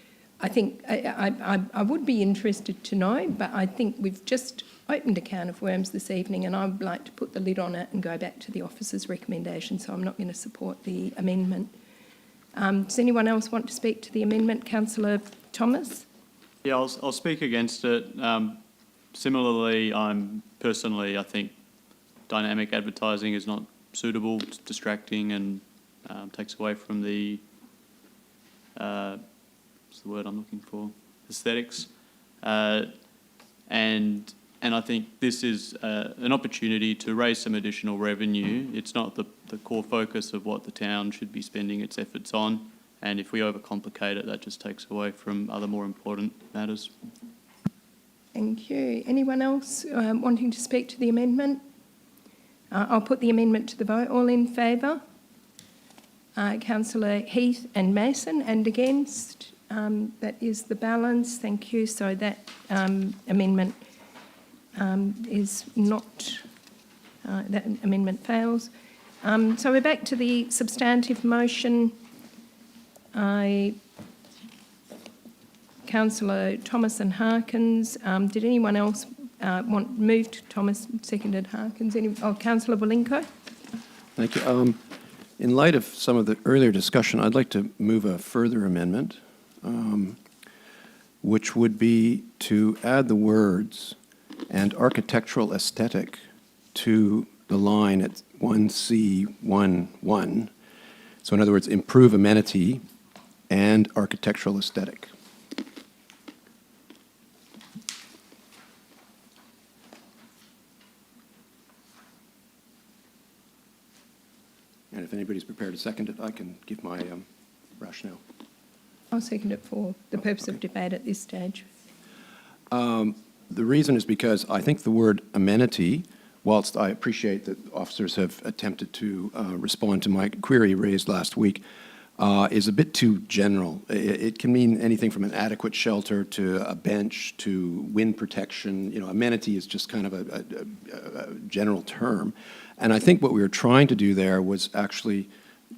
I think I would be interested to know, but I think we've just opened a can of worms this evening, and I would like to put the lid on it and go back to the officer's recommendation, so I'm not going to support the amendment. Does anyone else want to speak to the amendment? Councillor Thomas? Yeah, I'll speak against it. Similarly, I think dynamic advertising is not suitable, it's distracting, and takes away from the, what's the word I'm looking for? Aesthetics. And I think this is an opportunity to raise some additional revenue. It's not the core focus of what the town should be spending its efforts on. And if we overcomplicate it, that just takes away from other more important matters. Thank you. Anyone else wanting to speak to the amendment? I'll put the amendment to the vote. All in favour? Councillor Heath and Mason, and against? That is the balance. Thank you. So that amendment is not, that amendment fails. So we're back to the substantive motion. Councillor Thomas and Harkins. Did anyone else moved Thomas, seconded Harkins? Councillor Bolinko? Thank you. In light of some of the earlier discussion, I'd like to move a further amendment, which would be to add the words "and architectural aesthetic" to the line at 1C11. So in other words, improve amenity and architectural aesthetic. And if anybody's prepared to second it, I can give my rationale. I'll second it for the purpose of debate at this stage. The reason is because I think the word amenity, whilst I appreciate that officers have attempted to respond to my query raised last week, is a bit too general. It can mean anything from an adequate shelter to a bench to wind protection. You know, amenity is just kind of a general term. And I think what we were trying to do there was actually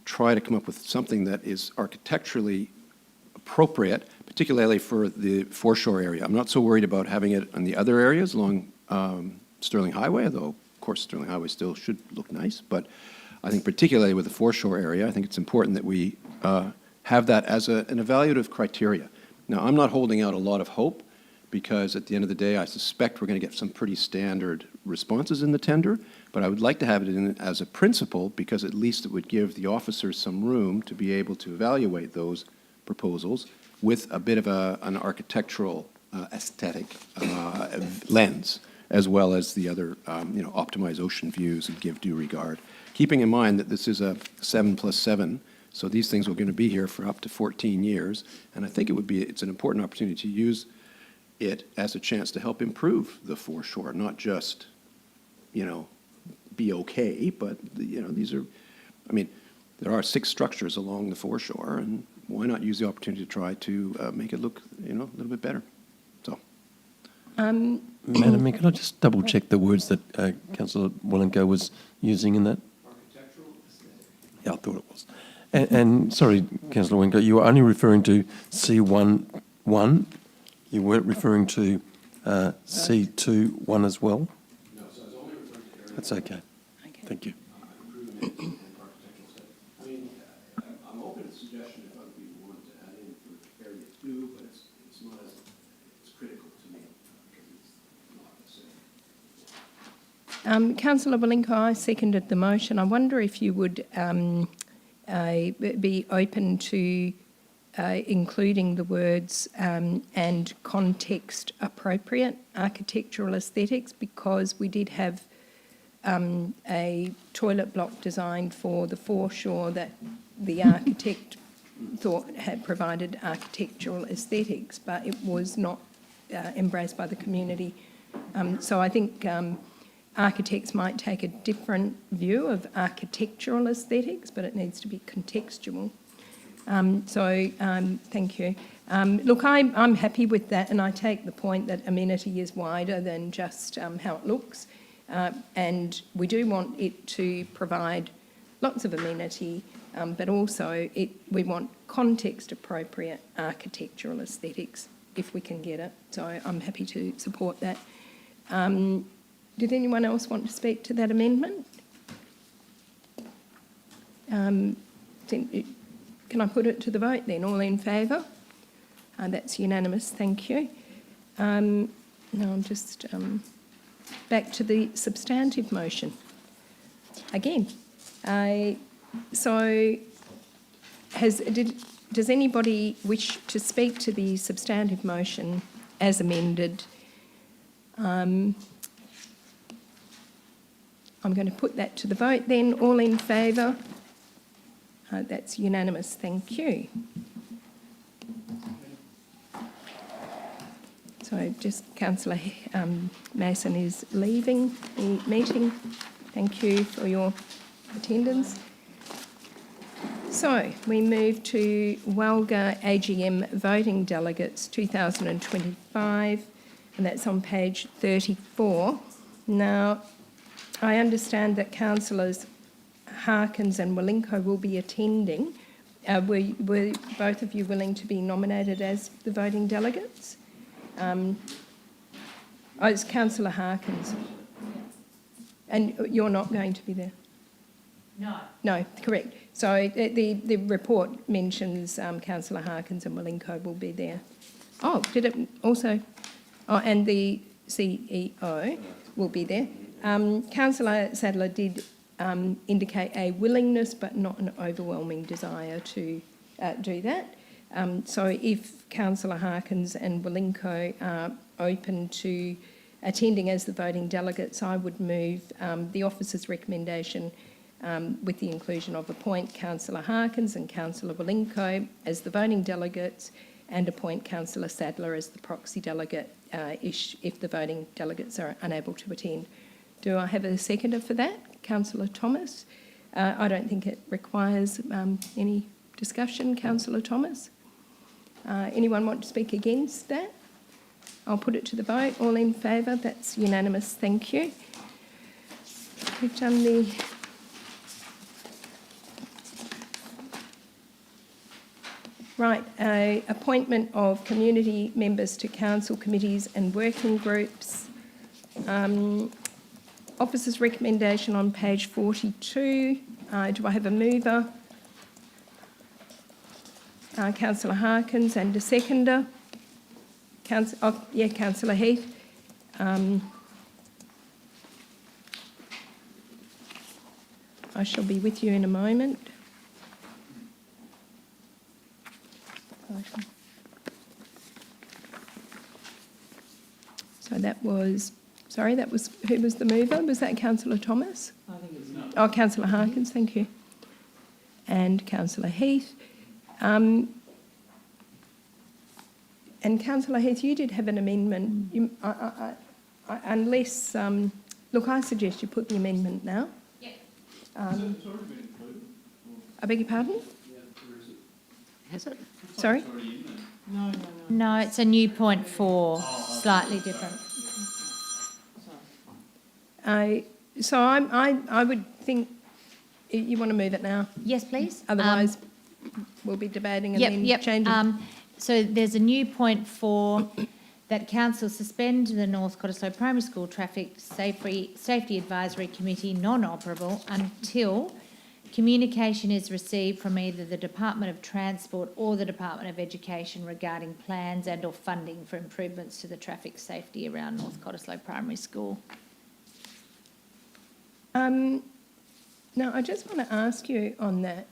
try to come up with something that is architecturally appropriate, particularly for the foreshore area. I'm not so worried about having it in the other areas along Stirling Highway, though, of course, Stirling Highway still should look nice. But I think particularly with the foreshore area, I think it's important that we have that as an evaluative criteria. Now, I'm not holding out a lot of hope because at the end of the day, I suspect we're going to get some pretty standard responses in the tender, but I would like to have it in as a principle because at least it would give the officers some room to be able to evaluate those proposals with a bit of an architectural aesthetic lens, as well as the other, optimize ocean views and give due regard. Keeping in mind that this is a 7+7, so these things are going to be here for up to 14 years, and I think it's an important opportunity to use it as a chance to help improve the foreshore, not just, be okay, but, these are, there are 6 structures along the foreshore, and why not use the opportunity to try to make it look, a little bit better? So. Madam Mayor, can I just double check the words that Councillor Wallenko was using in that? Architectural aesthetic. Yeah, I thought it was. And sorry, Councillor Wallenko, you were only referring to C11. You weren't referring to C21 as well? No, so I was only referring to area. That's okay. Thank you. I'm open to suggestion if other people want to add in for area 2, but it's not as critical to me because it's not the Councillor Walinko, I seconded the motion. I wonder if you would be open to including the words and context appropriate architectural aesthetics, because we did have a toilet block designed for the foreshore that the architect thought had provided architectural aesthetics, but it was not embraced by the community. So I think architects might take a different view of architectural aesthetics, but it needs to be contextual. Thank you. Look, I'm happy with that, and I take the point that amenity is wider than just how it looks, and we do want it to provide lots of amenity, but also we want context-appropriate architectural aesthetics if we can get it. So I'm happy to support that. Did anyone else want to speak to that amendment? Can I put it to the vote then? All in favour? That's unanimous, thank you. Now I'm just back to the substantive motion. Again, does anybody wish to speak to the substantive motion as amended? I'm going to put that to the vote then. All in favour? That's unanimous, thank you. So just Councillor Mason is leaving the meeting. Thank you for your attendance. So we move to Walga AGM voting delegates 2025, and that's on page 34. Now, I understand that Councillors Harkins and Walinko will be attending. Were both of you willing to be nominated as the voting delegates? It's Councillor Harkins. And you're not going to be there? No. No, correct. So the report mentions Councillor Harkins and Walinko will be there. Oh, did it also? Oh, and the CEO will be there. Councillor Sadler did indicate a willingness but not an overwhelming desire to do that. So if Councillor Harkins and Walinko are open to attending as the voting delegates, I would move the officer's recommendation with the inclusion of appoint Councillor Harkins and Councillor Walinko as the voting delegates and appoint Councillor Sadler as the proxy delegate if the voting delegates are unable to attend. Do I have a seconder for that? Councillor Thomas? I don't think it requires any discussion. Councillor Thomas? Anyone want to speak against that? I'll put it to the vote. All in favour? That's unanimous. Thank you. We've done the... Right, appointment of community members to council committees and working groups. Officer's recommendation on page 42. Do I have a mover? Councillor Harkins, and a seconder. Councillor Heath. I shall be with you in a moment. So that was, who was the mover? Was that Councillor Thomas? I think it's not. Oh, Councillor Harkins, thank you. And Councillor Heath. And Councillor Heath, you did have an amendment. Unless, look, I suggest you put the amendment now. Yeah. It's already been included. I beg your pardon? Yeah, where is it? Has it? Sorry? No, it's a new point 4, slightly different. So I would think you want to move it now. Yes, please. Otherwise, we'll be debating and then changing. So there's a new point 4 that council suspend the North Cottesloe Primary School Traffic Safety Advisory Committee non-operable until communication is received from either the Department of Transport or the Department of Education regarding plans and or funding for improvements to the traffic safety around North Cottesloe Primary School. Now, I just want to ask you on that.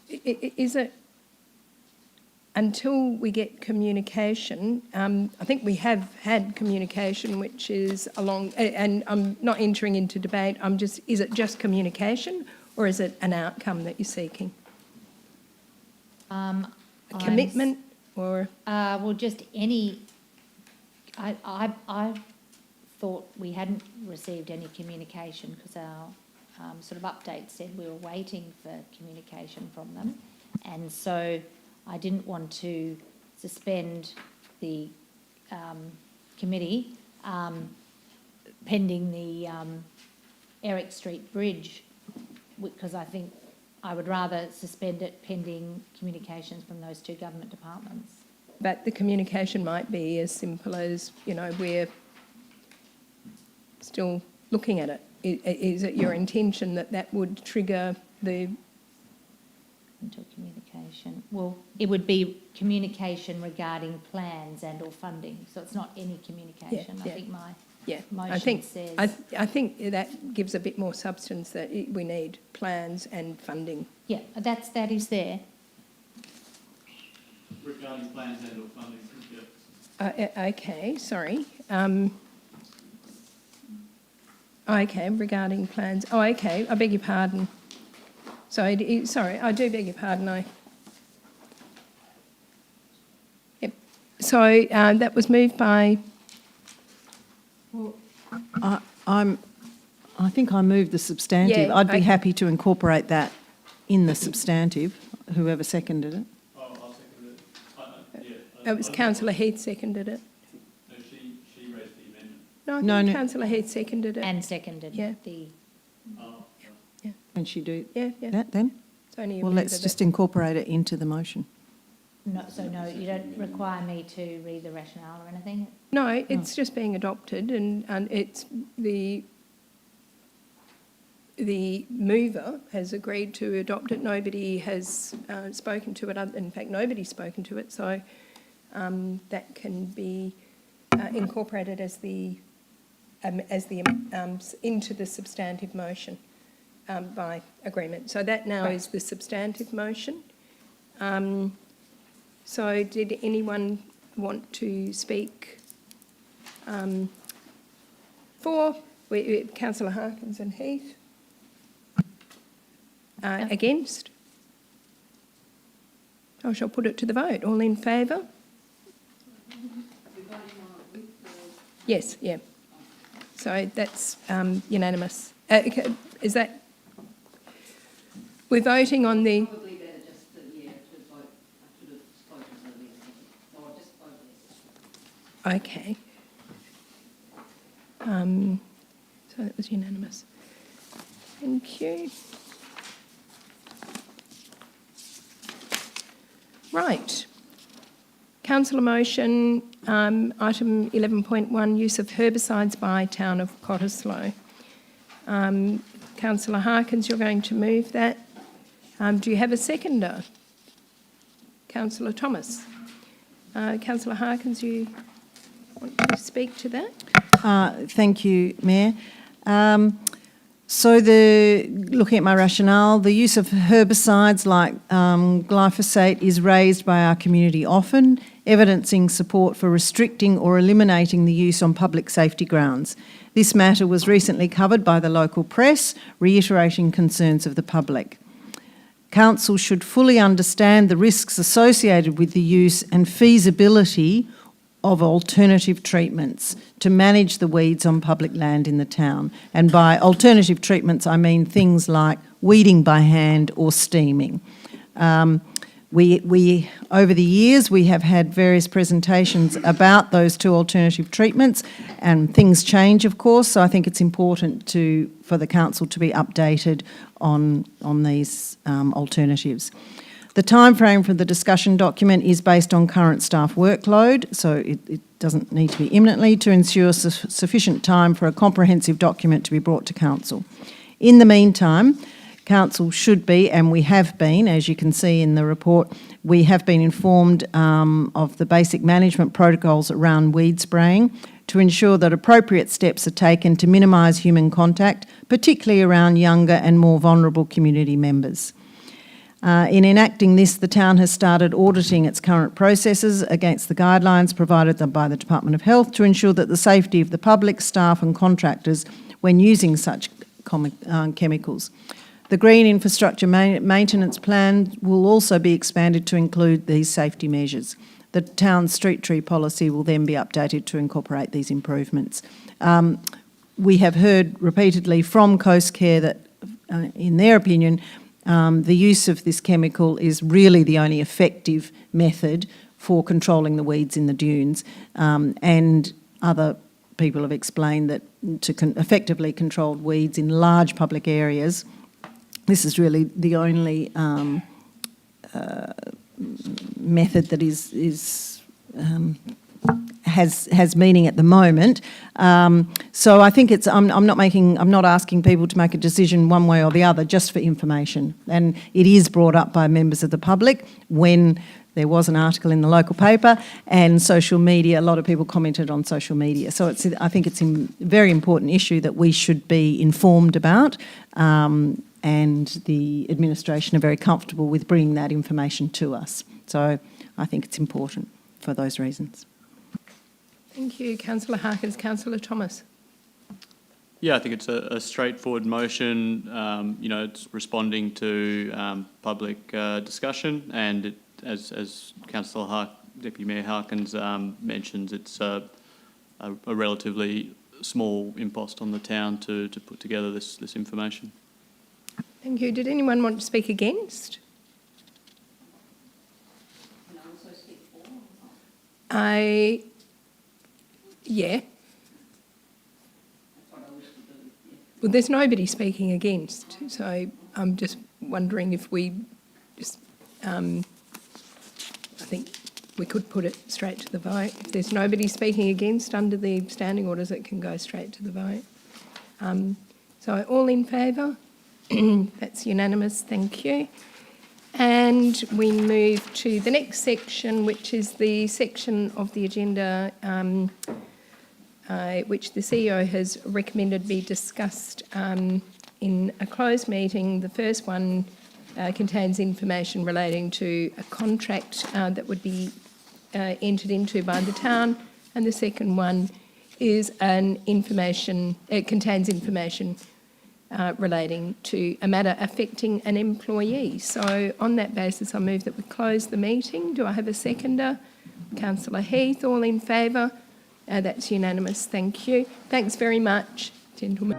Is it until we get communication? I think we have had communication, which is along, and I'm not entering into debate. Is it just communication, or is it an outcome that you're seeking? A commitment, or Well, just any. I thought we hadn't received any communication because our sort of update said we were waiting for communication from them, and so I didn't want to suspend the committee pending the Eric Street Bridge, because I think I would rather suspend it pending communications from those two government departments. but the communication might be as simple as, we're still looking at it. Is it your intention that that would trigger the... Until communication, well, it would be communication regarding plans and or funding, so it's not any communication. Yeah. I think my Yeah, motion says. I think that gives a bit more substance, that we need plans and funding. Yeah, that is there. Regarding plans and or funding, yeah. Okay, sorry. Okay, regarding plans. Oh, okay, I beg your pardon. Sorry, I do beg your pardon. Yep. So that was moved by... I think I moved the substantive. Yeah, I'd be okay. happy to incorporate that in the substantive, whoever seconded it. Oh, I'll second it. It was Councillor Heath seconded it. No, she raised the amendment. No, I No, think no. Councillor Heath seconded it. And seconded Yeah. the. Oh, Can she do Yeah. that then? It's only a Well, bit let's of just incorporate it into the motion. No, you don't require me to read the rationale or anything? No, it's just being adopted, and it's the mover has agreed to adopt it. Nobody has spoken to it. In fact, nobody's spoken to it, so that can be incorporated as into the substantive motion by agreement. So that now is the substantive motion. So did anyone want to speak for Councillor Harkins and Heath? Against? I shall put it to the vote. All in favour? Yes, yeah. So that's unanimous. Is that... We're voting on the... Probably better just to vote. I should have spoken earlier, so I'll just vote yes. Okay. So that was unanimous. Thank you. Right. Councillor motion, item 11.1, use of herbicides by Town of Cottesloe. Councillor Harkins, you're going to move that. Do you have a seconder? Councillor Thomas. Councillor Harkins, you want to speak to that? Thank you, Mayor. So looking at my rationale, the use of herbicides like glyphosate is raised by our community often, evidencing support for restricting or eliminating the use on public safety grounds. This matter was recently covered by the local press, reiterating concerns of the public. Council should fully understand the risks associated with the use and feasibility of alternative treatments to manage the weeds on public land in the town. And by alternative treatments, I mean things like weeding by hand or steaming. We over the years, we have had various presentations about those two alternative treatments, and things change, of course, so I think it's important for the council to be updated on these alternatives. The timeframe for the discussion document is based on current staff workload, so it doesn't need to be imminently, to ensure sufficient time for a comprehensive document to be brought to council. In the meantime, council should be, and we have been, as you can see in the report, we have been informed of the basic management protocols around weed spraying. to ensure that appropriate steps are taken to minimise human contact, particularly around younger and more vulnerable community members. In enacting this, the town has started auditing its current processes against the guidelines provided by the Department of Health to ensure that the safety of the public, staff and contractors when using such chemicals. The Green Infrastructure Maintenance Plan will also be expanded to include these safety measures. The town's street tree policy will then be updated to incorporate these improvements. We have heard repeatedly from Coast Care that, in their opinion, the use of this chemical is really the only effective method for controlling the weeds in the dunes, and other people have explained that to effectively control weeds in large public areas, this is really the only method that has meaning at the moment. So I think I'm not asking people to make a decision one way or the other, just for information. And it is brought up by members of the public when there was an article in the local paper and social media. A lot of people commented on social media. So I think it's a very important issue that we should be informed about. And the administration are very comfortable with bringing that information to us. So I think it's important for those reasons. Thank you, Councillor Harkins. Councillor Thomas. Yeah, I think it's a straightforward motion. It's responding to public discussion, and it, as Councillor Deputy Mayor Harkins mentions, it's a relatively small impost on the town to put together this information. Thank you. Did anyone want to speak against? Yeah. Well, there's nobody speaking against, so I'm just wondering if we just, I think we could put it straight to the vote. If there's nobody speaking against under the standing orders, it can go straight to the vote. So all in favour? That's unanimous, thank you. And we move to the next section, which is the section of the agenda which the CEO has recommended be discussed in a closed meeting. The first one contains information relating to a contract that would be entered into by the town, and the second one is contains information relating to a matter affecting an employee. So on that basis, I move that we close the meeting. Do I have a seconder? Councillor Heath, all in favour? That's unanimous, thank you. Thanks very much, gentlemen.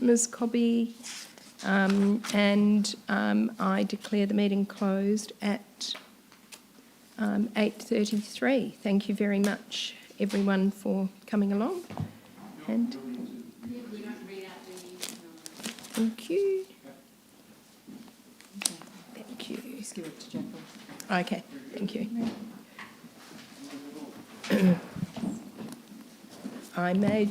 Ms Cobby, and I declare the meeting closed at 8:33. Thank you very much, everyone, for coming along. And thank you. Thank you. Okay, thank you. I made